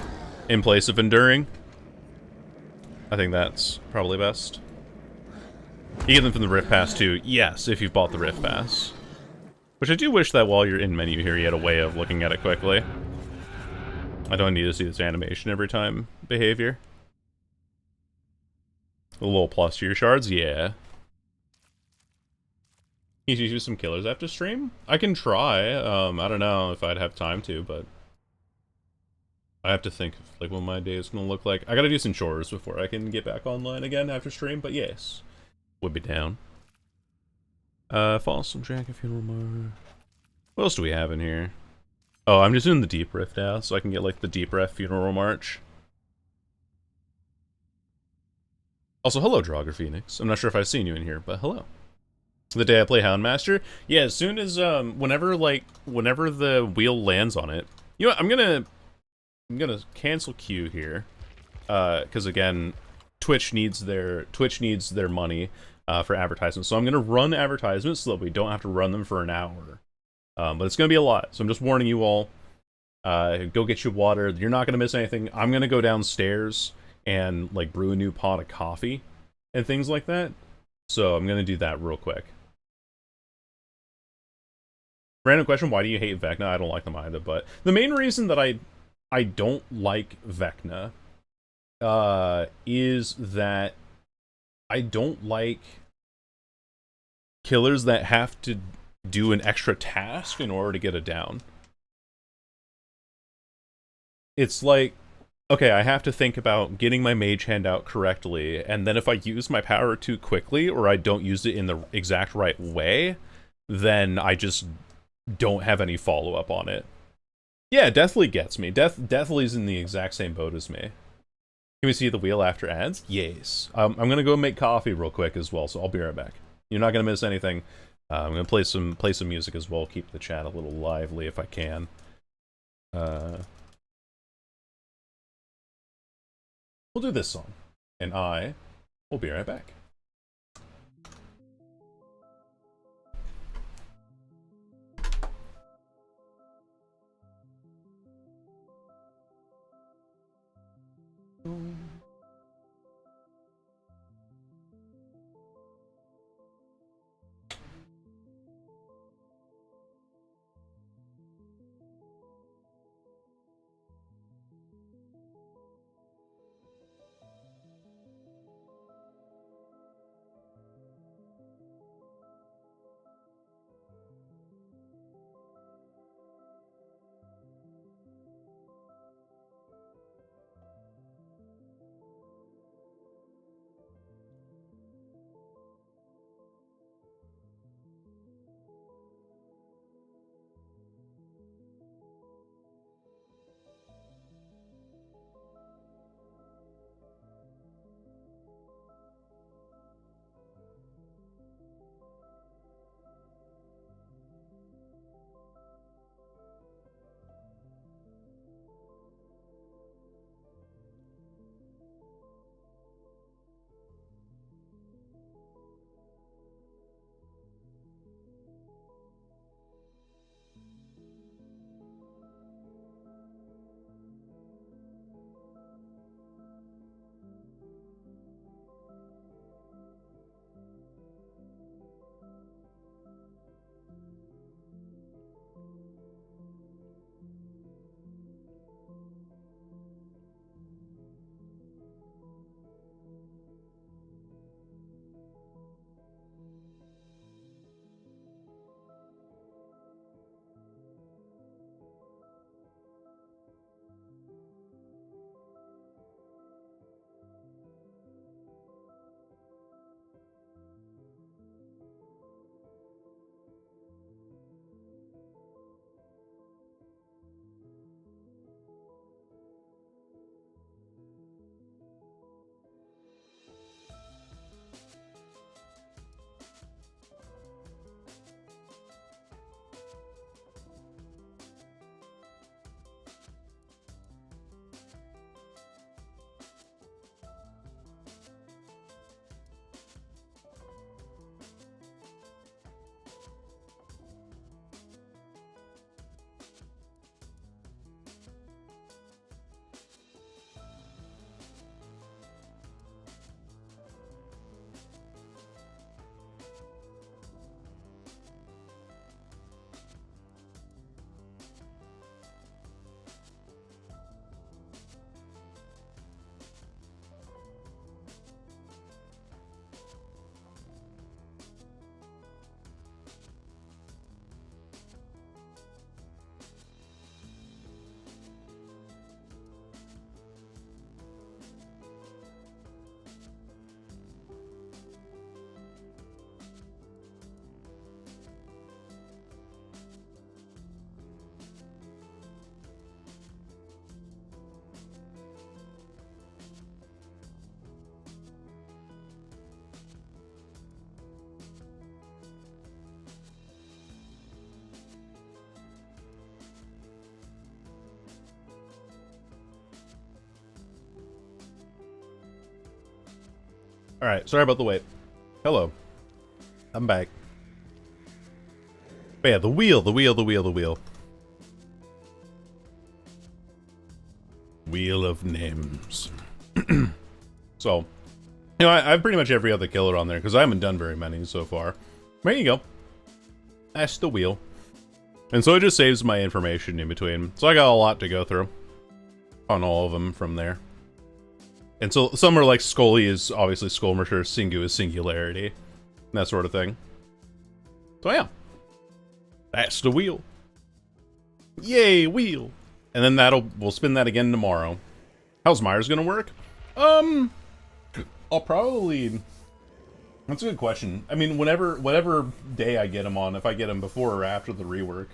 in place of Enduring. I think that's probably best. You get them from the Rift Pass too. Yes, if you've bought the Rift Pass. Which I do wish that while you're in menu here, you had a way of looking at it quickly. I don't need to see this animation every time behavior. A little plus to your shards, yeah. You should use some killers after stream? I can try. I don't know if I'd have time to, but I have to think of, like, what my day is gonna look like. I gotta do some chores before I can get back online again after stream, but yes. Would be down. Fossil Jack, Funeral Mar. What else do we have in here? Oh, I'm just doing the Deep Rift now, so I can get, like, the Deep Rift Funeral March. Also, hello, Draugr Phoenix. I'm not sure if I've seen you in here, but hello. The day I play Houndmaster? Yeah, as soon as, whenever the wheel lands on it. You know what, I'm gonna cancel queue here. Because again, Twitch needs their money, for advertisements. So I'm gonna run advertisements so that we don't have to run them for an hour. But it's gonna be a lot, so I'm just warning you all. Go get your water. You're not gonna miss anything. I'm gonna go downstairs and, like, brew a new pot of coffee and things like that. So I'm gonna do that real quick. Random question, why do you hate Vecna? I don't like them either, but the main reason that I don't like Vecna is that I don't like killers that have to do an extra task in order to get it down. It's like, okay, I have to think about getting my mage hand out correctly, and then if I use my power too quickly, or I don't use it in the exact right way, then I just don't have any follow-up on it. Yeah, Deathly gets me. Deathly's in the exact same boat as me. Can we see the wheel after ads? Yes. I'm gonna go make coffee real quick as well, so I'll be right back. You're not gonna miss anything. I'm gonna play some music as well, keep the chat a little lively if I can. We'll do this song, and I will be right back. Alright, sorry about the wait. Hello. I'm back. But yeah, the wheel. Wheel of names. So, you know, I have pretty much every other killer on there, because I haven't done very many so far. There you go. That's the wheel. And so it just saves my information in between. So I got a lot to go through on all of them from there. And so some are like Scully is obviously Skullmersher, Singu is Singularity, and that sort of thing. So yeah. That's the wheel. Yay, wheel. And then we'll spin that again tomorrow. How's Myers gonna work? I'll probably... That's a good question. I mean, whatever day I get him on, if I get him before or after the rework.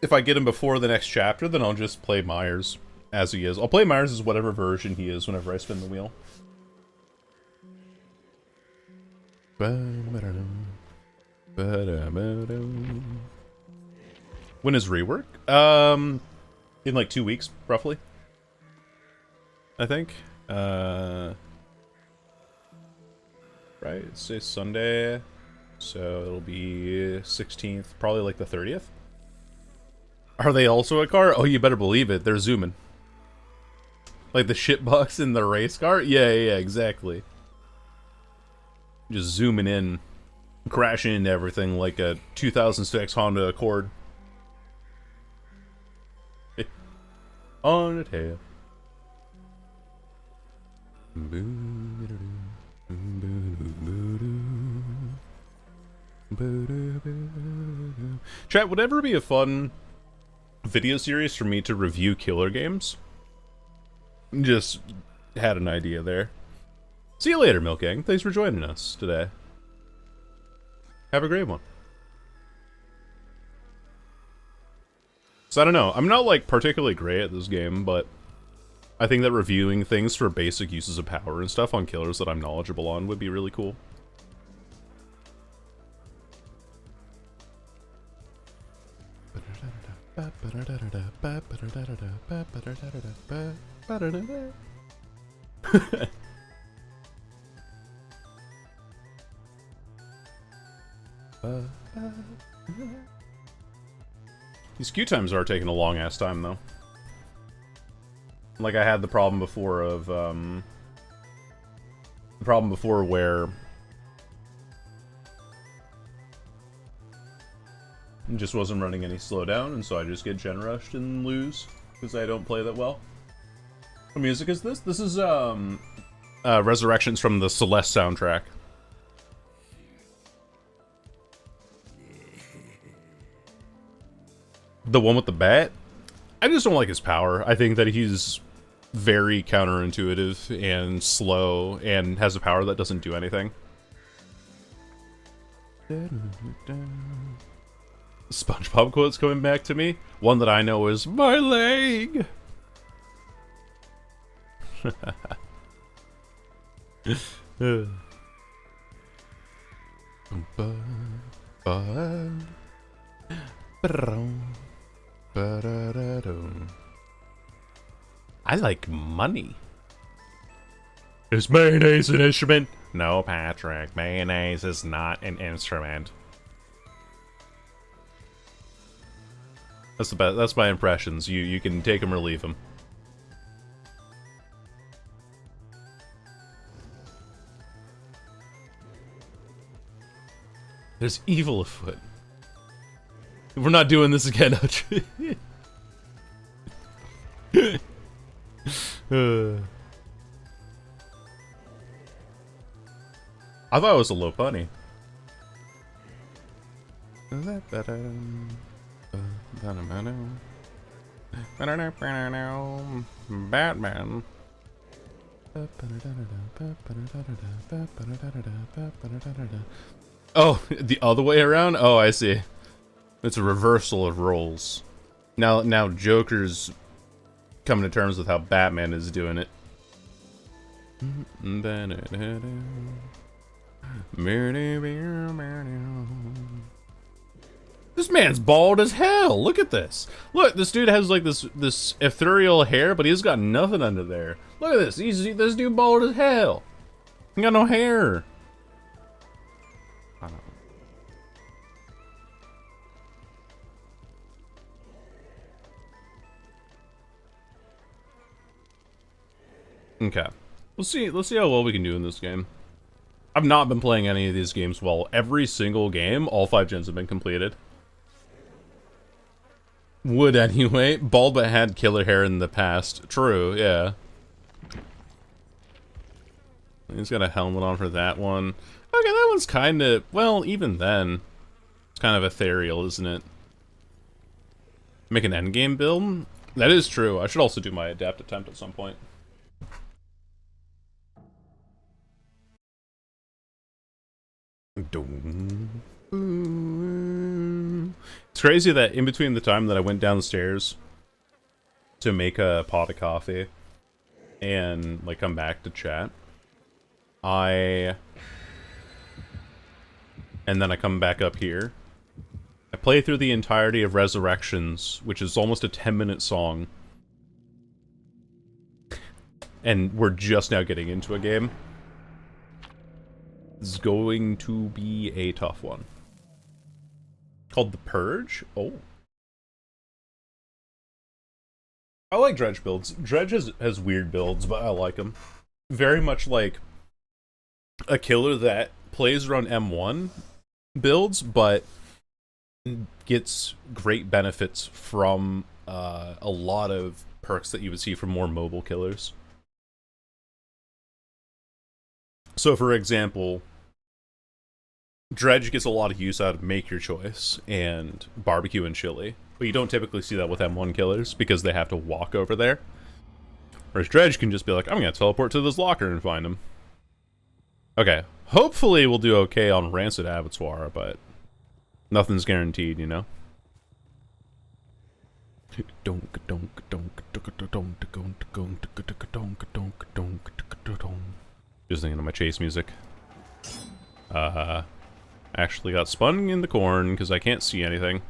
If I get him before the next chapter, then I'll just play Myers as he is. I'll play Myers as whatever version he is whenever I spin the wheel. When is rework? In like 2 weeks, roughly. I think. Right, say Sunday, so it'll be 16th, probably like the 30th. Are they also a car? Oh, you better believe it. They're zooming. Like the shitbox in the race car? Yeah, exactly. Just zooming in, crashing into everything like a 2006 Honda Accord. On a tail. Chat, would ever be a fun video series for me to review killer games? Just had an idea there. See you later, Milk Gang. Thanks for joining us today. Have a great one. So I don't know. I'm not like particularly great at this game, but I think that reviewing things for basic uses of power and stuff on killers that I'm knowledgeable on would be really cool. These queue times are taking a long ass time though. Like I had the problem before of where it just wasn't running any slowdown, and so I just get gen rushed and lose because I don't play that well. What music is this? This is Resurrections from the Celeste soundtrack. The one with the bat? I just don't like his power. I think that he's very counterintuitive and slow and has a power that doesn't do anything. SpongeBob quote's coming back to me. One that I know is, my leg! I like money. Is mayonnaise an instrument? No, Patrick. Mayonnaise is not an instrument. That's the best. That's my impressions. You can take them or leave them. There's evil afoot. We're not doing this again, Audrey. I thought it was a low bunny. Batman. Oh, the other way around? Oh, I see. It's a reversal of roles. Now Joker's coming to terms with how Batman is doing it. This man's bald as hell. Look at this. Look, this dude has like this ethereal hair, but he's got nothing under there. Look at this. This dude bald as hell. He got no hair. I don't know. Okay. Let's see how well we can do in this game. I've not been playing any of these games well. Every single game, all 5 gens have been completed. Would anyway. Bulba had killer hair in the past. True, yeah. He's got a helmet on for that one. Okay, that one's kind of... Well, even then, it's kind of ethereal, isn't it? Make an endgame build? That is true. I should also do my adapt attempt at some point. It's crazy that in between the time that I went downstairs to make a pot of coffee and like come back to chat, and then I come back up here, I play through the entirety of Resurrections, which is almost a 10-minute song, and we're just now getting into a game. This is going to be a tough one. Called The Purge? Oh. I like Dredge builds. Dredge has weird builds, but I like them. Very much like a killer that plays around M1 builds, but gets great benefits from a lot of perks that you would see from more mobile killers. So, for example, Dredge gets a lot of use out of Make Your Choice and Barbecue and Chili, but you don't typically see that with M1 killers because they have to walk over there. Whereas Dredge can just be like, I'm gonna teleport to this locker and find him. Okay, hopefully we'll do okay on Rancid Abattoir, but nothing's guaranteed, you know? Just thinking of my chase music. Actually got spun in the corn because I can't see anything.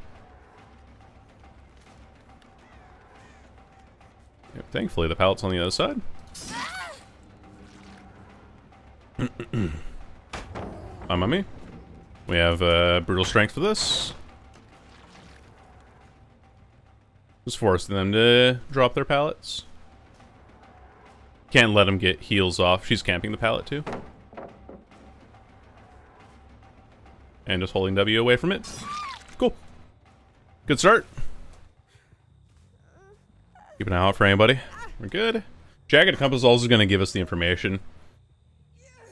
Yep, thankfully the pallet's on the other side. I'm on me. We have brutal strength for this. Just forcing them to drop their pallets. Can't let them get heals off. She's camping the pallet too. And just holding W away from it. Cool. Good start. Keep an eye out for anybody. We're good. Jagged Compass also is going to give us the information.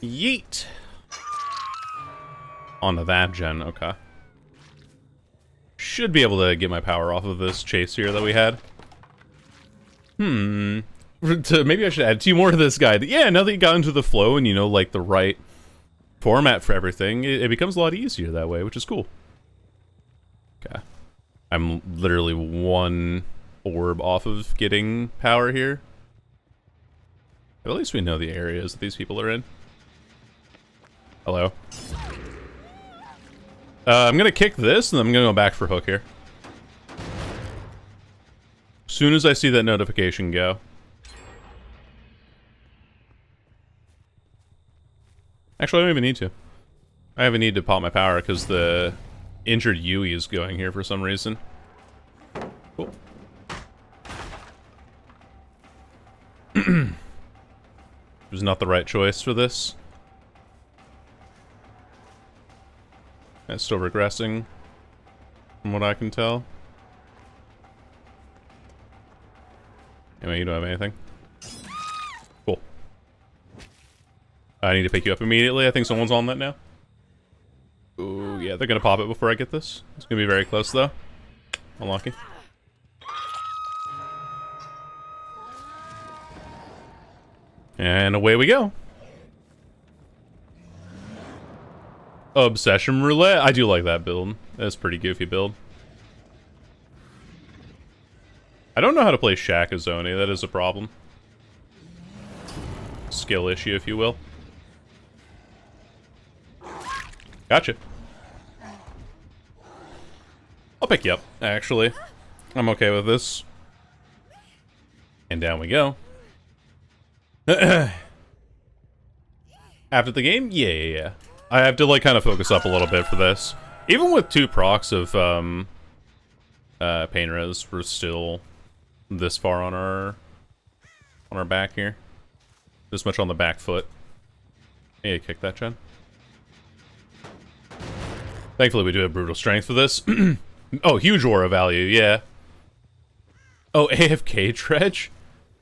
Yeet. Onto that gen, okay. Should be able to get my power off of this chase here that we had. Maybe I should add 2 more to this guide. Yeah, now that you got into the flow and you know, like, the right format for everything, it becomes a lot easier that way, which is cool. Okay. I'm literally 1 orb off of getting power here. But at least we know the areas that these people are in. Hello. I'm gonna kick this, and then I'm gonna go back for hook here. As soon as I see that notification go. Actually, I don't even need to. I have a need to pop my power because the injured Yui is going here for some reason. Cool. It was not the right choice for this. It's still regressing, from what I can tell. Anyway, you don't have anything. Cool. I need to pick you up immediately. I think someone's on that now. Ooh, yeah, they're gonna pop it before I get this. It's gonna be very close, though. Unlucky. And away we go. Obsession Roulette. I do like that build. That's a pretty goofy build. I don't know how to play Shakazoni. That is a problem. Skill issue, if you will. Gotcha. I'll pick you up, actually. I'm okay with this. And down we go. After the game? Yeah. I have to, like, kind of focus up a little bit for this. Even with 2 procs of, pain res, we're still this far on our back here. This much on the back foot. Hey, kick that, Jen. Thankfully, we do have brutal strength for this. Oh, huge aura value, yeah. Oh, AFK Dredge?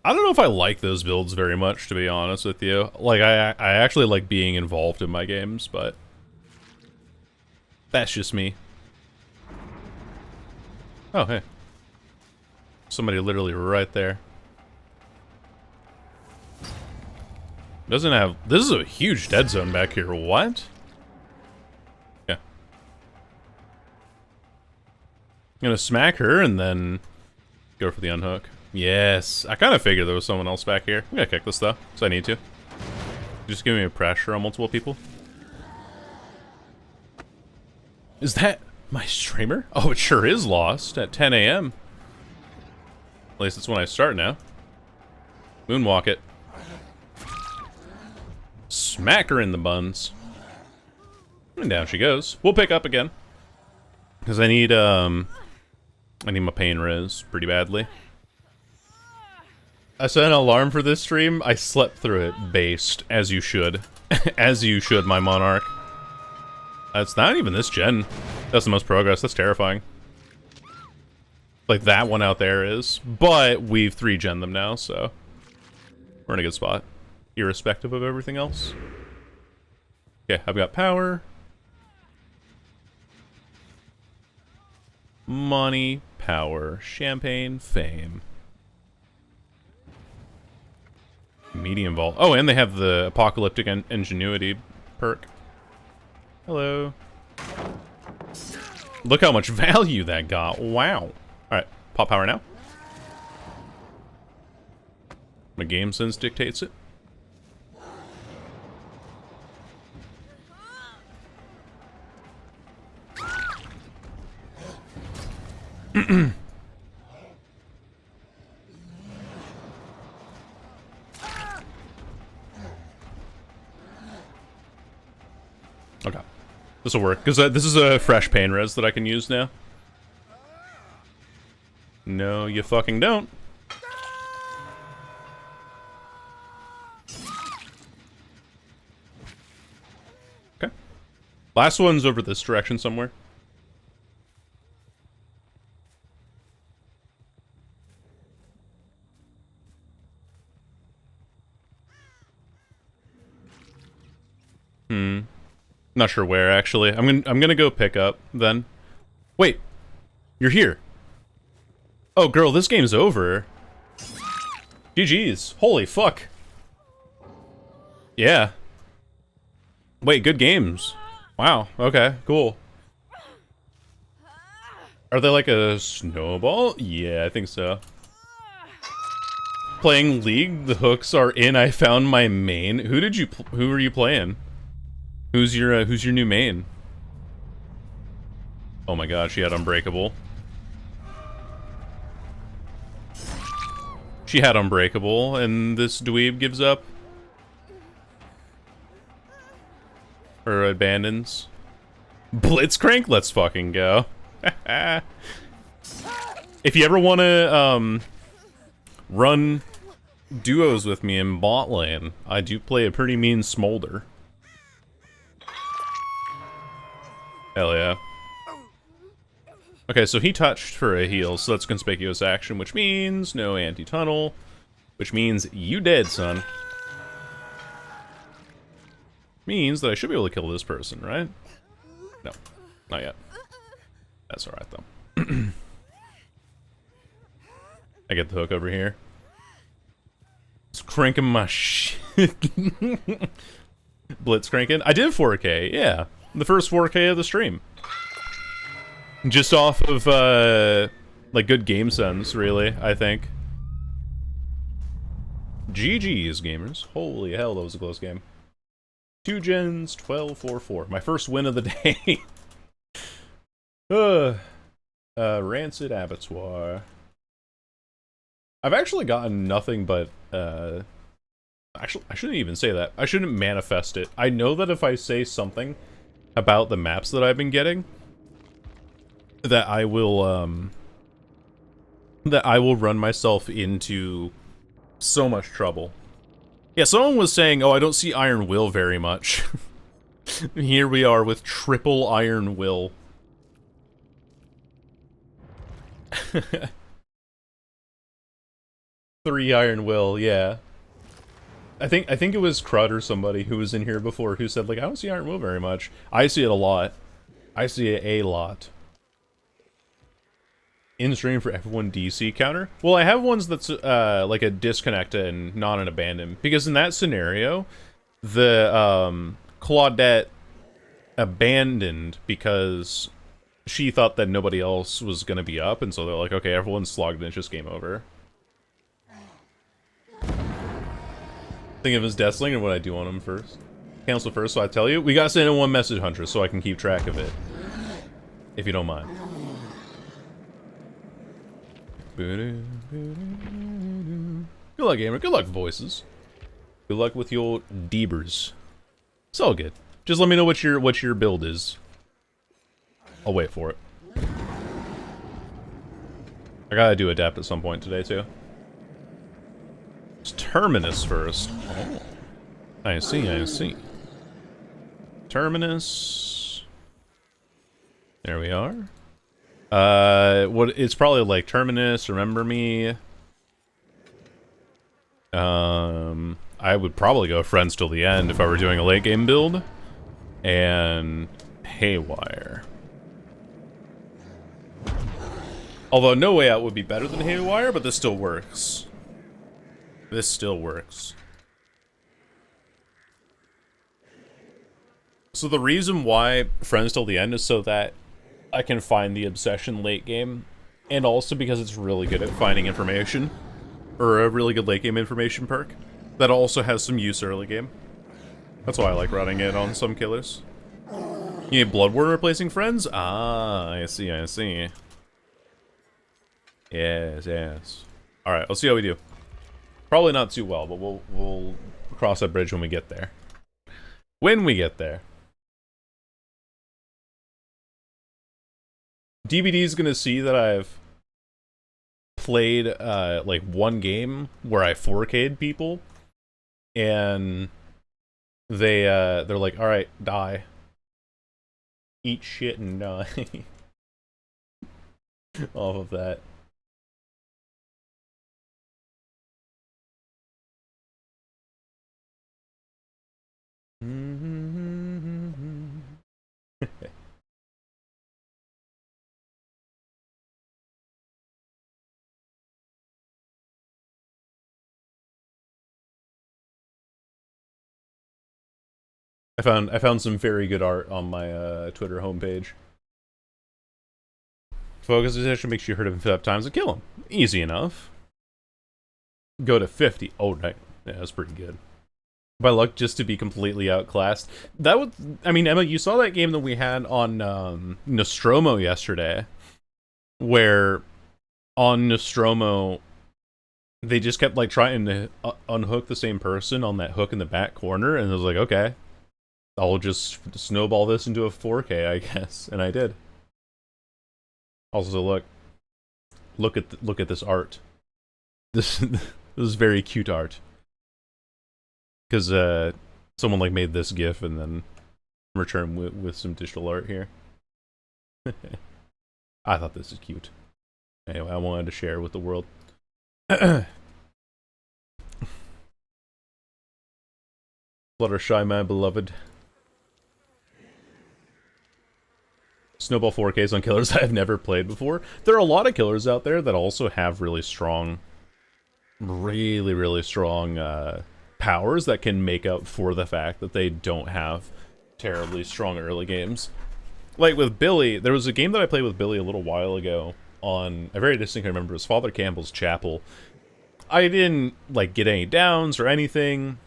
I don't know if I like those builds very much, to be honest with you. Like, I actually like being involved in my games, but that's just me. Oh, hey. Somebody literally right there. Doesn't have... This is a huge dead zone back here. What? Yeah. I'm gonna smack her and then go for the unhook. Yes. I kind of figured there was someone else back here. I'm gonna kick this, though, so I need to. Just give me a pressure on multiple people. Is that my streamer? Oh, it sure is lost at 10 a.m. At least it's when I start now. Moonwalk it. Smack her in the buns. And down she goes. We'll pick up again. Because I need my pain res pretty badly. I set an alarm for this stream. I slept through it, based, as you should. As you should, my monarch. It's not even this gen. That's the most progress. That's terrifying. Like, that one out there is. But we've 3-gen them now, so we're in a good spot. Irrespective of everything else. Okay, I've got power. Money, power, champagne, fame. Medium vault. Oh, and they have the apocalyptic ingenuity perk. Hello. Look how much value that got. Wow. Alright, pop power now. My game sense dictates it. Okay. This will work, because this is a fresh pain res that I can use now. No, you fucking don't. Okay. Last one's over this direction somewhere. Not sure where, actually. I'm gonna go pick up, then. Wait. You're here. Oh, girl, this game's over. GG's. Holy fuck. Yeah. Wait, good games. Wow, okay, cool. Are they like a snowball? Yeah, I think so. Playing League, the hooks are in. I found my main. Who are you playing? Who's your new main? Oh my god, she had Unbreakable. She had Unbreakable, and this dweeb gives up. Or abandons. Blitzcrank? Let's fucking go. If you ever want to, run duos with me in bot lane, I do play a pretty mean Smolder. Hell yeah. Okay, so he touched for a heal, so that's conspicuous action, which means no anti-tunnel, which means you dead, son. Means that I should be able to kill this person, right? No, not yet. That's alright, though. I get the hook over here. It's cranking my shit. Blitz cranking. I did 4K, yeah. The first 4K of the stream. Just off of, like, good game sense, really, I think. GG's, gamers. Holy hell, that was a close game. 2 gens, 12-4-4. My first win of the day. Rancid Abattoir. I've actually gotten nothing but, Actually, I shouldn't even say that. I shouldn't manifest it. I know that if I say something about the maps that I've been getting, that I will run myself into so much trouble. Yeah, someone was saying, oh, I don't see Iron Will very much. Here we are with triple Iron Will. 3 Iron Will, yeah. I think it was Crud or somebody who was in here before who said, like, I don't see Iron Will very much. I see it a lot. I see it a lot. In-stream for everyone DC counter? Well, I have ones that's, like a disconnect and not an abandon. Because in that scenario, the, Claudette abandoned because she thought that nobody else was gonna be up, and so they're like, okay, everyone's slogged and it's just game over. Think of his Deathsling and what I do on him first. Cancel first, so I tell you. We gotta send in one message, Huntress, so I can keep track of it. If you don't mind. Good luck, gamer. Good luck, voices. Good luck with your Deebers. It's all good. Just let me know what your build is. I'll wait for it. I gotta do Adept at some point today, too. It's Terminus first. Oh. I see, I see. Terminus. There we are. It's probably like Terminus, Remember Me. I would probably go Friends till the end if I were doing a late game build. And Haywire. Although No Way Out would be better than Haywire, but this still works. This still works. So the reason why Friends till the end is so that I can find the Obsession late game, and also because it's really good at finding information, or a really good late game information perk, that also has some use early game. That's why I like running it on some killers. You need Bloodworm replacing Friends? Ah, I see, I see. Yes, yes. Alright, let's see how we do. Probably not too well, but we'll cross that bridge when we get there. When we get there. DVD's gonna see that I've played, like, one game where I 4K'd people, and they're like, alright, die. Eat shit and die. Off of that. I found some very good art on my Twitter homepage. Focus position, make sure you hurt him 5 times and kill him. Easy enough. Go to 50. Oh, right. Yeah, that's pretty good. By luck, just to be completely outclassed. That would, I mean, Emma, you saw that game that we had on Nostromo yesterday, where on Nostromo they just kept like trying to unhook the same person on that hook in the back corner, and I was like, okay, I'll just snowball this into a 4K, I guess, and I did. Also, look at this art. This is very cute art. Because someone like made this GIF and then returned with some digital art here. I thought this is cute. Anyway, I wanted to share with the world. Fluttershy, my beloved. Snowball 4Ks on killers I've never played before. There are a lot of killers out there that also have really strong, really strong powers that can make up for the fact that they don't have terribly strong early games. Like with Billy, there was a game that I played with Billy a little while ago on, I very distinctly remember, it was Father Campbell's Chapel. I didn't like get any downs or anything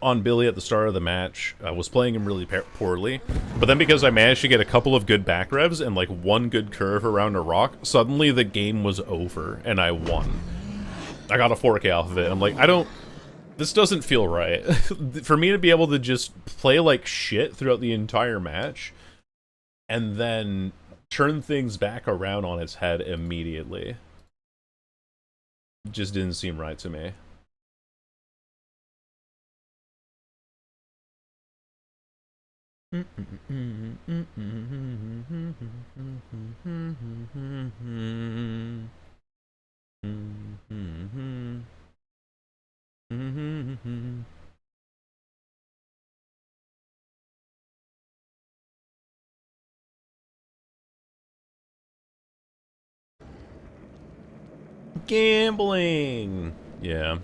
on Billy at the start of the match. I was playing him really poorly, but then because I managed to get a couple of good back revs and like one good curve around a rock, suddenly the game was over and I won. I got a 4K off of it. I'm like, I don't This doesn't feel right. For me to be able to just play like shit throughout the entire match, and then turn things back around on its head immediately, just didn't seem right to me. Gambling! Yeah.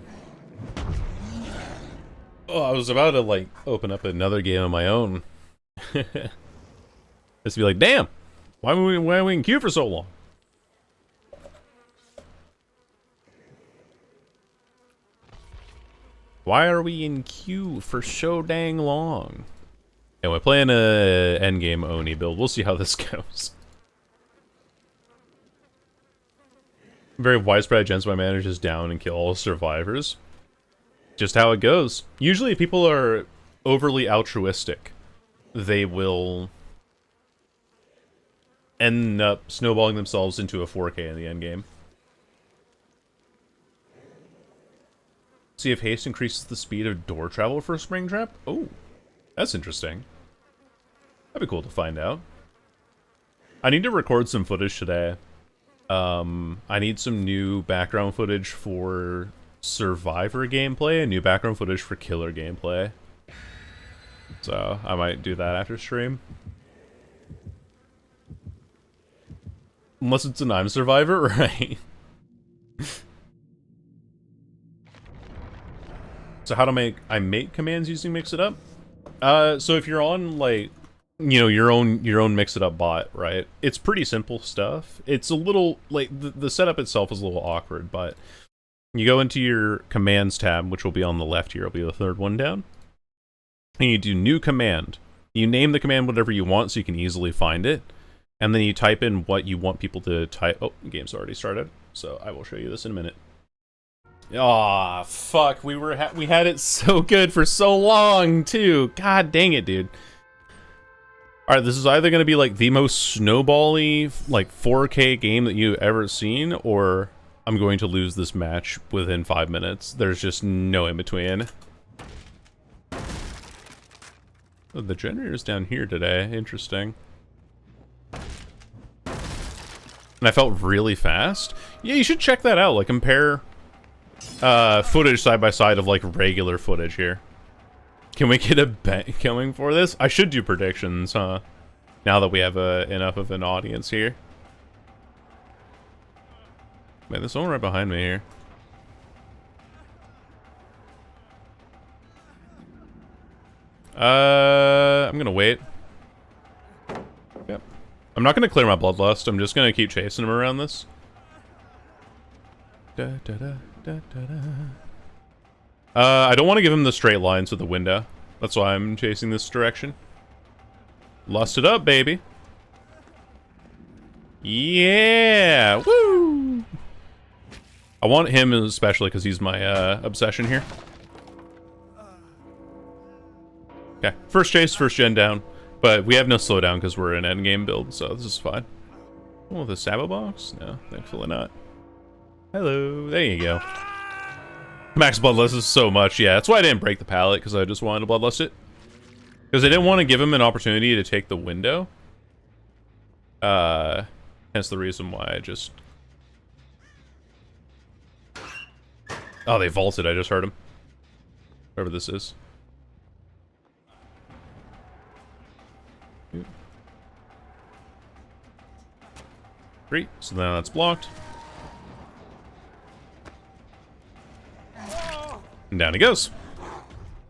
Oh, I was about to, like, open up another game of my own. Just be like, damn! Why are we in queue for so long? Why are we in queue for so dang long? Anyway, playing a endgame Oni build. We'll see how this goes. Very widespread gens by manages down and kill all survivors. Just how it goes. Usually if people are overly altruistic, they will end up snowballing themselves into a 4K in the endgame. See if haste increases the speed of door travel for Springtrap? Oh, that's interesting. That'd be cool to find out. I need to record some footage today. I need some new background footage for Survivor gameplay and new background footage for Killer gameplay. So, I might do that after stream. Unless it's an I'm Survivor, right? So how to I make commands using Mix It Up? So if you're on, like, you know, your own Mix It Up bot, right? It's pretty simple stuff. It's a little, like, the setup itself is a little awkward, but you go into your commands tab, which will be on the left here, it'll be the third one down. And you do new command. You name the command whatever you want so you can easily find it. And then you type in what you want people to type. Oh, the game's already started, so I will show you this in a minute. Aw, fuck, we had it so good for so long, too. God dang it, dude. Alright, this is either going to be, like, the most snowbally, like, 4K game that you've ever seen, or I'm going to lose this match within 5 minutes. There's just no in-between. Oh, the generator's down here today. Interesting. And I felt really fast. Yeah, you should check that out. Like, compare footage side by side of, like, regular footage here. Can we get a bet going for this? I should do predictions, huh? Now that we have enough of an audience here. Man, there's someone right behind me here. I'm gonna wait. Yep. I'm not gonna clear my bloodlust. I'm just gonna keep chasing him around this. Da, da, da, da, da, da. I don't want to give him the straight line to the window. That's why I'm chasing this direction. Lust it up, baby. Yeah! Woo! I want him especially because he's my obsession here. Okay, first chase, first gen down. But we have no slowdown because we're an endgame build, so this is fine. Oh, the Sabo box? No, thankfully not. Hello, there you go. Max Bloodlust is so much, yeah. That's why I didn't break the pallet, because I just wanted to Bloodlust it. Because I didn't want to give him an opportunity to take the window. Hence the reason why I just... Oh, they vaulted, I just heard him. Whoever this is. Great, so now that's blocked. And down he goes.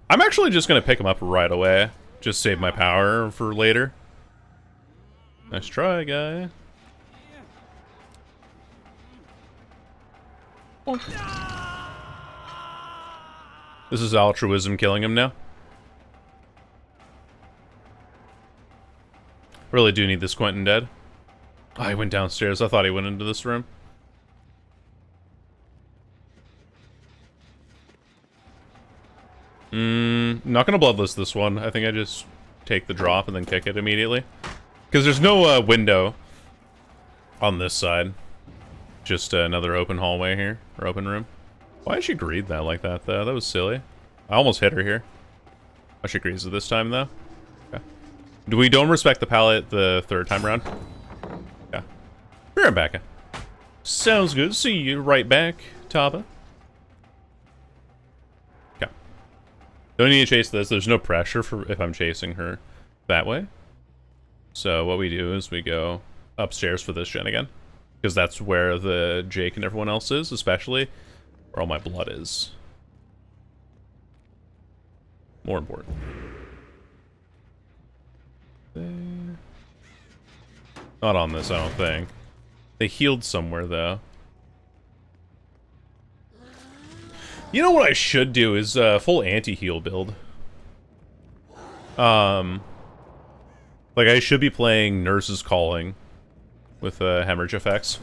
I'm actually just gonna pick him up right away. Just save my power for later. Nice try, guy. Oh. This is altruism killing him now. Really do need this Quentin dead. Oh, he went downstairs. I thought he went into this room. Not gonna bloodless this one. I think I just take the drop and then kick it immediately. Because there's no window on this side. Just another open hallway here, or open room. Why did she greed that like that, though? That was silly. I almost hit her here. Oh, she greeds it this time, though? Okay. We don't respect the pallet the third time around? Yeah. Be right back. Sounds good. See you right back, Taba. Okay. Don't need to chase this. There's no pressure for if I'm chasing her that way. So what we do is we go upstairs for this gen again. Because that's where the Jake and everyone else is, especially where all my blood is. More important. Not on this, I don't think. They healed somewhere, though. You know what I should do is full anti-heal build. Like, I should be playing Nurse's Calling with hemorrhage effects.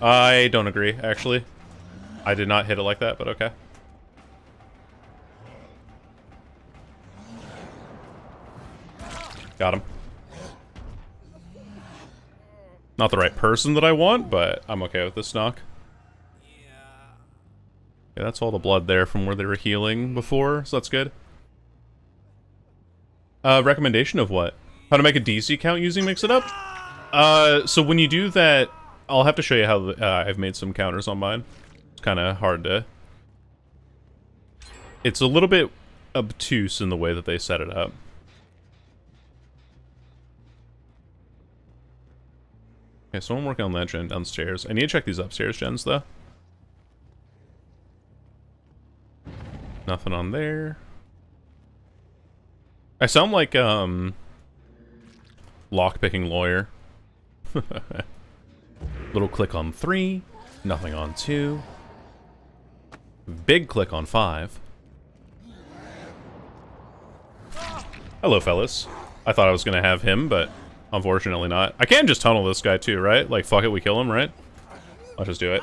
I don't agree, actually. I did not hit it like that, but okay. Got him. Not the right person that I want, but I'm okay with this knock. Yeah, that's all the blood there from where they were healing before, so that's good. Recommendation of what? How to make a DC count using Mix It Up? So when you do that, I'll have to show you how I've made some counters on mine. It's kind of hard to... It's a little bit obtuse in the way that they set it up. Okay, so I'm working on that gen downstairs. I need to check these upstairs gens, though. Nothing on there. I sound like, lockpicking lawyer. Little click on 3. Nothing on 2. Big click on 5. Hello, fellas. I thought I was gonna have him, but unfortunately not. I can just tunnel this guy too, right? Like, fuck it, we kill him, right? I'll just do it.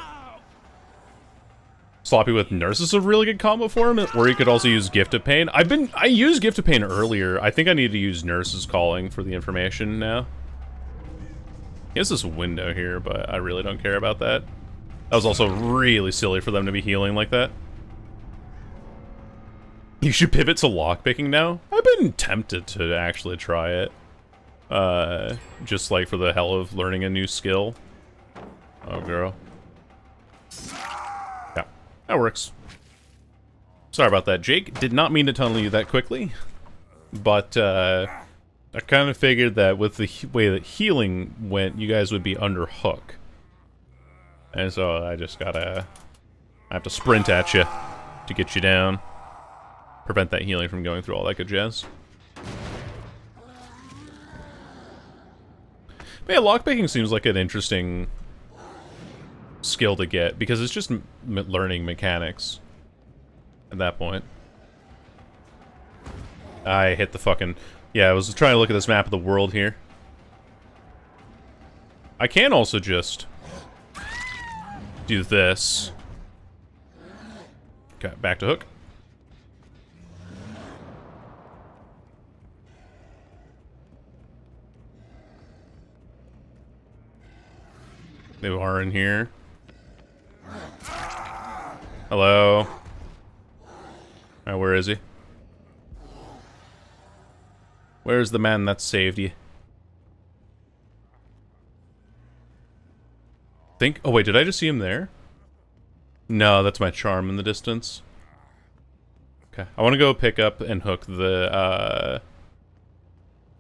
Sloppy with Nurse is a really good combo for him, or you could also use Gift of Pain. I used Gift of Pain earlier. I think I need to use Nurse's Calling for the information now. He has this window here, but I really don't care about that. That was also really silly for them to be healing like that. You should pivot to lockpicking now? I've been tempted to actually try it. Just like for the hell of learning a new skill. Oh, girl. Yeah, that works. Sorry about that, Jake. Did not mean to tunnel you that quickly. But, I kind of figured that with the way that healing went, you guys would be under hook. And so I just gotta... I have to sprint at you to get you down. Prevent that healing from going through all that good jazz. But yeah, lockpicking seems like an interesting skill to get, because it's just learning mechanics at that point. I hit the fucking... Yeah, I was trying to look at this map of the world here. I can also just do this. Okay, back to hook. They are in here. Hello. Where is he? Where's the man that saved you? Oh wait, did I just see him there? No, that's my charm in the distance. Okay, I want to go pick up and hook the,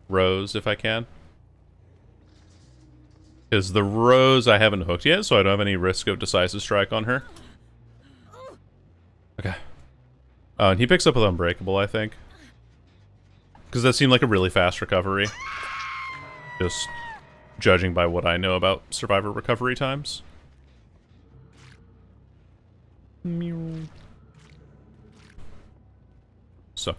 Rose if I can. Because the Rose I haven't hooked yet, so I don't have any risk of Decisive Strike on her. Okay. Oh, and he picks up with Unbreakable, I think. Because that seemed like a really fast recovery. Just judging by what I know about Survivor recovery times. So.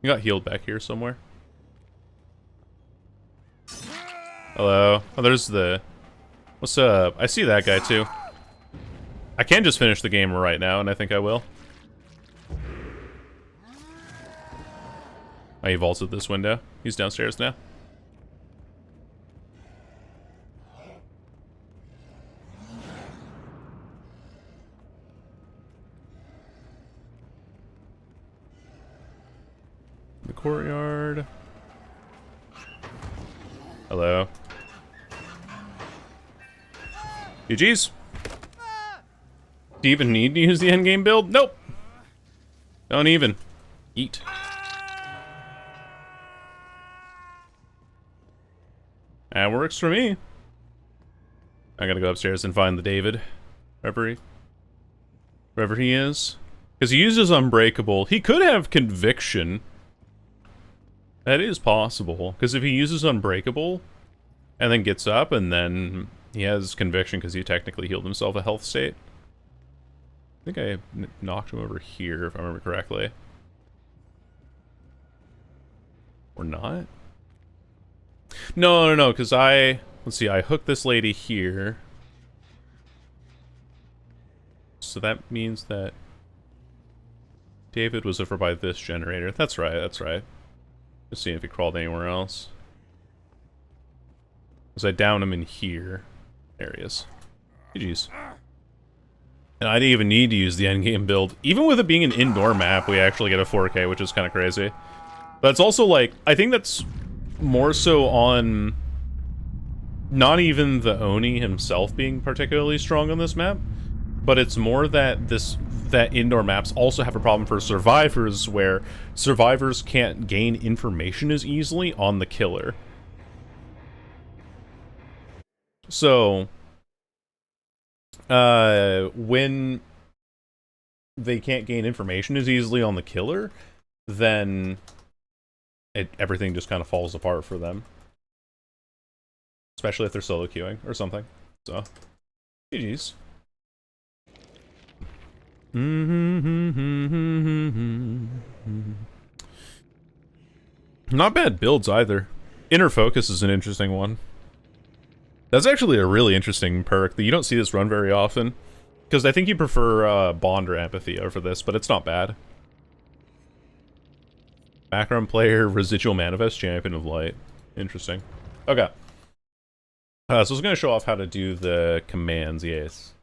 You got healed back here somewhere. Hello. Oh, there's the... What's up? I see that guy, too. I can just finish the game right now, and I think I will. Oh, he vaulted this window. He's downstairs now. The courtyard. Hello. GG's. Do you even need to use the endgame build? Nope. Don't even. Eat. That works for me. I gotta go upstairs and find the David. Wherever he is. Because he uses Unbreakable. He could have Conviction. That is possible. Because if he uses Unbreakable, and then gets up, and then he has Conviction because he technically healed himself a health state. I think I knocked him over here, if I remember correctly. Or not? No, because let's see, I hooked this lady here. So that means that David was over by this generator. That's right. Let's see if he crawled anywhere else. Because I downed him in here. There he is. GG's. And I didn't even need to use the endgame build. Even with it being an indoor map, we actually get a 4K, which is kind of crazy. But it's also like, I think that's more so on not even the Oni himself being particularly strong on this map, but it's more that that indoor maps also have a problem for survivors, where survivors can't gain information as easily on the killer. So when they can't gain information as easily on the killer, then everything just kind of falls apart for them. Especially if they're solo queuing or something. So, GG's. Not bad builds either. Inner Focus is an interesting one. That's actually a really interesting perk that you don't see this run very often. Because I think you prefer Bond or Empathy over this, but it's not bad. Background player, Residual Manifest, Champion of Light. Interesting. Okay. So I was going to show off how to do the commands, yes.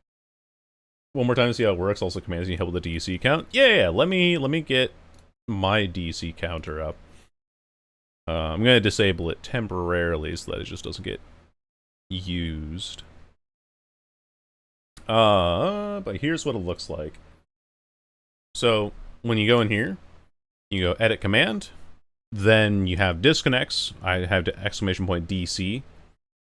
One more time to see how it works. Also commands you help with the DC count. Yeah, let me get my DC counter up. I'm going to disable it temporarily so that it just doesn't get used. But here's what it looks like. So, when you go in here, you go edit command, then you have disconnects. I have the exclamation point DC.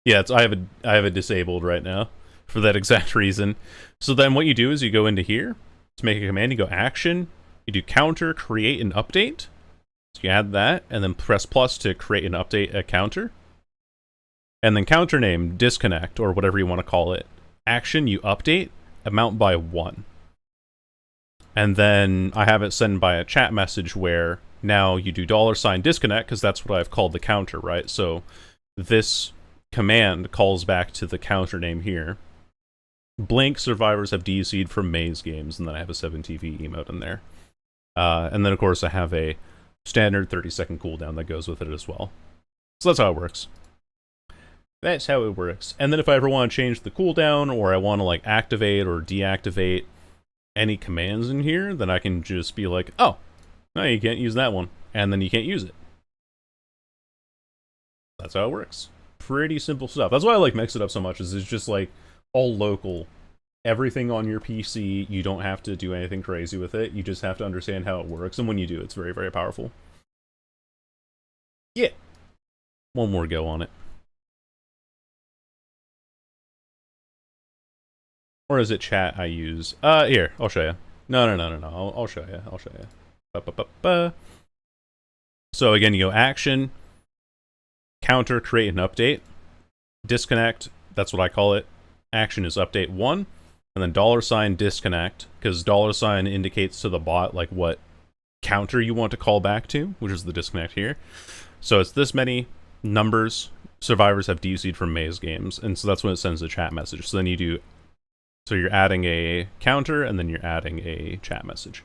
Yeah, I have it disabled right now for that exact reason. So then what you do is you go into here to make a command, you go action, you do counter, create an update. So you add that, and then press plus to create an update, a counter. And then counter name, disconnect, or whatever you want to call it. Action, you update, amount by 1. And then I have it sent by a chat message where now you do $disconnect, because that's what I've called the counter, right? So this command calls back to the counter name here. Blank survivors have DC'd from Maze games, and then I have a 7TV emote in there. And then, of course, I have a standard 30-second cooldown that goes with it as well. So that's how it works. That's how it works. And then if I ever want to change the cooldown, or I want to, like, activate or deactivate any commands in here, then I can just be like, oh, no, you can't use that one. And then you can't use it. That's how it works. Pretty simple stuff. That's why I like Mix It Up so much, is it's just like all local. Everything on your PC, you don't have to do anything crazy with it. You just have to understand how it works, and when you do, it's very, very powerful. Yeah. One more go on it. Or is it chat I use? Here, I'll show you. No. I'll show you. I'll show you. So again, you go action, counter, create an update, disconnect, that's what I call it. Action is update 1, and then $disconnect, because $sign indicates to the bot like what counter you want to call back to, which is the disconnect here. So it's this many numbers survivors have DC'd from maze games, and so that's when it sends a chat message. So then you do, so you're adding a counter, and then you're adding a chat message.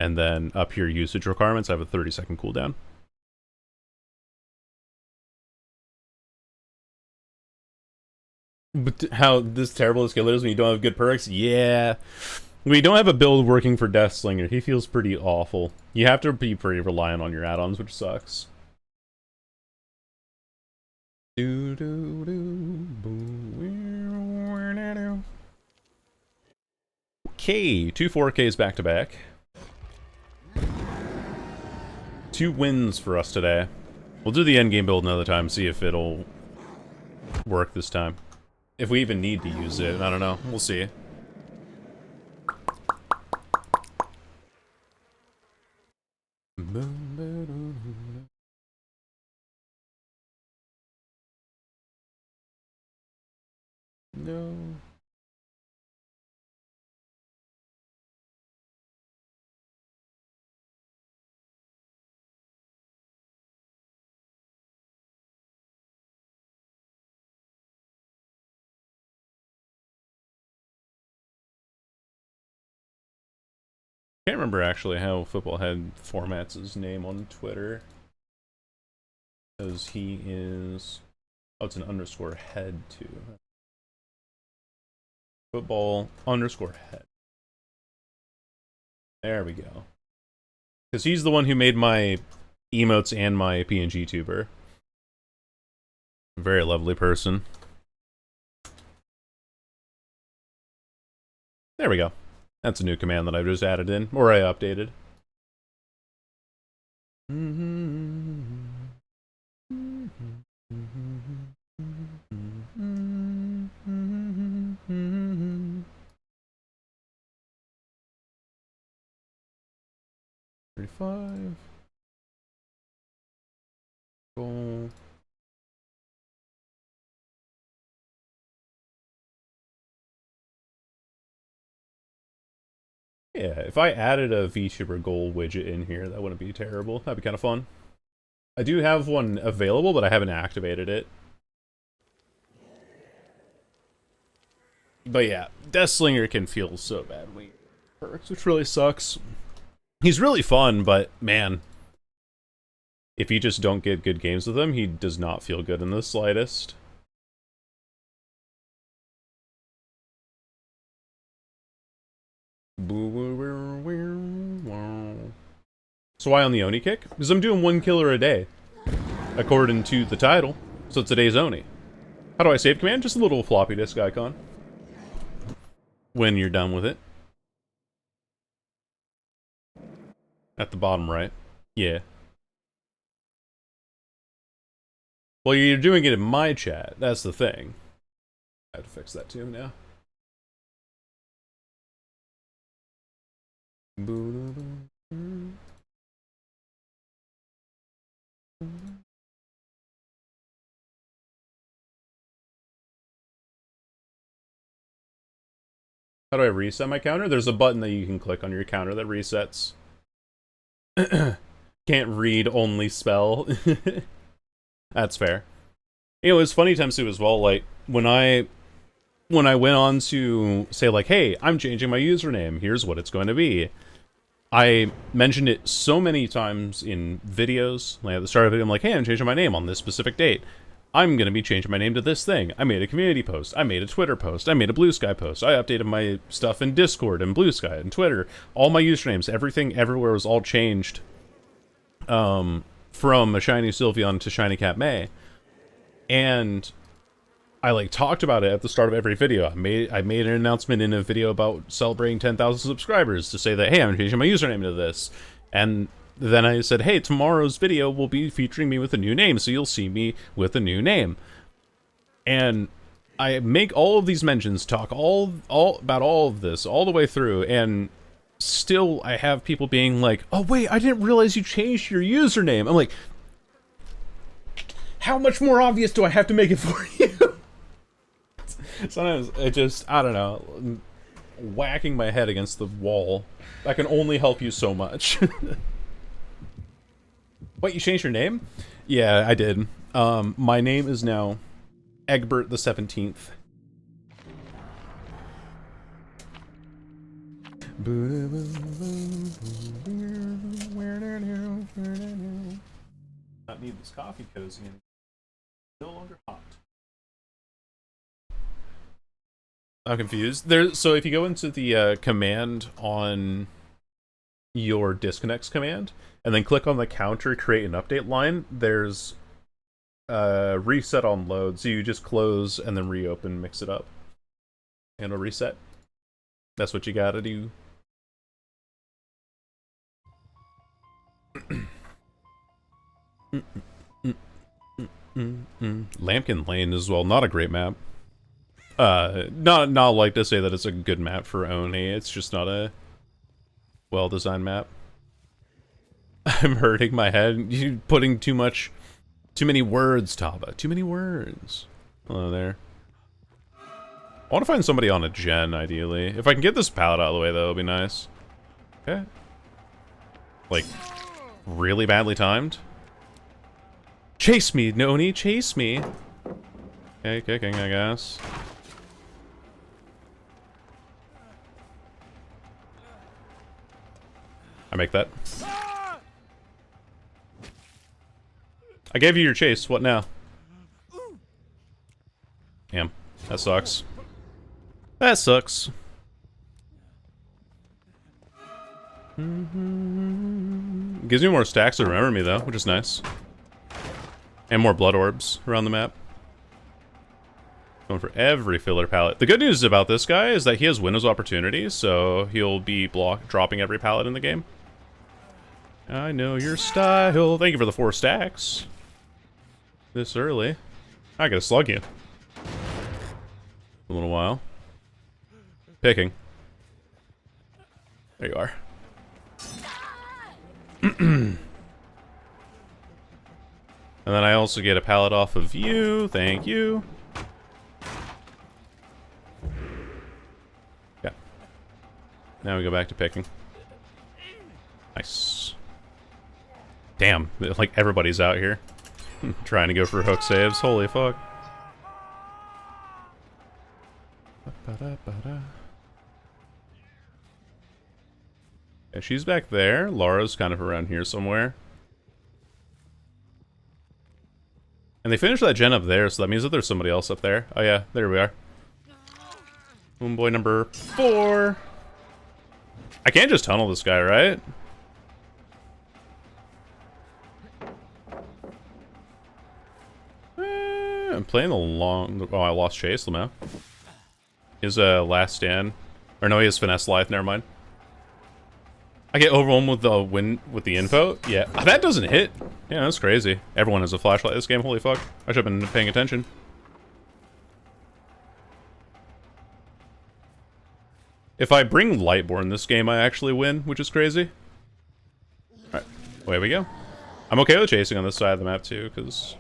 And then up here, usage requirements, I have a 30-second cooldown. But how this terrible this killer is when you don't have good perks? Yeah. When you don't have a build working for Deathslinger, he feels pretty awful. You have to be pretty reliant on your add-ons, which sucks. Okay, 2 4Ks back to back. 2 wins for us today. We'll do the endgame build another time, see if it'll work this time. If we even need to use it, I don't know. We'll see. No. Can't remember actually how Football Head formats his name on Twitter. Because he is... Oh, it's an underscore head too. Football underscore head. There we go. Because he's the one who made my emotes and my PNG tuber. Very lovely person. There we go. That's a new command that I've just added in, or I updated. $35. Goal. Yeah, if I added a VTuber goal widget in here, that wouldn't be terrible. That'd be kind of fun. I do have one available, but I haven't activated it. But yeah, Deathslinger can feel so bad when he perks, which really sucks. He's really fun, but man, if you just don't get good games with him, he does not feel good in the slightest. So why on the Oni kick? Because I'm doing 1 killer a day, according to the title. So today's Oni. How do I save command? Just a little floppy disk icon. When you're done with it. At the bottom right. Yeah. Well, you're doing it in my chat. That's the thing. I have to fix that too now. How do I reset my counter? There's a button that you can click on your counter that resets. Can't read, only spell. That's fair. You know, it's funny times too as well, like, when I went on to say, like, hey, I'm changing my username, here's what it's going to be. I mentioned it so many times in videos, like at the start of the video, I'm like, hey, I'm changing my name on this specific date. I'm going to be changing my name to this thing. I made a community post. I made a Twitter post. I made a Blue Sky post. I updated my stuff in Discord and Blue Sky and Twitter. All my usernames, everything, everywhere was all changed from a Shiny Sylveon to Shiny Cat May. And I like talked about it at the start of every video. I made an announcement in a video about celebrating 10,000 subscribers to say that, hey, I'm changing my username to this. And then I said, hey, tomorrow's video will be featuring me with a new name, so you'll see me with a new name. And I make all of these mentions, talk all about all of this all the way through, and still I have people being like, oh wait, I didn't realize you changed your username. I'm like, how much more obvious do I have to make it for you? Sometimes it just, I don't know. whacking my head against the wall. I can only help you so much. What, you changed your name? Yeah, I did. My name is now Egbert the 17th. Not need this coffee cozy anymore. No longer hot. I'm confused. So if you go into the command on your disconnects command, and then click on the counter create an update line, there's reset on load. So you just close and then reopen, mix it up, and it'll reset. That's what you gotta do. Lampkin Lane as well, not a great map. Not like to say that it's a good map for Oni, it's just not a well-designed map. I'm hurting my head. You're putting too many words, Taba. Too many words. Hello there. I want to find somebody on a gen, ideally. If I can get this pallet out of the way, that'll be nice. Okay. Like, really badly timed? Chase me, Noni, chase me. Okay, kicking, I guess. I make that. I gave you your chase, what now? Damn, that sucks. That sucks. Gives me more stacks to remember me though, which is nice. And more blood orbs around the map. Going for every filler pallet. The good news about this guy is that he has Windows opportunities, so he'll be dropping every pallet in the game. I know your style. Thank you for the 4 stacks. This early. I gotta slug you. A little while. Picking. There you are. And then I also get a pallet off of you. Thank you. Yeah. Now we go back to picking. Nice. Damn, like everybody's out here. Trying to go for hook saves. Holy fuck. Yeah, she's back there. Lara's kind of around here somewhere. And they finished that gen up there, so that means that there's somebody else up there. Oh yeah, there we are. Homeboy number 4. I can't just tunnel this guy, right? I'm playing the long... Oh, I lost Chase, Lamau. His last stand. Or no, he has Finesse Life, never mind. I get overwhelmed with the info. Yeah, that doesn't hit. Yeah, that's crazy. Everyone has a flashlight this game. Holy fuck. I should have been paying attention. If I bring Lightborn this game, I actually win, which is crazy. Alright, away we go. I'm okay with chasing on this side of the map too, because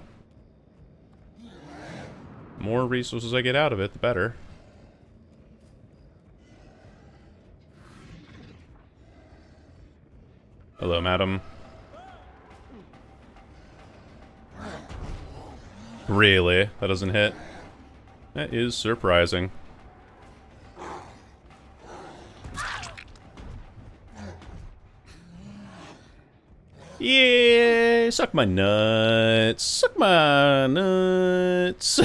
the more resources I get out of it, the better. Hello, madam. Really? That doesn't hit? That is surprising. Yeah, suck my nuts. Suck my nuts.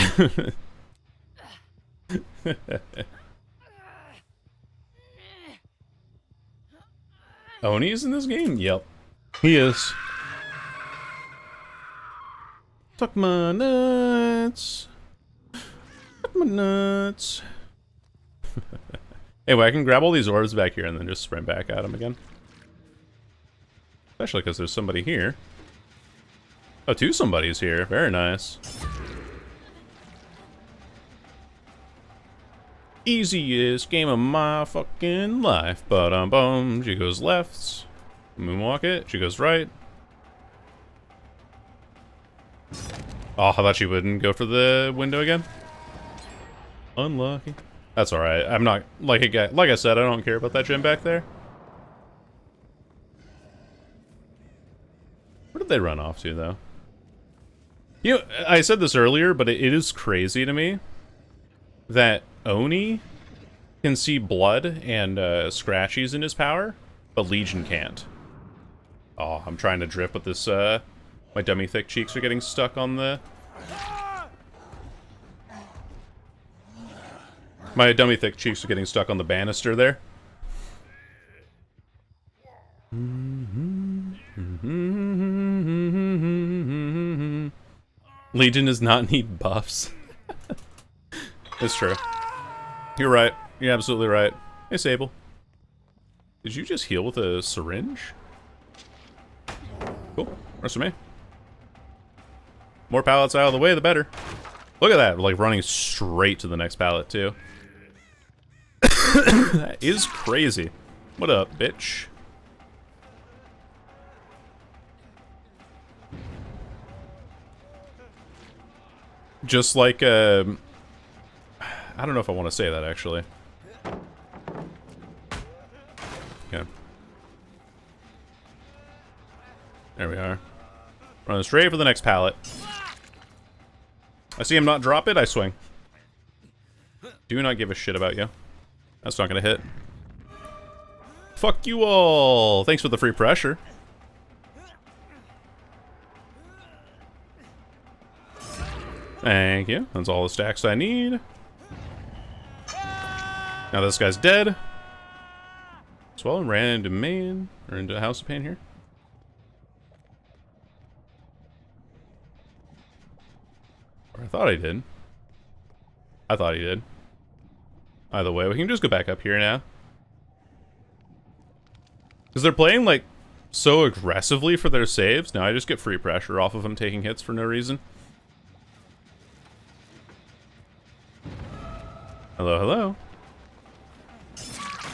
Oni's in this game? Yep. He is. Suck my nuts. Suck my nuts. Anyway, I can grab all these orbs back here and then just sprint back at him again. Especially because there's somebody here. Oh, 2 somebodies here. Very nice. Easiest game of my fucking life. Ba-dum-bum. She goes left. Moonwalk it. She goes right. Oh, I thought she wouldn't go for the window again. Unlucky. That's alright. I'm not, like I said, I don't care about that gym back there. Where did they run off to, though? You know, I said this earlier, but it is crazy to me that Oni can see blood and scratchies in his power, but Legion can't. Oh, I'm trying to drip with this, my dummy thick cheeks are getting stuck on the... My dummy thick cheeks are getting stuck on the banister there. Legion does not need buffs. It's true. You're right. You're absolutely right. Hey, Sable. Did you just heal with a syringe? Cool. Rest of me. More pallets out of the way, the better. Look at that. Like, running straight to the next pallet, too. That is crazy. What up, bitch? Just like, I don't know if I want to say that, actually. Okay. There we are. Running straight for the next pallet. I see him not drop it, I swing. Do not give a shit about you. That's not gonna hit. Fuck you all! Thanks for the free pressure. Thank you. That's all the stacks I need. Now this guy's dead. Swell ran into main, or into House of Pain here. Or I thought I did. I thought he did. Either way, we can just go back up here now. Because they're playing, like, so aggressively for their saves. Now I just get free pressure off of them taking hits for no reason. Hello, hello.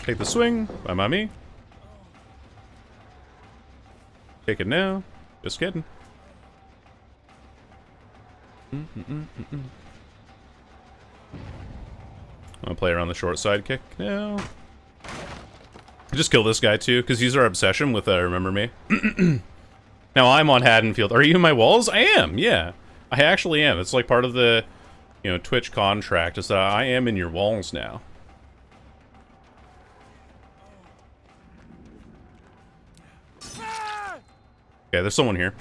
Take the swing. Bye, mommy. Take it now. Just kidding. I'm gonna play around the short side kick now. Just kill this guy too, because he's our obsession with Remember Me. Now I'm on Haddonfield. Are you in my walls? I am, yeah. I actually am. It's like part of the, you know, Twitch contract is that I am in your walls now. Okay, there's someone here.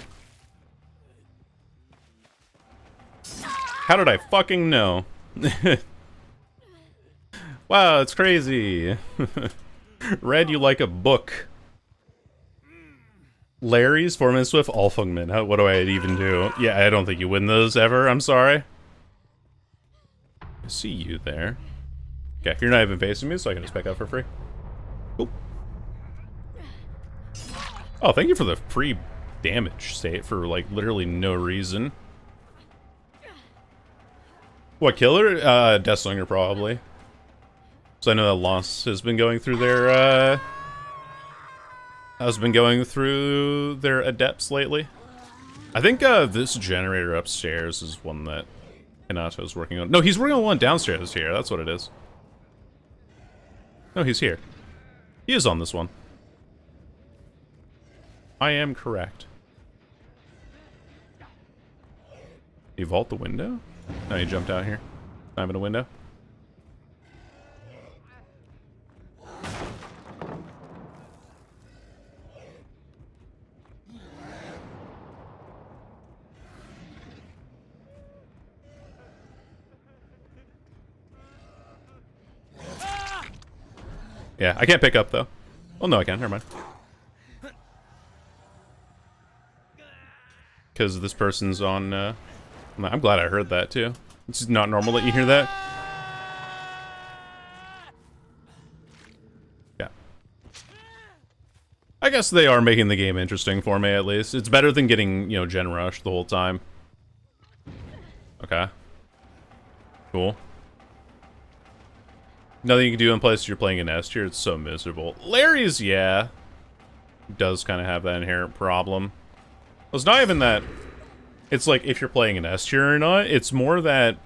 How did I fucking know? Wow, it's crazy. Red, you like a book. Larry's, Foreman Swift, Alfungman. What do I even do? Yeah, I don't think you win those ever. I'm sorry. I see you there. Okay, you're not even facing me, so I can just pick up for free. Oop. Oh, thank you for the free damage state for, like, literally no reason. What, killer? Deathslinger, probably. So I know that Lost has been going through their, adepts lately. I think, this generator upstairs is one that Hinato's working on. No, he's working on one downstairs here. That's what it is. No, he's here. He is on this one. I am correct. You vault the window? No, you jumped out here. Not even a window. Yeah, I can't pick up, though. Well, no, I can. Never mind. Because this person's on, I'm glad I heard that, too. It's not normal that you hear that. Yeah. I guess they are making the game interesting for me, at least. It's better than getting, you know, Gen Rush the whole time. Okay. Cool. Nothing you can do in place you're playing an S tier, it's so miserable. Larry's, yeah, does kind of have that inherent problem. Well, it's not even that, it's like if you're playing an S tier or not, it's more that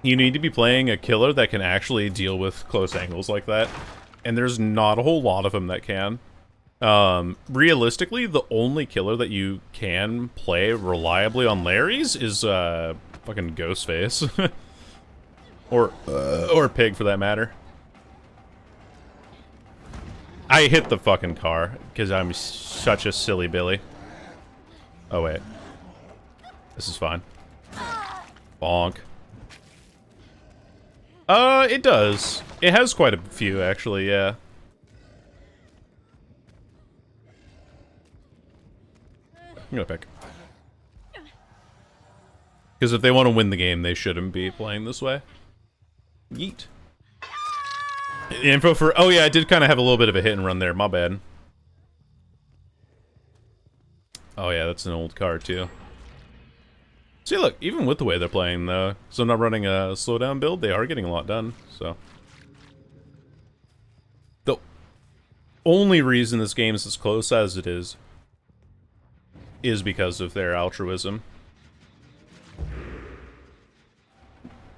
you need to be playing a killer that can actually deal with close angles like that. And there's not a whole lot of them that can. Realistically, the only killer that you can play reliably on Larry's is, fucking Ghostface. or Pig, for that matter. I hit the fucking car, because I'm such a silly Billy. Oh, wait. This is fine. Bonk. It does. It has quite a few, actually, yeah. I'm gonna pick. Because if they want to win the game, they shouldn't be playing this way. Yeet. Info for... Oh yeah, I did kind of have a little bit of a hit and run there. My bad. Oh yeah, that's an old car too. See, look, even with the way they're playing, though, so I'm not running a slowdown build, they are getting a lot done, so. The only reason this game is as close as it is because of their altruism.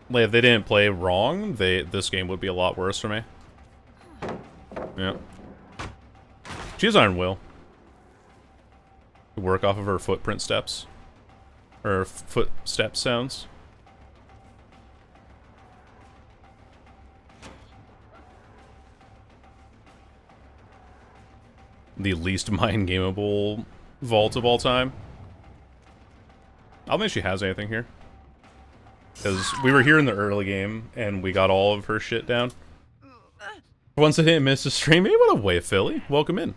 Like, if they didn't play wrong, this game would be a lot worse for me. Yeah. She has Iron Will. Work off of her footprint steps. Or footstep sounds. The least mind-gameable vault of all time. I don't think she has anything here. Because we were here in the early game, and we got all of her shit down. Once I didn't miss a stream, hey, what up, way Philly? Welcome in.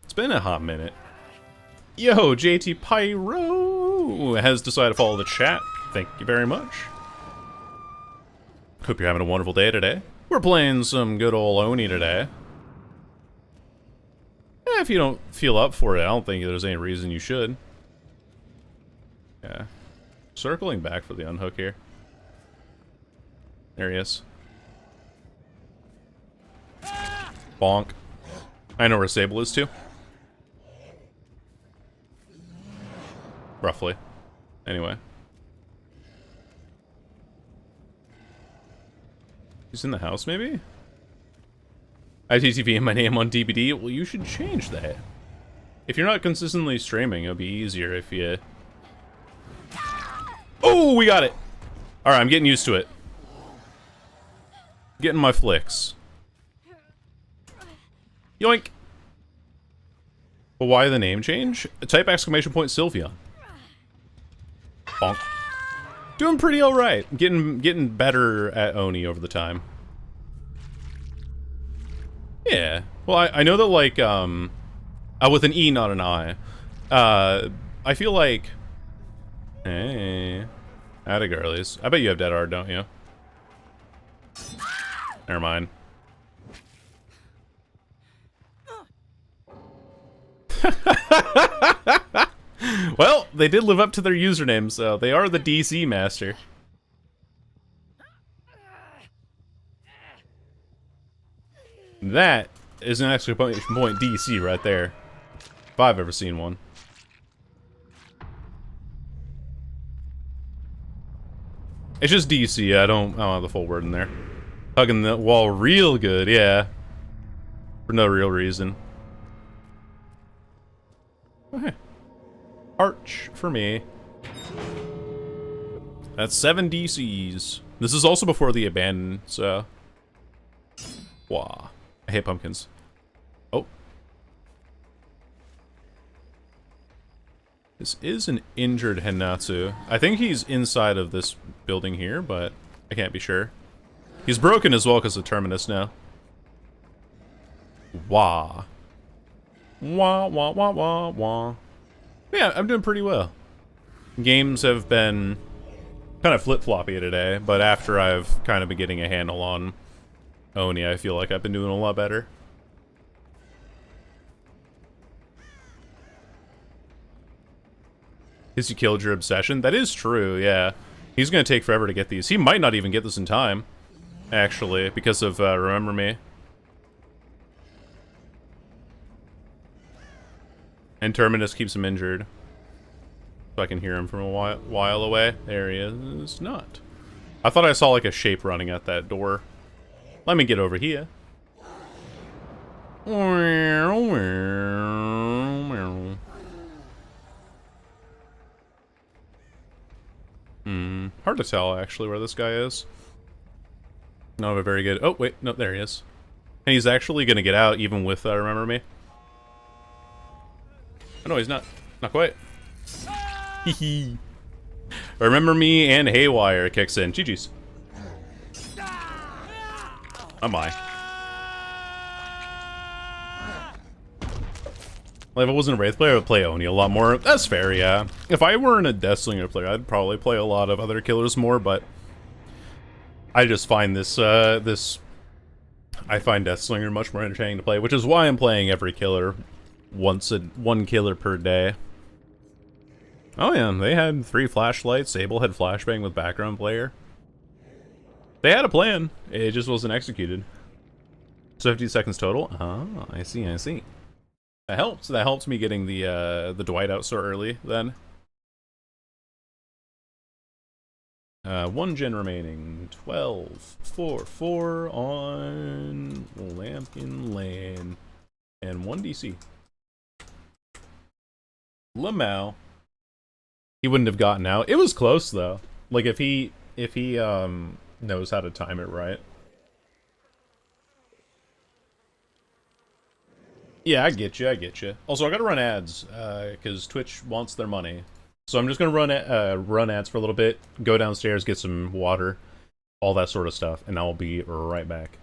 It's been a hot minute. Yo, JT Pyro has decided to follow the chat. Thank you very much. Hope you're having a wonderful day today. We're playing some good old Oni today. If you don't feel up for it, I don't think there's any reason you should. Yeah. Circling back for the unhook here. There he is. Bonk. I know where Sable is too. Roughly. Anyway. He's in the house, maybe? ITTV and my name on DBD? Well, you should change that. If you're not consistently streaming, it'll be easier if you... Oh, we got it! Alright, I'm getting used to it. Getting my flicks. Yoink! But why the name change? Type exclamation point Sylveon. Bonk. Doing pretty alright. Getting better at Oni over the time. Yeah. Well, I know that, like, with an E, not an I. I feel like... Hey. Atta girlies. I bet you have Dead Hard, don't you? Never mind. Well, they did live up to their username, so they are the DC master. That is an exclamation point DC right there. If I've ever seen one. It's just DC, I don't have the full word in there. Hugging the wall real good, yeah. For no real reason. Okay. Arch for me. That's 7 DCs. This is also before the abandon, so... Wah. I hate pumpkins. Oh. This is an injured Henatsu. I think he's inside of this building here, but I can't be sure. He's broken as well because of Terminus now. Wah. Wah, wah, wah, wah, wah. Yeah, I'm doing pretty well. Games have been kind of flip-floppy today, but after I've kind of been getting a handle on Oni, I feel like I've been doing a lot better. Has he killed your obsession? That is true, yeah. He's gonna take forever to get these. He might not even get this in time, actually, because of Remember Me. And Terminus keeps him injured. So I can hear him from a while away. There he is not. I thought I saw like a shape running at that door. Let me get over here. Hard to tell actually where this guy is. Not a very good. Oh wait, no, there he is. And he's actually gonna get out even with Remember Me. Oh no, he's not. Not quite. Hee Remember Me and Haywire kicks in. GG's. Oh my. Like, if I wasn't a Wraith player, I would play Oni a lot more. That's fair, yeah. If I weren't a Deathslinger player, I'd probably play a lot of other killers more, but I just find this, I find Deathslinger much more entertaining to play, which is why I'm playing every killer one killer per day. Oh yeah, they had 3 flashlights. Sable had flashbang with background player. They had a plan. It just wasn't executed. So 50 seconds total. Oh, I see, I see. That helps. That helps me getting the Dwight out so early, then. 1 gen remaining. 12. 4 on Lampkin Lane. And 1 DC. Lamau. He wouldn't have gotten out. It was close, though. Like, if he knows how to time it right. Yeah, I get you, I get you. Also, I gotta run ads, because Twitch wants their money. So I'm just gonna run ads for a little bit, go downstairs, get some water, all that sort of stuff, and I'll be right back.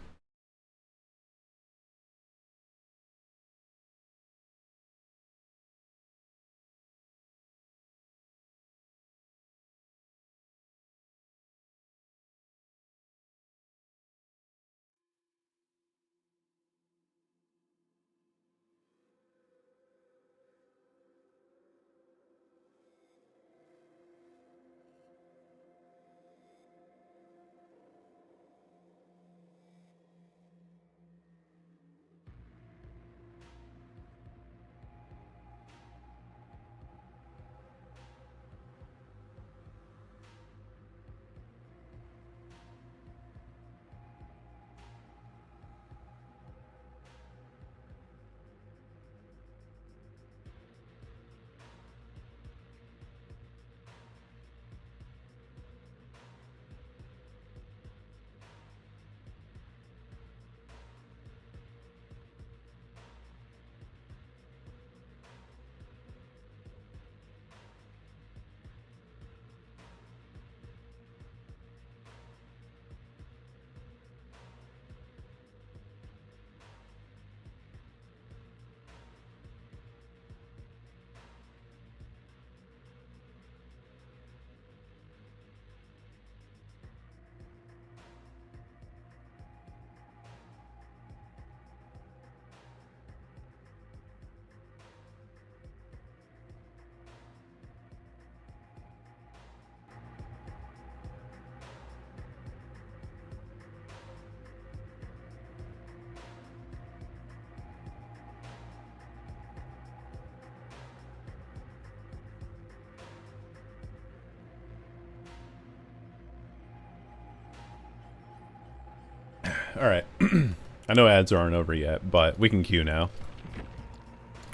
Alright. I know ads aren't over yet, but we can queue now.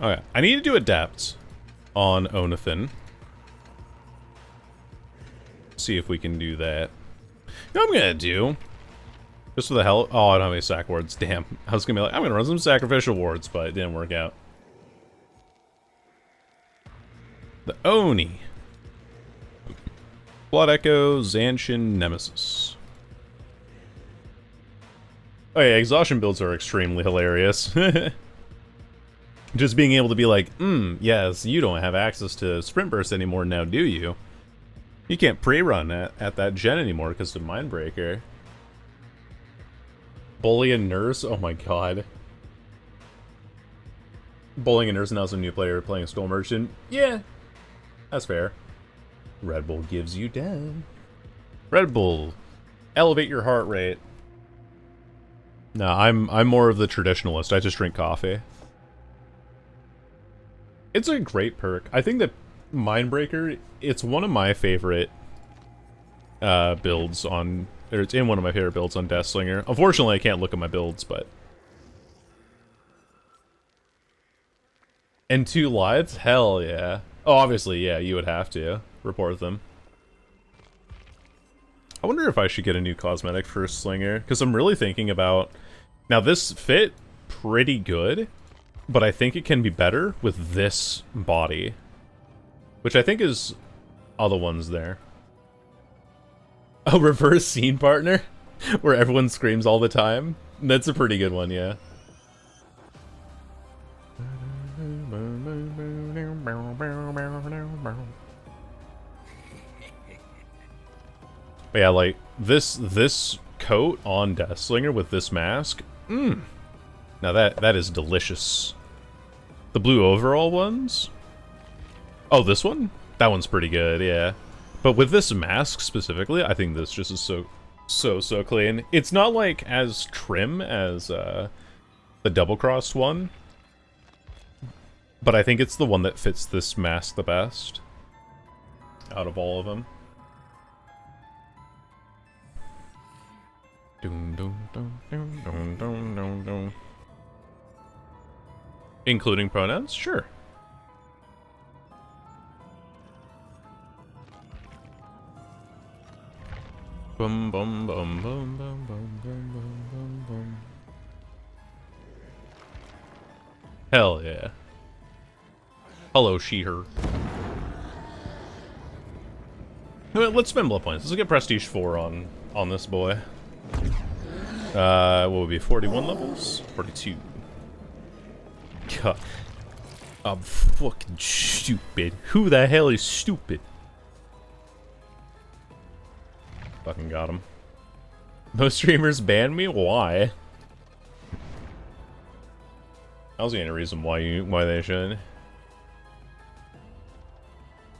Okay. I need to do adapts on Onathan. See if we can do that. You know what I'm gonna do? Just for the hell... Oh, I don't have any sack wards. Damn. I was gonna be like, I'm gonna run some sacrificial wards, but it didn't work out. The Oni. Blood Echo, Zanshin, Nemesis. Oh yeah, exhaustion builds are extremely hilarious. Just being able to be like, yes, you don't have access to Sprint Burst anymore now, do you? You can't pre-run at that gen anymore because of Mindbreaker. Bully and Nurse? Oh my god. Bullying and Nurse now is a new player playing Skull Merchant. Yeah, that's fair. Red Bull gives you down. Red Bull, elevate your heart rate. No, I'm more of the traditionalist. I just drink coffee. It's a great perk. I think that Mindbreaker, it's one of my favorite builds on, or it's in one of my favorite builds on Deathslinger. Unfortunately, I can't look at my builds, but. And 2 lives? Hell yeah. Oh, obviously, yeah, you would have to report them. I wonder if I should get a new cosmetic for Slinger, because I'm really thinking about... Now, this fit pretty good, but I think it can be better with this body. Which I think is all the ones there. A reverse scene partner? Where everyone screams all the time? That's a pretty good one, yeah. But yeah, like, this coat on Deathslinger with this mask, now that is delicious. The blue overall ones? Oh, this one? That one's pretty good, yeah. But with this mask specifically, I think this just is so clean. It's not, like, as trim as, the double-crossed one. But I think it's the one that fits this mask the best. Out of all of them. Including pronouns? Sure. Bum bum bum bum bum bum bum bum bum. Hell yeah. Hello, she/her. Let's spend blood points. Let's get prestige 4 on this boy. What would be 41 levels? 42. God. I'm fucking stupid. Who the hell is stupid? Fucking got him. Most streamers ban me? Why? I don't see any reason why they should.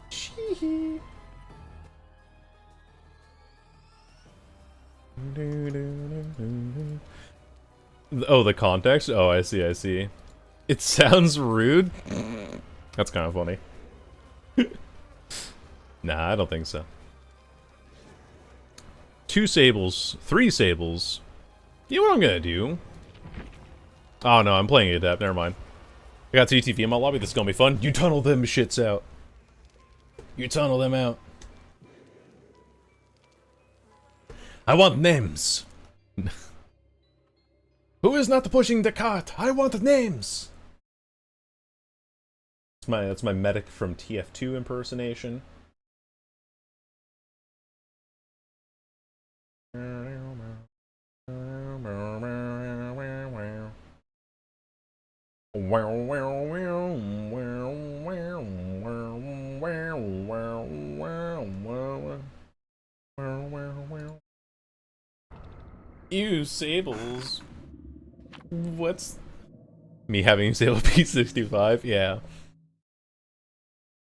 Chee-hee. Oh, the context? Oh, I see, I see. It sounds rude? That's kind of funny. Nah, I don't think so. 2 sables, 3 sables. You know what I'm gonna do? Oh no, I'm playing Adept, never mind. I got TTV in my lobby, this is gonna be fun. You tunnel them shits out. You tunnel them out. I want names. Who is not pushing the cart? I want names. That's my medic from TF2 impersonation. Ew, sables. What's me having Sable P65? Yeah.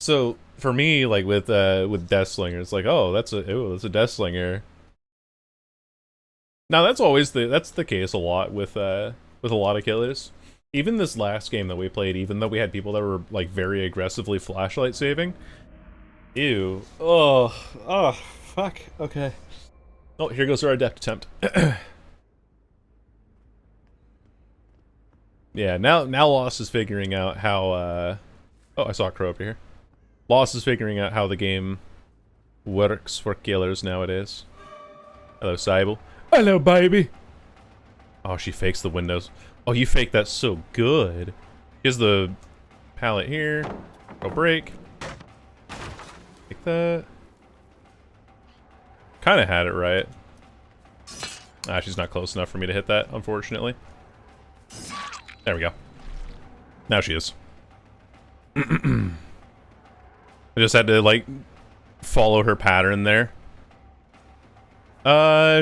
So for me, like with Deathslinger, it's like, oh, that's a Deathslinger. Now that's the case a lot with a lot of killers. Even this last game that we played, even though we had people that were like very aggressively flashlight saving. Ew. Oh, fuck. Okay. Oh, here goes our adept attempt. Yeah, now Lost is figuring out how, oh, I saw a crow up here. Lost is figuring out how the game works for killers nowadays. Hello, Sable. Hello, baby! Oh, she fakes the windows. Oh, you faked that so good. Here's the pallet here. Go break. Take that. Kinda had it right. Ah, she's not close enough for me to hit that, unfortunately. There we go. Now she is. I just had to, like, follow her pattern there.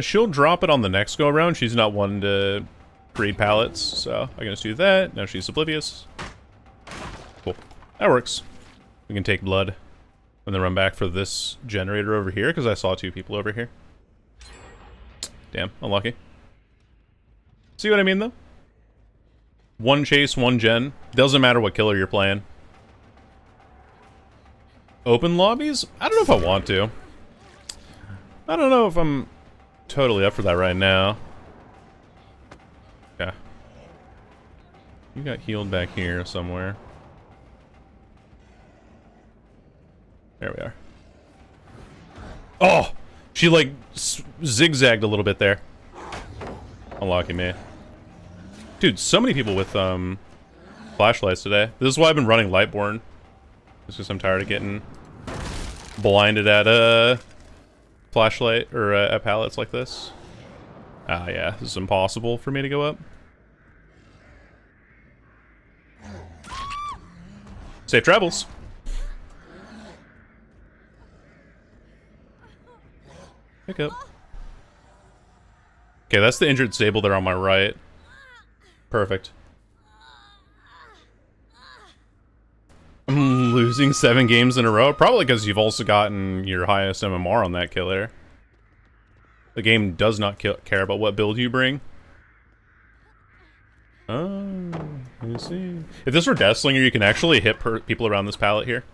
She'll drop it on the next go-around. She's not one to create pallets, so I can just do that. Now she's oblivious. Cool. That works. We can take blood and then run back for this generator over here, because I saw 2 people over here. Damn, unlucky. See what I mean, though? 1 chase, 1 gen. Doesn't matter what killer you're playing. Open lobbies? I don't know if I want to. I don't know if I'm totally up for that right now. Yeah. You got healed back here somewhere. There we are. Oh! She, like, zigzagged a little bit there. Unlocking me. Dude, so many people with, flashlights today. This is why I've been running Lightborn. Just because I'm tired of getting blinded at, flashlight, or, at pallets like this. Ah, yeah, this is impossible for me to go up. Safe travels. Pick up. Okay, that's the injured stable there on my right. Perfect. I'm losing 7 games in a row. Probably because you've also gotten your highest MMR on that killer. The game does not care about what build you bring. Oh, I see. If this were Deathslinger, you can actually hit people around this pallet here.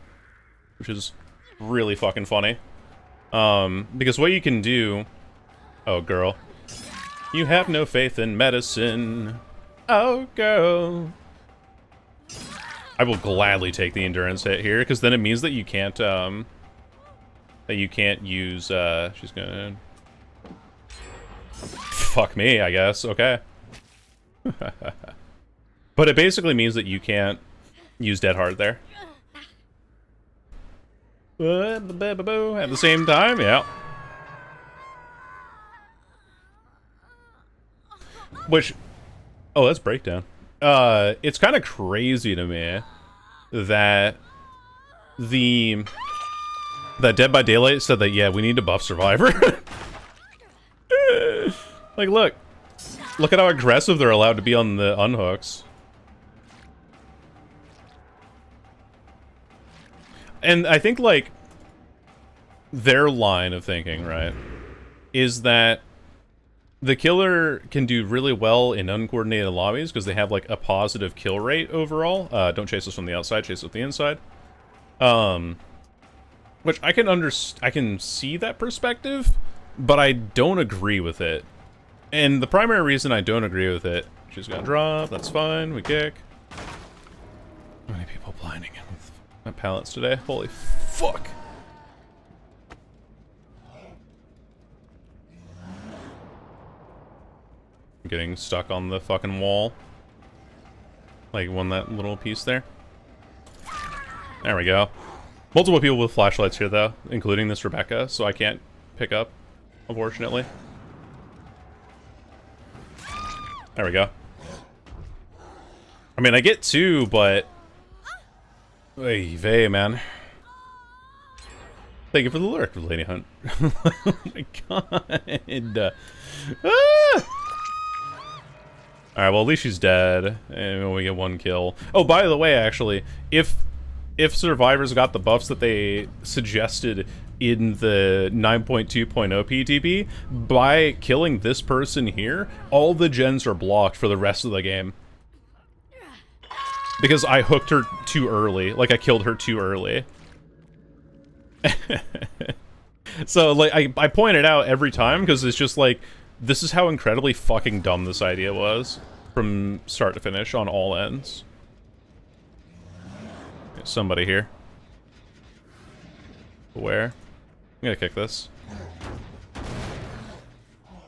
Which is really fucking funny. Because what you can do... Oh, girl. You have no faith in medicine. Oh, girl. I will gladly take the endurance hit here, because then it means that you can't, use, she's gonna... Fuck me, I guess. Okay. But it basically means that you can't use Dead Hard there. At the same time, yeah. Which... Oh, that's Breakdown. It's kind of crazy to me that that Dead by Daylight said that, yeah, we need to buff Survivor. Like, look at how aggressive they're allowed to be on the unhooks. And I think, like, their line of thinking, right, is that the killer can do really well in uncoordinated lobbies because they have, like, a positive kill rate overall. Don't chase us from the outside, chase us from the inside. Which I can see that perspective, but I don't agree with it. And the primary reason I don't agree with it, she's gonna drop, that's fine, we kick. How many people blinding him with my pallets today? Holy fuck! I'm getting stuck on the fucking wall. Like, that little piece there. There we go. Multiple people with flashlights here, though, including this Rebecca, so I can't pick up, unfortunately. There we go. I mean, I get 2, but... Oy vey, man. Thank you for the lurk, Lady Hunt. Oh my god. Ah! Alright, well, at least she's dead, and we get 1 kill. Oh, by the way, actually, if Survivors got the buffs that they suggested in the 9.2.0 PTB, by killing this person here, all the gens are blocked for the rest of the game. Because I hooked her too early. Like, I killed her too early. So, like, I point it out every time, because it's just like, this is how incredibly fucking dumb this idea was. From start to finish, on all ends. There's somebody here. Where? I'm gonna kick this.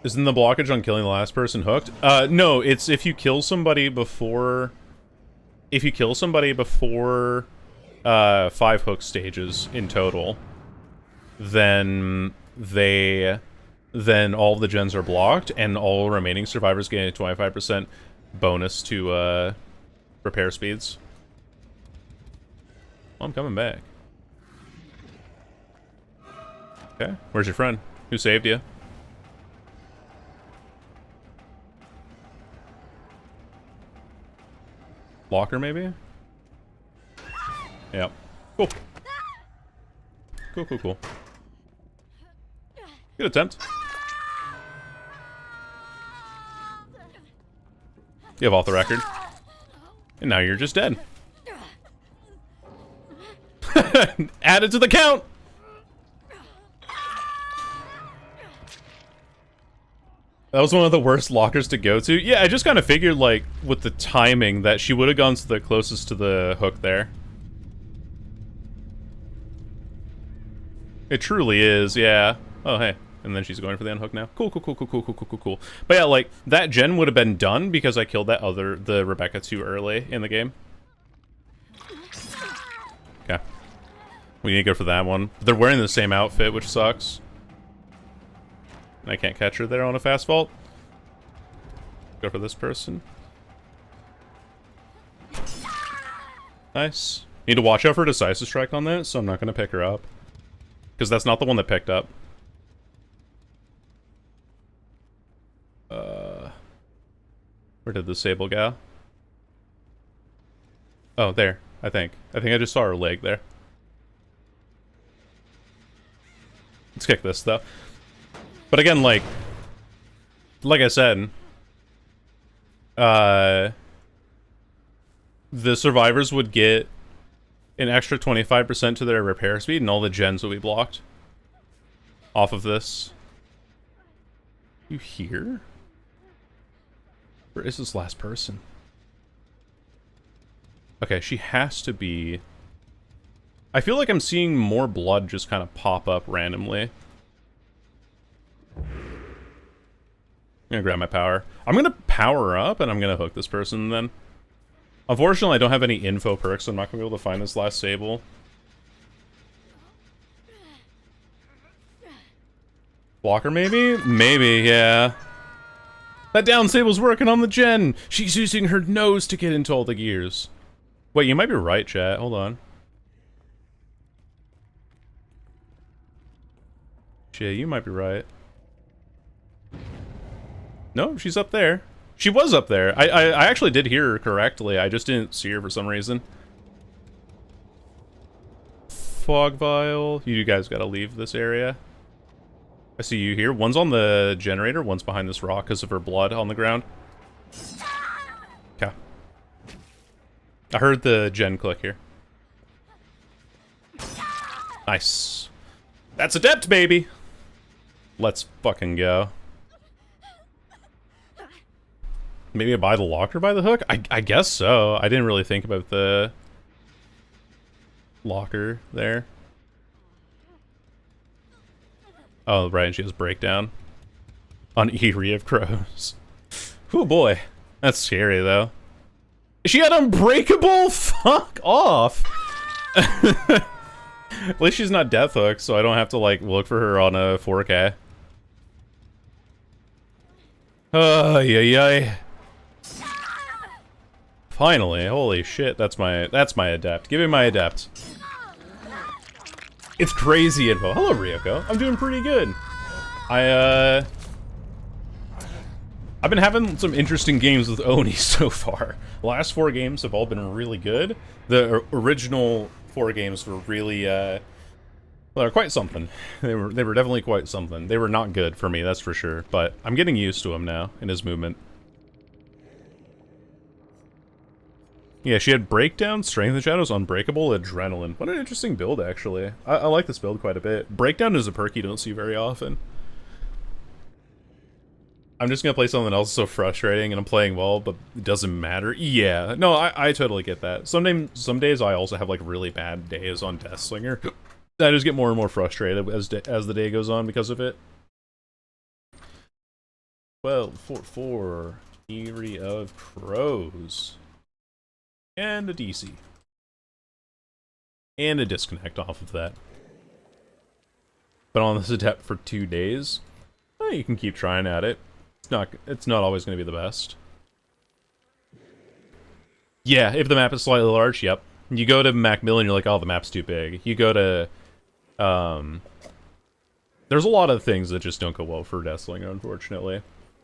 Isn't the blockage on killing the last person hooked? No, it's if you kill somebody before... If you kill somebody before 5 hook stages in total, then all the gens are blocked, and all remaining survivors gain a 25% bonus to repair speeds. Well, I'm coming back. Okay, where's your friend? Who saved you? Locker, maybe? Yep. Cool. Cool. Good attempt. You have off the record. And now you're just dead. Add it to the count! That was one of the worst lockers to go to. Yeah, I just kind of figured, like, with the timing, that she would have gone to the closest to the hook there. It truly is, yeah. Oh, hey. And then she's going for the unhook now. Cool, cool, cool, cool, cool, cool, cool, cool, cool. But yeah, like, that gen would have been done because I killed the Rebecca too early in the game. Okay. We need to go for that one. They're wearing the same outfit, which sucks. I can't catch her there on a fast vault. Go for this person. Nice. Need to watch out for Decisive Strike on that, so I'm not going to pick her up. Because that's not the one that picked up. Where did the Sable go? Oh, there, I think. I just saw her leg there. Let's kick this, though. But again, like I said, the survivors would get an extra 25% to their repair speed, and all the gens will be blocked off of this. You here? Where is this last person? Okay, she has to be... I feel like I'm seeing more blood just kind of pop up randomly. I'm gonna grab my power. I'm gonna power up, and I'm gonna hook this person then. Unfortunately, I don't have any info perks, so I'm not gonna be able to find this last Sable. Blocker, maybe? Maybe, yeah. That down Sable's working on the gen! She's using her nose to get into all the gears. Wait, you might be right, chat. Hold on. Shit, you might be right. No, she's up there. She was up there. I actually did hear her correctly. I just didn't see her for some reason. Fog Vial. You guys gotta leave this area. I see you here. One's on the generator, one's behind this rock because of her blood on the ground. Okay. I heard the gen click here. Nice. That's Adept, baby! Let's fucking go. Maybe I buy the locker by the hook? I guess so. I didn't really think about the locker there. Oh, right, and she has breakdown on Eyrie of Crows. Oh boy, that's scary though. She had Unbreakable? Fuck off! At least she's not Death Hook, so I don't have to like look for her on a 4K. Yay. Finally, holy shit, that's my Adept. Give me my Adept. It's crazy info. Hello, Ryoko. I'm doing pretty good. I've been having some interesting games with Oni so far. The last 4 games have all been really good. The original 4 games were really, well, they're quite something. They were definitely quite something. They were not good for me, that's for sure. But I'm getting used to him now, in his movement. Yeah, she had Breakdown, Strength and Shadows, Unbreakable, Adrenaline. What an interesting build, actually. I like this build quite a bit. Breakdown is a perk you don't see very often. I'm just gonna play something else so frustrating, and I'm playing well, but it doesn't matter. Yeah, no, I totally get that. Some days I also have, like, really bad days on Deathslinger. I just get more and more frustrated as the day goes on because of it. 12-4-4, Eyrie of Crows. And a DC. And a disconnect off of that. But on this Adept for 2 days, well, you can keep trying at it. It's not always going to be the best. Yeah, if the map is slightly large, yep. You go to Macmillan, you're like, oh, the map's too big. You go to, there's a lot of things that just don't go well for Deathslinger, unfortunately.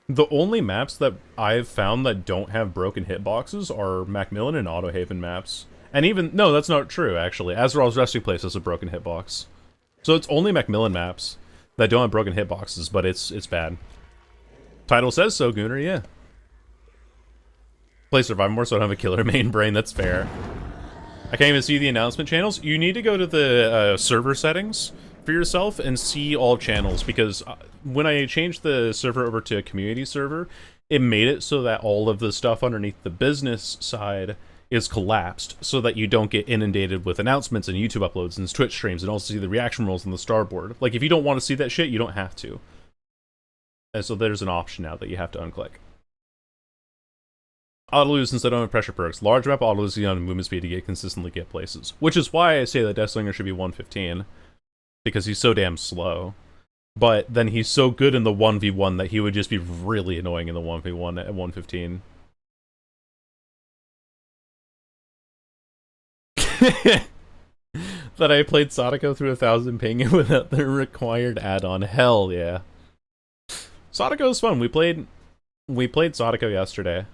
The only maps that I've found that don't have broken hitboxes are Macmillan and Autohaven maps. And even, no, that's not true, actually. Azrael's Resting Place has a broken hitbox. So it's only Macmillan maps that don't have broken hitboxes, but it's bad. Title says so, Gooner, yeah. Play Survive more so I don't have a killer main brain, that's fair. I can't even see the announcement channels. You need to go to the server settings for yourself and see all channels, because when I changed the server over to a community server, it made it so that all of the stuff underneath the business side is collapsed so that you don't get inundated with announcements and YouTube uploads and Twitch streams and also see the reaction rolls on the starboard. Like, if you don't want to see that shit, you don't have to. And so there's an option now that you have to unclick. Auto-lose instead of pressure perks. Large map auto-lose on movement speed to consistently get places. Which is why I say that Deathslinger should be 115. Because he's so damn slow. But then he's so good in the 1v1 that he would just be really annoying in the 1v1 at 115. That I played Sadako through 1000 ping without the required add-on. Hell yeah. Sadako's fun. We played Sadako yesterday.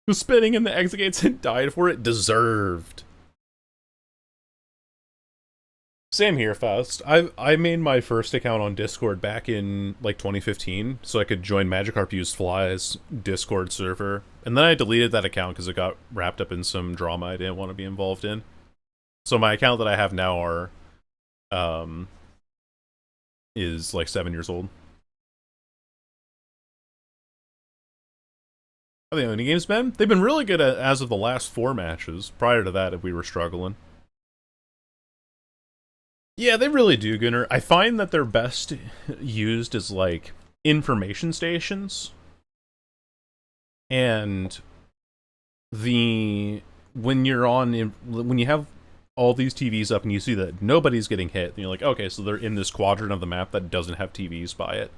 Was spinning in the exit gates and died for it. Deserved. Same here, Faust. I made my first account on Discord back in like 2015, so I could join Magikarp Used Fly's Discord server, and then I deleted that account because it got wrapped up in some drama I didn't want to be involved in. So my account that I have now is like 7 years old. Are the only games been? They've been really good as of the last 4 matches. Prior to that, we were struggling. Yeah, they really do, Gunnar. I find that they're best used as, like, information stations. And when you have all these TVs up and you see that nobody's getting hit, and you're like, okay, so they're in this quadrant of the map that doesn't have TVs by it.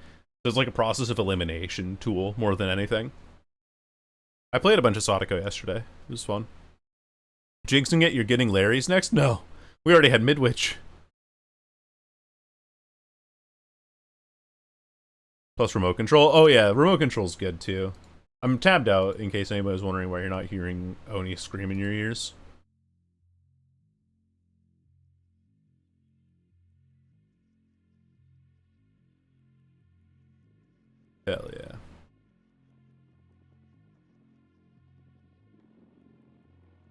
So it's like a process of elimination tool more than anything. I played a bunch of Sadako yesterday. It was fun. Jinxing it, you're getting Larry's next? No. We already had Midwich. Plus remote control. Oh yeah, remote control's good too. I'm tabbed out in case anybody's wondering why you're not hearing Oni scream in your ears. Hell yeah.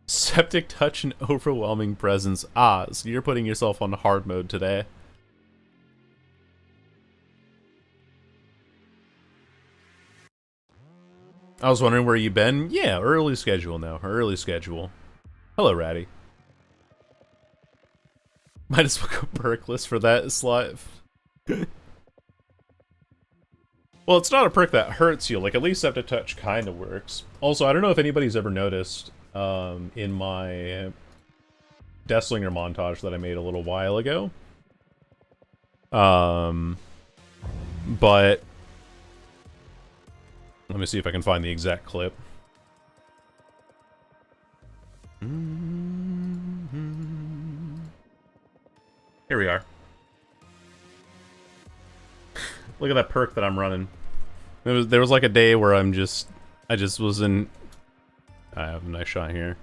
Septic touch and overwhelming presence. Ah, so you're putting yourself on hard mode today. I was wondering where you've been. Yeah, early schedule now. Early schedule. Hello, Ratty. Might as well go perk list for that slot. Well, it's not a perk that hurts you. Like, at least Septic Touch kind of works. Also, I don't know if anybody's ever noticed in my Deathslinger montage that I made a little while ago. But let me see if I can find the exact clip. Here we are. Look at that perk that I'm running. There was like a day where I just was in. I have a nice shot here.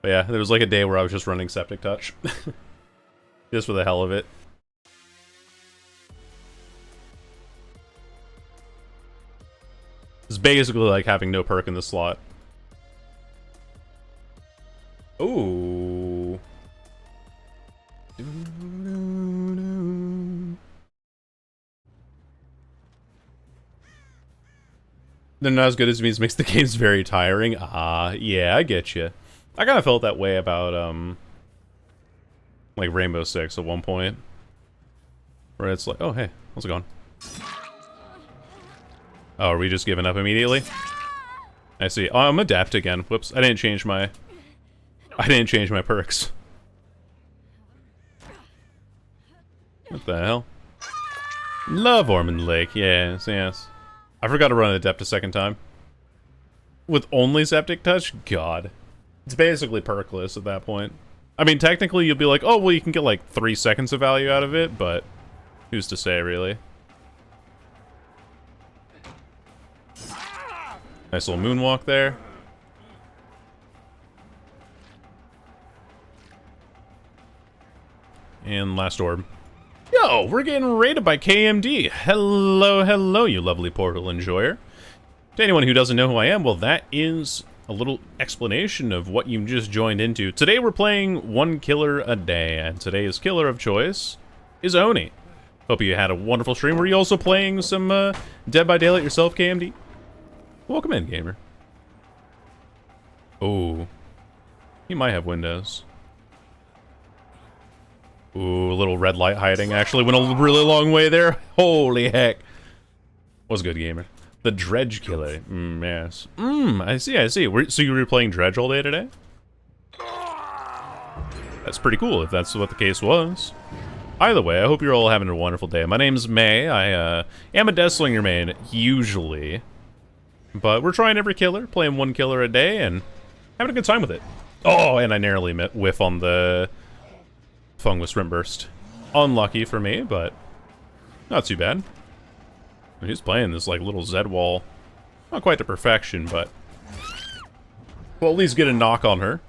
But yeah, there was like a day where I was just running Septic Touch. Just for the hell of it. It's basically like having no perk in the slot. Ooh. They're not as good as means makes the games very tiring. Ah, yeah, I get you. I kind of felt that way about like Rainbow Six at one point, where it's like, oh hey, how's it going? Oh, are we just giving up immediately? I see. Oh, I'm adapt again. Whoops, I didn't change my perks. What the hell? Love Ormond Lake. Yes, yes. I forgot to run Adept a second time. With only Septic Touch? God. It's basically perkless at that point. I mean, technically you'll be like, oh, well, you can get like 3 seconds of value out of it, but who's to say, really? Nice little moonwalk there. And last orb. Yo, we're getting raided by KMD. Hello, hello, you lovely Portal enjoyer. To anyone who doesn't know who I am, well, that is a little explanation of what you just joined into. Today we're playing one killer a day, and today's killer of choice is Oni. Hope you had a wonderful stream. Were you also playing some Dead by Daylight yourself, KMD? Welcome in, gamer. Oh. He might have windows. Ooh, a little red light hiding. Actually went a really long way there. Holy heck. Was good, gamer. The Dredge Killer. Yes. I see, I see. So you were playing Dredge all day today? That's pretty cool, if that's what the case was. Either way, I hope you're all having a wonderful day. My name's May. I am a Deathslinger main, usually. But we're trying every killer, playing one killer a day, and having a good time with it. Oh, and I narrowly whiff on the Fungus Rim Burst. Unlucky for me, but not too bad. He's playing this like little Zed wall. Not quite to perfection, but we'll at least get a knock on her.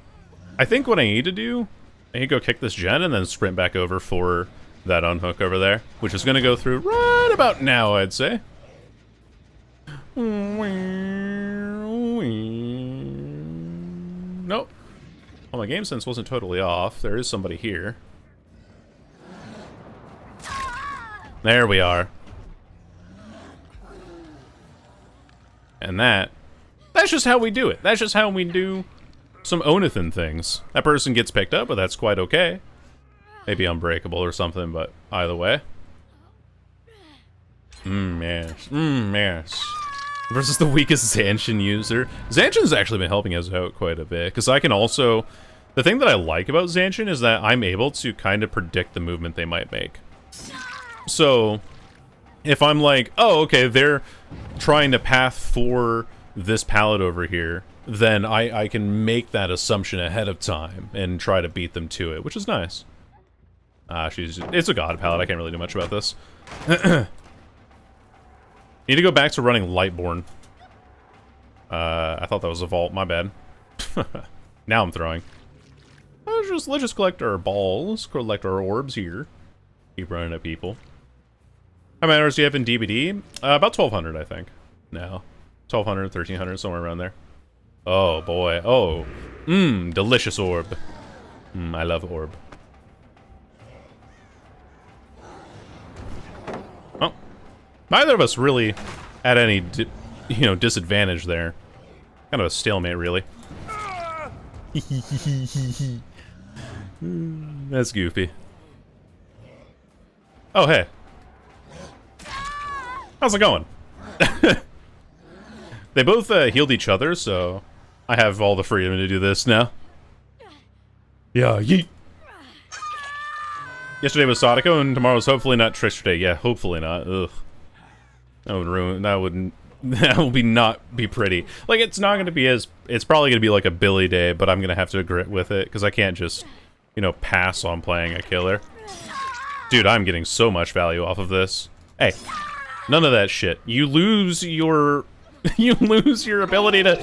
I think what I need to do, I need to go kick this gen and then sprint back over for that unhook over there, which is going to go through right about now, I'd say. Nope. Well, my game sense wasn't totally off. There is somebody here. There we are. And that's just how we do it. That's just how we do some Onathan things. That person gets picked up, but that's quite okay. Maybe unbreakable or something, but either way. Yes. Yes. Versus the weakest Zancian user. Zancian's actually been helping us out quite a bit, because I can also... The thing that I like about Zancian is that I'm able to kind of predict the movement they might make. So, if I'm like, oh, okay, they're trying to path for this pallet over here, then I can make that assumption ahead of time and try to beat them to it, which is nice. It's a god pallet, I can't really do much about this. Need to go back to running Lightborn. I thought that was a vault, my bad. Now I'm throwing. Let's just collect our balls, collect our orbs here. Keep running at people. How many hours do you have in DBD? About 1,200, I think. No. 1,200, 1,300, somewhere around there. Oh, boy. Oh. Delicious orb. I love orb. Oh. Neither of us really at any, disadvantage there. Kind of a stalemate, really. That's goofy. Oh, hey. How's it going? They both healed each other, so I have all the freedom to do this now. Yeah, yeet. Yesterday was Sadako, and tomorrow's hopefully not Trickster Day. Yeah, hopefully not. Ugh. That would ruin. That wouldn't. That will not be pretty. Like, it's not going to be as. It's probably going to be like a Billy Day, but I'm going to have to grit with it because I can't just, pass on playing a killer. Dude, I'm getting so much value off of this. Hey, none of that shit. You lose your. You lose your ability to.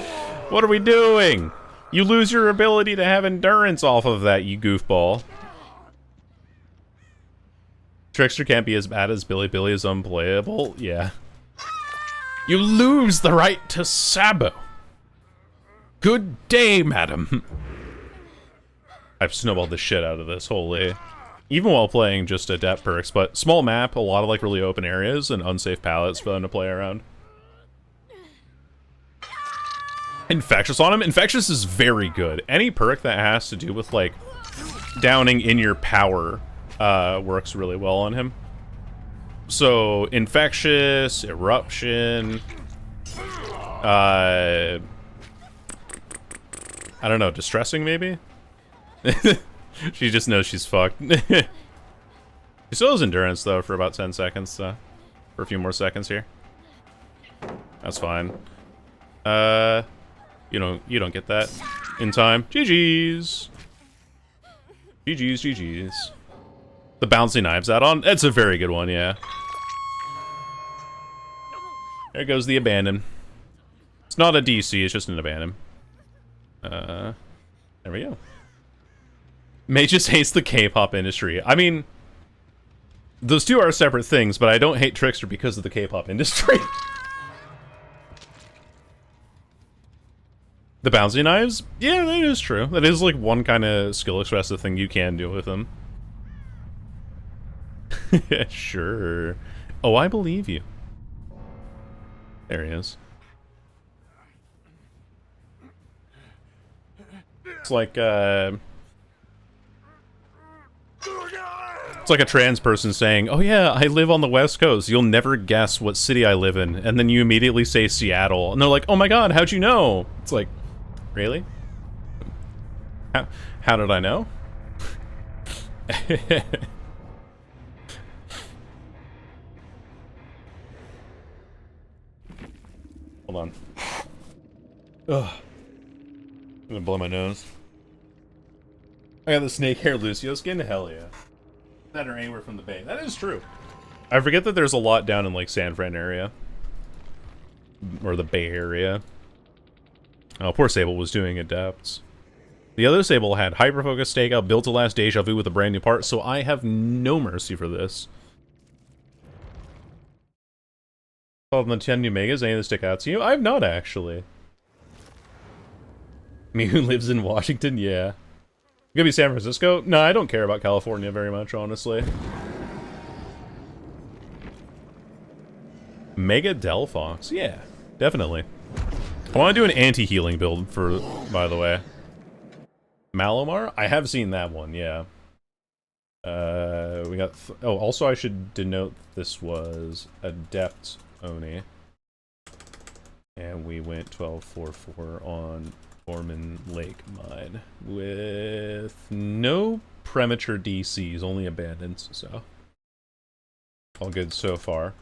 What are we doing? You lose your ability to have endurance off of that, you goofball. Trickster can't be as bad as Billy. Billy is unplayable. Yeah. You lose the right to Sabo. Good day, madam. I've snowballed the shit out of this, holy. Even while playing just adept perks, but small map, a lot of really open areas and unsafe pallets for them to play around. Infectious on him? Infectious is very good. Any perk that has to do with downing in your power works really well on him. So, Infectious, Eruption, I don't know, Distressing maybe? She just knows she's fucked. She still has Endurance though for about 10 seconds, for a few more seconds here. That's fine. You don't get that in time. GG's. GG's, GG's. The bouncy knives add-on? It's a very good one, yeah. There goes the abandon. It's not a DC, it's just an abandon. There we go. May just hates the K-pop industry. I mean, those two are separate things, but I don't hate Trickster because of the K-pop industry. The bouncy knives? Yeah, that is true. That is one kind of skill expressive thing you can do with them. Sure. Oh, I believe you. There he is. It's like a trans person saying, "Oh yeah, I live on the West Coast. You'll never guess what city I live in." And then you immediately say Seattle. And they're like, "Oh my god, how'd you know?" It's like, really? How did I know? Hold on. Ugh. I'm gonna blow my nose. I got the snake hair Lucio skin? Hell yeah. That or anywhere from the Bay. That is true. I forget that there's a lot down in like San Fran area. Or the Bay Area. Oh, poor Sable was doing Adepts. The other Sable had Hyperfocus Stakeout, Built to Last Deja Vu with a brand new part, so I have no mercy for this. Of the 10 new megas, any that stick out to you? I've not, actually. Me who lives in Washington? Yeah. You gonna be San Francisco? No, I don't care about California very much, honestly. Mega Delphox? Yeah, definitely. I want to do an anti-healing build for, by the way. Malamar? I have seen that one, yeah. We got... oh, also I should denote this was Adept Oni. And we went 12-4-4 on Orman Lake Mine. With no premature DCs, only abandons, so... all good so far.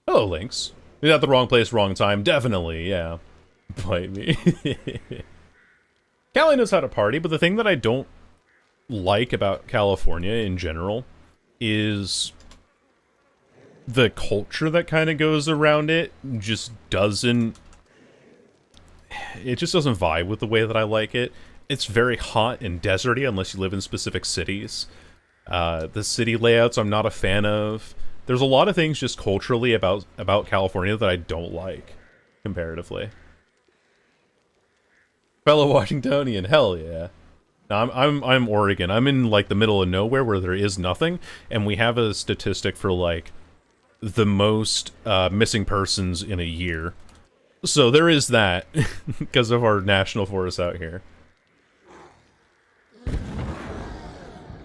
Hello, Lynx. You're at the wrong place, wrong time. Definitely, yeah. Bite me. Cali knows how to party, but the thing that I don't like about California in general is the culture that kind of goes around it just doesn't... it just doesn't vibe with the way that I like it. It's very hot and deserty unless you live in specific cities. The city layouts I'm not a fan of. There's a lot of things just culturally about California that I don't like, comparatively. Fellow Washingtonian, hell yeah. Now, I'm Oregon. I'm in like the middle of nowhere where there is nothing, and we have a statistic for like the most missing persons in a year. So there is that because of our national forests out here.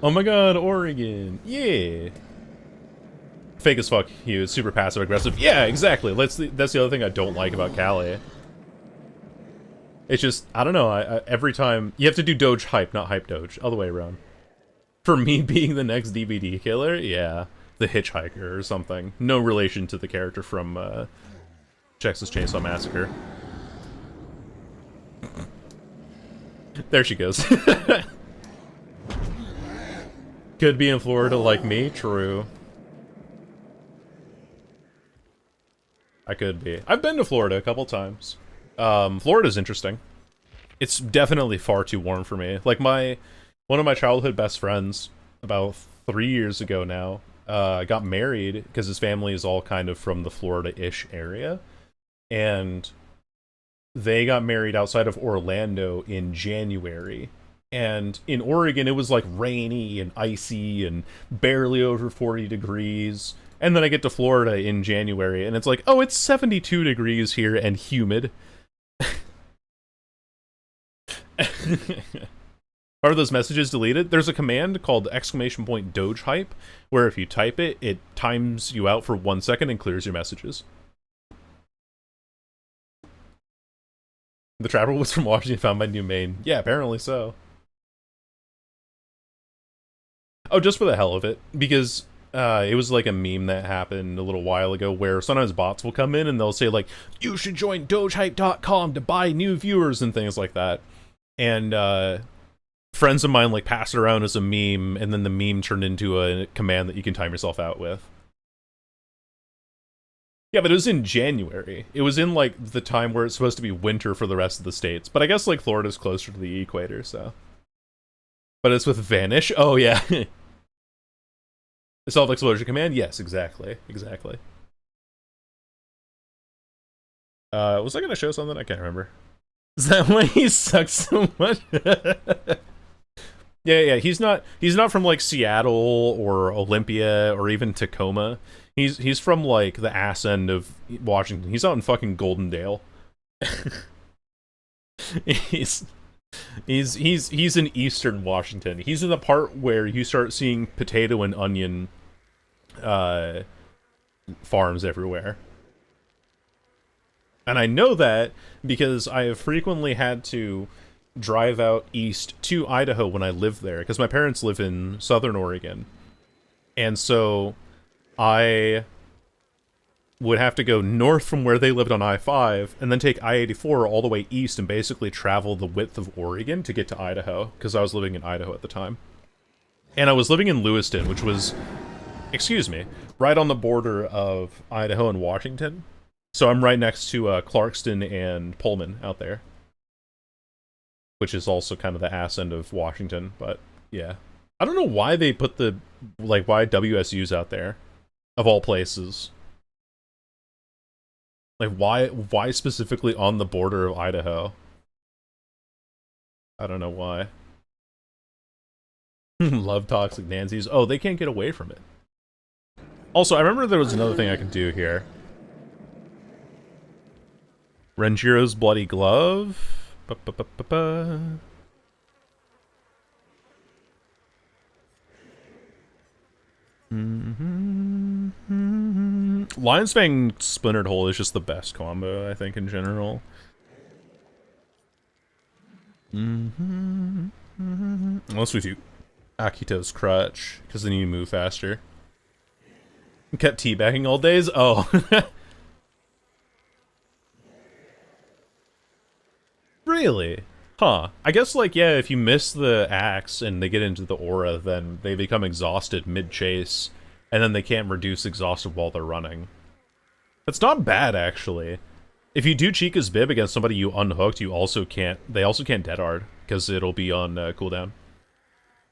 Oh my god, Oregon! Yeah. Fake as fuck, he was super passive aggressive. Yeah, exactly. That's the other thing I don't like about Cali. It's just, I don't know, I every time... you have to do Doge hype, not hype Doge. Other way around. For me being the next DBD killer, yeah. The Hitchhiker or something. No relation to the character from Texas Chainsaw Massacre. There she goes. Could be in Florida like me, true. I could be. I've been to Florida a couple times. Florida's interesting. It's definitely far too warm for me. Like one of my childhood best friends, about 3 years ago now, got married because his family is all kind of from the Florida-ish area. And they got married outside of Orlando in January. And in Oregon, it was like rainy and icy and barely over 40 degrees. And then I get to Florida in January, and it's like, oh, it's 72 degrees here and humid. Are those messages deleted? There's a command called !Doge hype, where if you type it, it times you out for 1 second and clears your messages. The Trapper was from Washington, found by New Maine. Yeah, apparently so. Oh, just for the hell of it, because... it was like a meme that happened a little while ago where sometimes bots will come in and they'll say like, you should join dogehype.com to buy new viewers and things like that. And friends of mine like pass it around as a meme, and then the meme turned into a command that you can time yourself out with. Yeah, but it was in January. It was in like the time where it's supposed to be winter for the rest of the states. But I guess like Florida's closer to the equator, so. But it's with Vanish? Oh yeah. The self-explosion command? Yes, exactly. Exactly. Was I gonna show something? I can't remember. Is that why he sucks so much? Yeah. He's not from like Seattle or Olympia or even Tacoma. He's from like the ass end of Washington. He's out in fucking Goldendale. he's in eastern Washington. He's in the part where you start seeing potato and onion farms everywhere. And I know that because I have frequently had to drive out east to Idaho when I lived there, because my parents live in Southern Oregon. And so I would have to go north from where they lived on I-5, and then take I-84 all the way east and basically travel the width of Oregon to get to Idaho, because I was living in Idaho at the time. And I was living in Lewiston, which was, excuse me, right on the border of Idaho and Washington. So I'm right next to Clarkston and Pullman out there, which is also kind of the ass end of Washington, but yeah. I don't know why they put why WSU's out there, of all places. Like, why specifically on the border of Idaho? I don't know why. Love Toxic Nancy's. Oh, they can't get away from it. Also, I remember there was another thing I could do here. Renjiro's Bloody Glove. Lion's Fang Splintered Hole is just the best combo, I think, in general. Unless we do Akito's Crutch, because then you move faster. Kept teabagging all days? Oh. Really? Huh. I guess, like, yeah, if you miss the axe and they get into the aura, then they become exhausted mid-chase, and then they can't reduce exhausted while they're running. That's not bad, actually. If you do Chica's Bib against somebody you unhooked, they also can't Dead Hard, because it'll be on cooldown.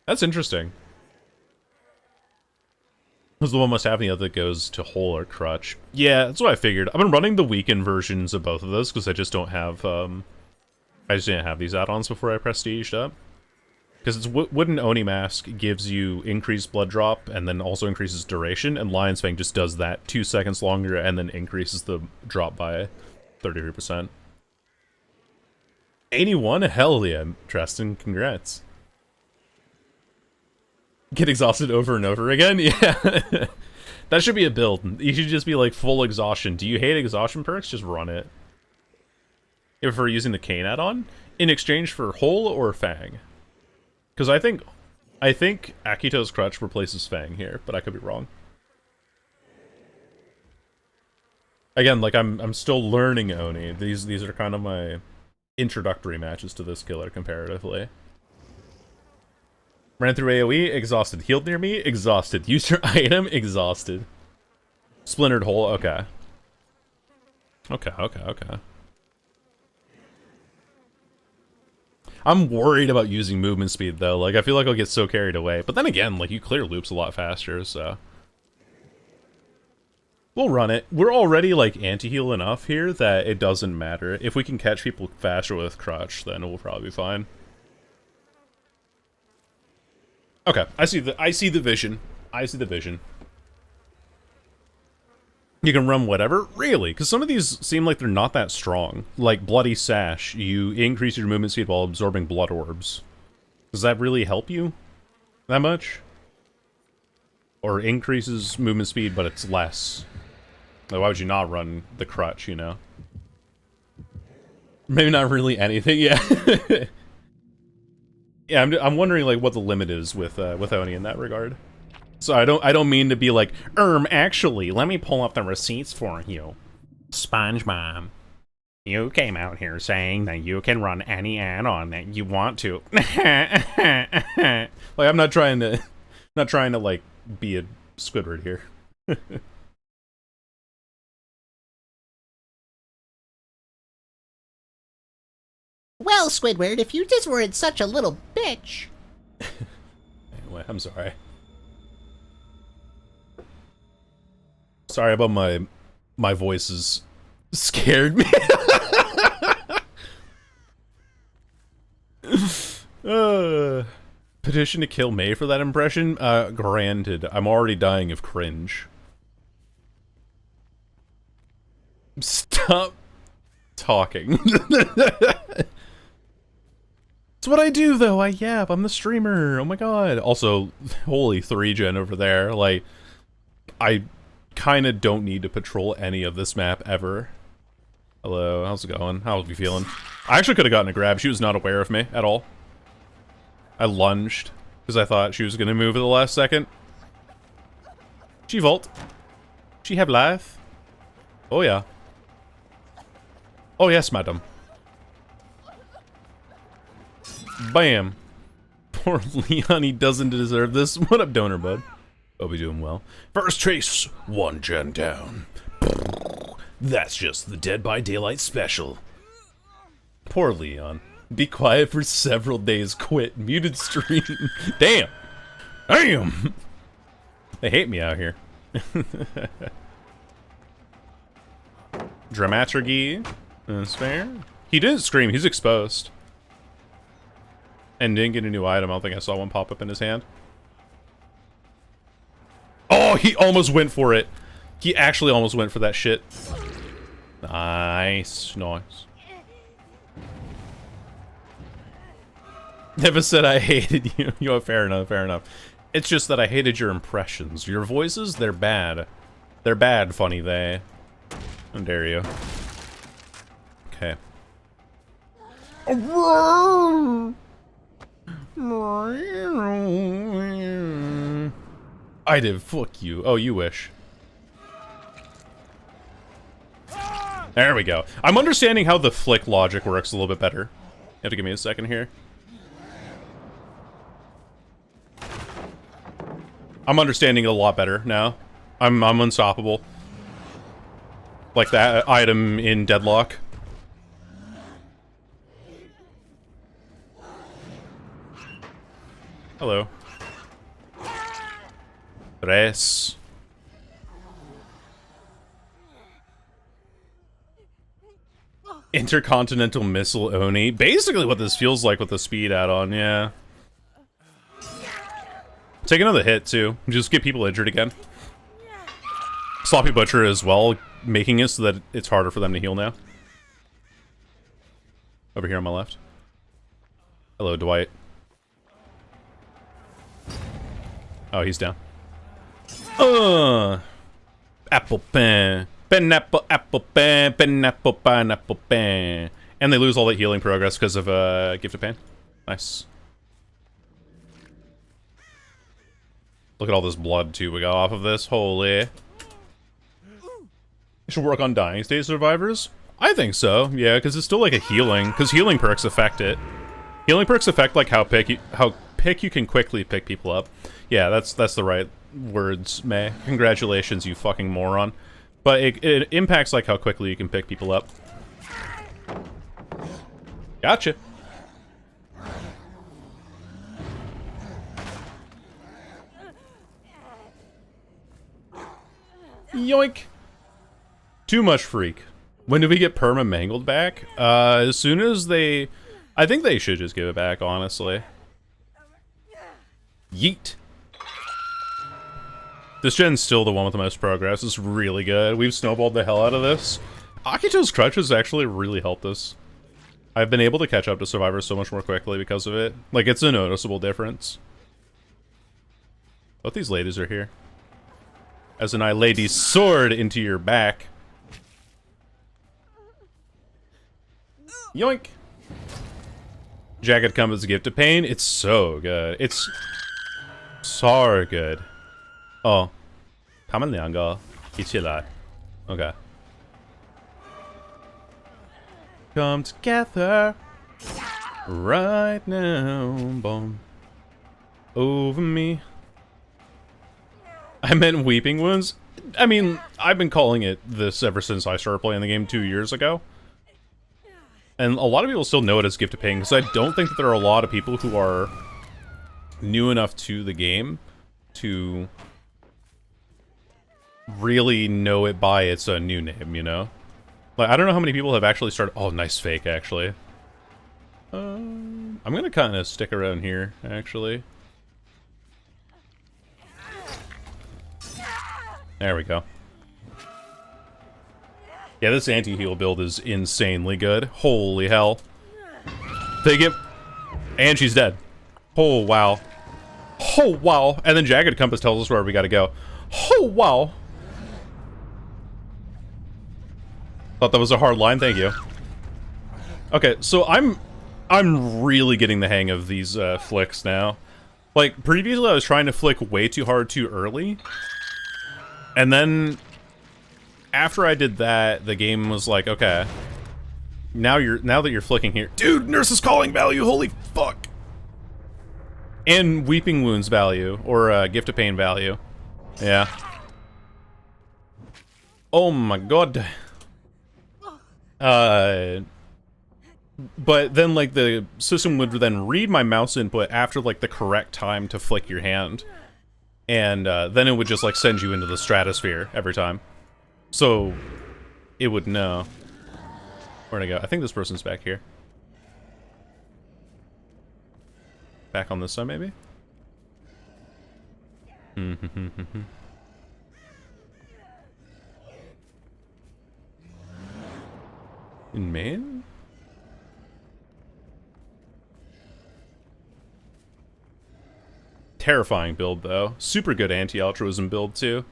That's interesting. Because the one must have the other that goes to Hole or Crutch. Yeah, that's what I figured. I've been running the weakened versions of both of those, because I just don't have, I just didn't have these add-ons before I prestiged up. Because it's Wooden Oni Mask gives you increased blood drop and then also increases duration, and Lion's Fang just does that 2 seconds longer and then increases the drop by 33%. 81? Hell yeah, Tristan, congrats. Get exhausted over and over again? Yeah. That should be a build. You should just be like full exhaustion. Do you hate exhaustion perks? Just run it. If we're using the Cane add-on in exchange for Hole or Fang, because I think Akito's Crutch replaces Fang here, but I could be wrong. Again, like I'm still learning Oni. These are kind of my introductory matches to this killer comparatively. Ran through AoE, exhausted. Healed near me, exhausted. Used your item, exhausted. Splintered Hole, okay. Okay. I'm worried about using movement speed, though. Like, I feel like I'll get so carried away. But then again, like, you clear loops a lot faster, so... We'll run it. We're already, like, anti-heal enough here that it doesn't matter. If we can catch people faster with Crutch, then we'll probably be fine. Okay, I see the vision. I see the vision. You can run whatever? Really? Because some of these seem like they're not that strong. Like Bloody Sash, you increase your movement speed while absorbing blood orbs. Does that really help you that much? Or increases movement speed, but it's less? Like, why would you not run the Crutch, you know? Maybe not really anything, yeah. Yeah, I'm wondering, like, what the limit is with Oni in that regard. So I don't mean to be like, actually, let me pull up the receipts for you. SpongeBob, you came out here saying that you can run any add-on that you want to. Like, I'm not trying to like be a Squidward here. Well, Squidward, if you just weren't such a little bitch. Anyway, I'm sorry. Sorry about my voices scared me. Petition to kill May for that impression? Granted. I'm already dying of cringe. Stop talking. It's what I do, though. I yap. I'm the streamer. Oh my god. Also, holy 3gen over there. Like, I kind of don't need to patrol any of this map ever. Hello, how's it going? How are you feeling? I actually could have gotten a grab. She was not aware of me at all. I lunged because I thought she was going to move at the last second. She vault. She have life. Oh yeah. Oh yes, madam. Bam. Poor Leon, he doesn't deserve this. What up, donor bud? Hope you're doing well. First trace, 1 gen down. That's just the Dead by Daylight special. Poor Leon. Be quiet for several days, quit, muted stream. Damn! Damn! They hate me out here. Dramaturgy. That's fair. He didn't scream, he's exposed. And didn't get a new item. I don't think I saw one pop up in his hand. Oh, he almost went for it. He actually almost went for that shit. Nice. Nice. Never said I hated you. You know, fair enough, fair enough. It's just that I hated your impressions. Your voices, they're bad. They're bad, funny they. How dare you. Okay. I did. Fuck you. Oh, you wish. There we go. I'm understanding how the flick logic works a little bit better. You have to give me a second here. I'm understanding it a lot better now. I'm unstoppable. Like that item in Deadlock. Hello. Tres. Intercontinental Missile Oni. Basically what this feels like with the speed add-on, yeah. Take another hit, too. Just get people injured again. Sloppy Butcher as well, making it so that it's harder for them to heal now. Over here on my left. Hello, Dwight. Oh, he's down. Apple pen. Pineapple, apple pen, pineapple, pineapple pen. And they lose all that healing progress because of Gift of Pain. Nice. Look at all this blood, too, we got off of this. Holy. You should work on dying state survivors? I think so, yeah, because it's still like a healing. Because healing perks affect it. Healing perks affect, like, how pick you can quickly pick people up. Yeah, that's the right words, May. Congratulations, you fucking moron. But it impacts, like, how quickly you can pick people up. Gotcha. Yoink. Too much freak. When do we get Perma Mangled back? As soon as they... I think they should just give it back, honestly. Yeet. This gen's still the one with the most progress. It's really good. We've snowballed the hell out of this. Akito's Crutch has actually really helped us. I've been able to catch up to Survivor so much more quickly because of it. Like, it's a noticeable difference. Both these ladies are here. As in, I lady's sword into your back. Yoink! Jagged Combat's Gift of Pain. It's so good. It's so good. Oh. Kamelenga. Ichila. Okay. Come together. Right now. Boom. Over me. I meant Weeping Wounds. I mean, I've been calling it this ever since I started playing the game 2 years ago. And a lot of people still know it as Gift of Pain, because I don't think that there are a lot of people who are new enough to the game to really know it by its new name, you know? Like, I don't know how many people have actually started... Oh, nice fake, actually. I'm gonna kind of stick around here, actually. There we go. Yeah, this anti-heal build is insanely good. Holy hell. They get... And she's dead. Oh, wow. Oh, wow. And then Jagged Compass tells us where we gotta go. Oh, wow. Thought that was a hard line, thank you. Okay, so I'm really getting the hang of these flicks now. Like, previously I was trying to flick way too hard too early. And then, after I did that, the game was like, okay. Now that you're flicking here... Dude, Nurse's Calling value, holy fuck! And Weeping Wounds value, or Gift of Pain value. Yeah. Oh my god. But then, like, the system would then read my mouse input after, like, the correct time to flick your hand. And, then it would just, like, send you into the stratosphere every time. So, it would know. Where'd I go? I think this person's back here. Back on this side, maybe? In Maine? Terrifying build, though. Super good anti-altruism build, too.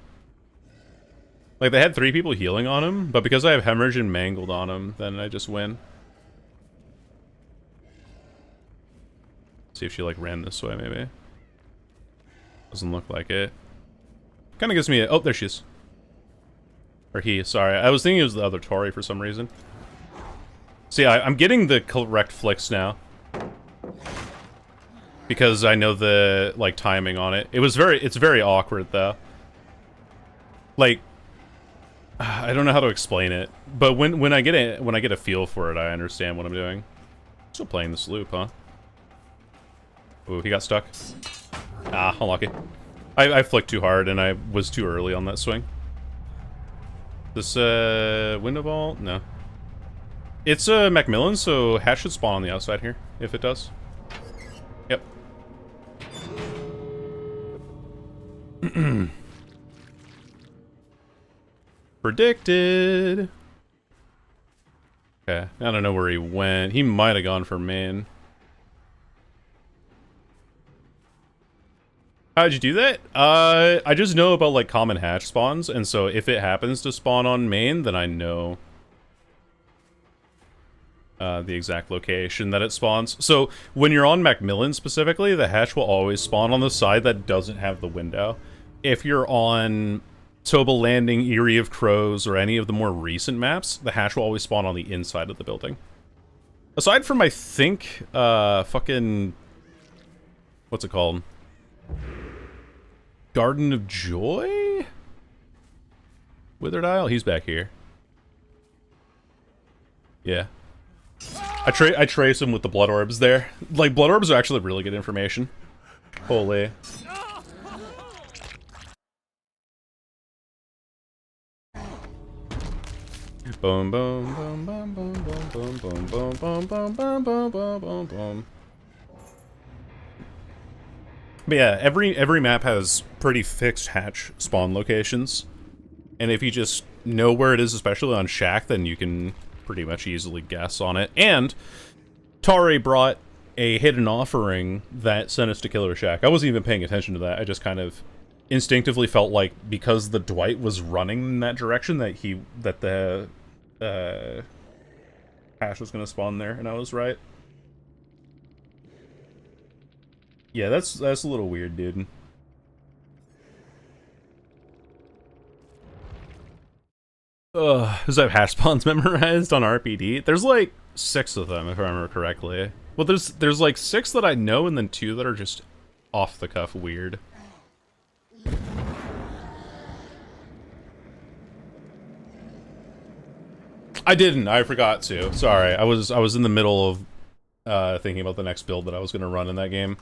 Like, they had 3 people healing on him, but because I have Hemorrhage and Mangled on him, then I just win. See if she, like, ran this way, maybe. Doesn't look like it. Kinda gives me a... Oh, there she is. Or he, sorry. I was thinking it was the other Tori for some reason. See, I'm getting the correct flicks now. Because I know the, like, timing on it. It's very awkward, though. Like... I don't know how to explain it, but when I get a feel for it, I understand what I'm doing. Still playing this loop, huh? Ooh, he got stuck. Ah, unlucky. I flicked too hard and I was too early on that swing. This window vault? No. It's Macmillan, so Hatch should spawn on the outside here if it does. Yep. Predicted. Okay, I don't know where he went. He might have gone for main. How'd you do that? I just know about, like, common hatch spawns, and so if it happens to spawn on main, then I know the exact location that it spawns. So, when you're on Macmillan specifically, the hatch will always spawn on the side that doesn't have the window. If you're on Toba Landing, Eyrie of Crows, or any of the more recent maps, the hatch will always spawn on the inside of the building. Aside from, I think, fucking... What's it called? Garden of Joy? Withered Isle? He's back here. Yeah. I trace him with the blood orbs there. Like, blood orbs are actually really good information. Holy. Boom boom boom boom boom boom boom boom boom boom boom boom boom boom boom boom. But yeah, every map has pretty fixed hatch spawn locations. And if you just know where it is, especially on Shack, then you can pretty much easily guess on it. And Tari brought a hidden offering that sent us to Killer Shack. I wasn't even paying attention to that. I just kind of instinctively felt like because the Dwight was running in that direction that the hash was gonna spawn there, and I was right. Yeah, that's a little weird, dude. Does that have hash spawns memorized on RPD? There's like 6 of them, if I remember correctly. Well, there's like 6 that I know, and then 2 that are just off the cuff weird. I didn't. I forgot to. Sorry. I was in the middle of thinking about the next build that I was going to run in that game,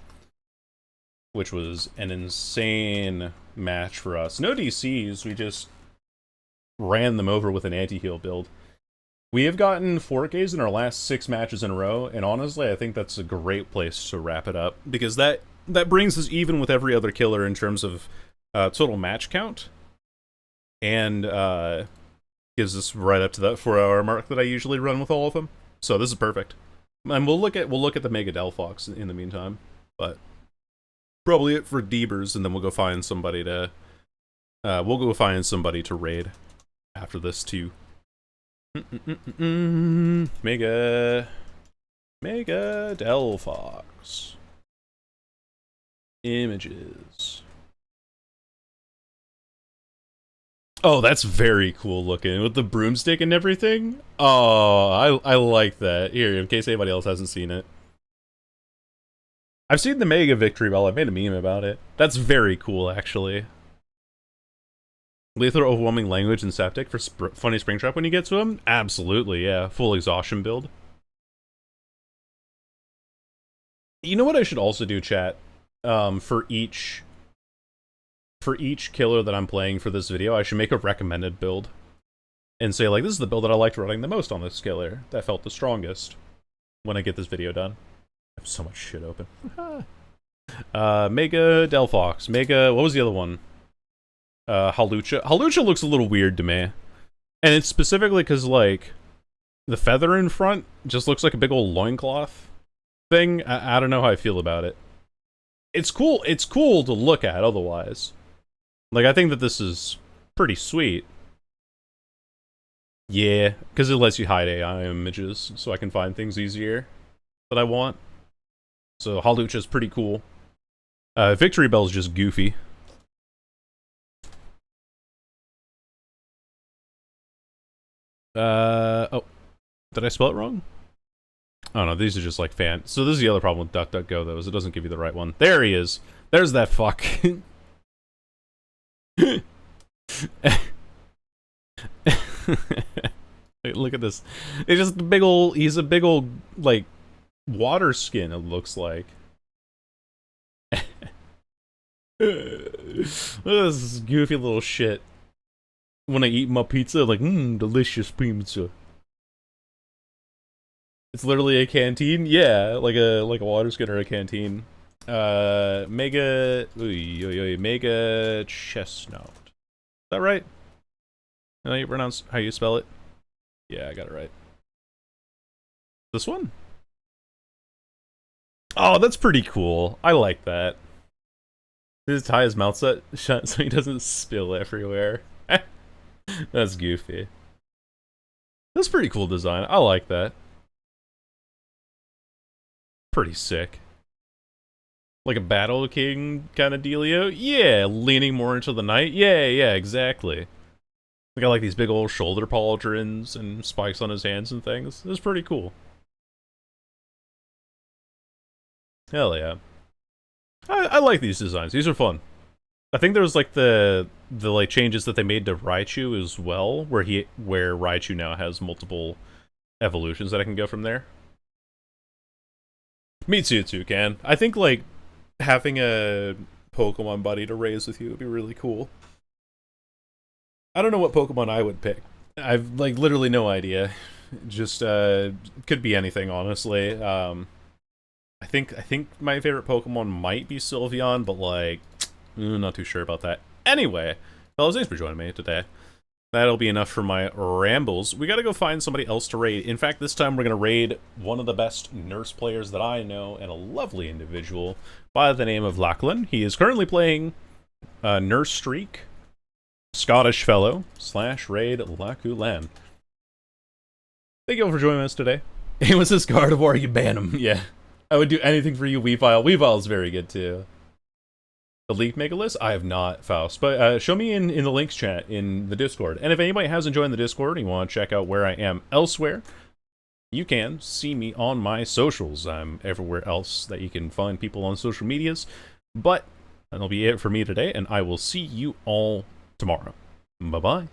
which was an insane match for us. No DCs. We just ran them over with an anti-heal build. We have gotten 4Ks in our last 6 matches in a row, and honestly, I think that's a great place to wrap it up, because that brings us even with every other killer in terms of total match count. and gives us right up to that 4-hour mark that I usually run with all of them. So this is perfect. And we'll look at the Mega Delphox in the meantime, but probably it for Deebers, and then we'll go find somebody to raid after this too. Mega Delphox images. Oh, that's very cool looking with the broomstick and everything. Oh, I like that. Here, in case anybody else hasn't seen it. I've seen the Mega Victory Bell. I made a meme about it. That's very cool, actually. Lethal Overwhelming Language and Septic for Funny Springtrap when you get to him? Absolutely, yeah. Full exhaustion build. You know what I should also do, chat? For each killer that I'm playing for this video, I should make a recommended build. And say, like, this is the build that I liked running the most on this killer. That felt the strongest. When I get this video done. I have so much shit open. Mega Delphox. Mega... What was the other one? Hawlucha. Hawlucha looks a little weird to me. And it's specifically because, like, the feather in front just looks like a big old loincloth thing. I don't know how I feel about it. It's cool to look at otherwise. Like, I think that this is pretty sweet. Yeah, because it lets you hide AI images, so I can find things easier that I want. So Hawlucha's pretty cool. Victory Bell's just goofy. Oh. Did I spell it wrong? Oh no, these are just like So this is the other problem with DuckDuckGo, though, is it doesn't give you the right one. There he is! There's that fuck. Look at this. It's just a big old... He's a big old, like, water skin, it looks like. This goofy little shit. When I eat my pizza, I'm like, delicious pizza. It's literally a canteen? Yeah, like a water skin or a canteen. Mega Chestnut. Is that right? How you pronounce, how you spell it? Yeah, I got it right. This one? Oh, that's pretty cool. I like that. Just tie his mouth shut so he doesn't spill everywhere. That's goofy. That's pretty cool design. I like that. Pretty sick. Like a Battle King kind of dealio? Yeah, leaning more into the night? Yeah, exactly. We got like these big old shoulder pauldrons and spikes on his hands and things. It's pretty cool. Hell yeah. I like these designs. These are fun. I think there was like the like changes that they made to Raichu as well, where Raichu now has multiple evolutions that I can go from there. Me too, Toucan. I think like having a Pokemon buddy to raise with you would be really cool. I don't know what Pokemon I would pick. I've like literally no idea. Just could be anything, honestly. I think my favorite Pokemon might be Sylveon, but like not too sure about that. Anyway, fellas, thanks for joining me today. That'll be enough for my rambles. We gotta go find somebody else to raid. In fact, this time we're gonna raid one of the best Nurse players that I know, and a lovely individual by the name of Lachlan. He is currently playing Nurse Streak, Scottish fellow / raid Lakulan. Thank you all for joining us today. Hey, what's this Gardevoir? You ban him. Yeah. I would do anything for you, Weavile. Weavile's very good too. The Leaf Megalith? I have not, Faust. But show me in the links chat in the Discord. And if anybody hasn't joined the Discord and you want to check out where I am elsewhere, you can see me on my socials. I'm everywhere else that you can find people on social medias. But that'll be it for me today, and I will see you all tomorrow. Bye-bye.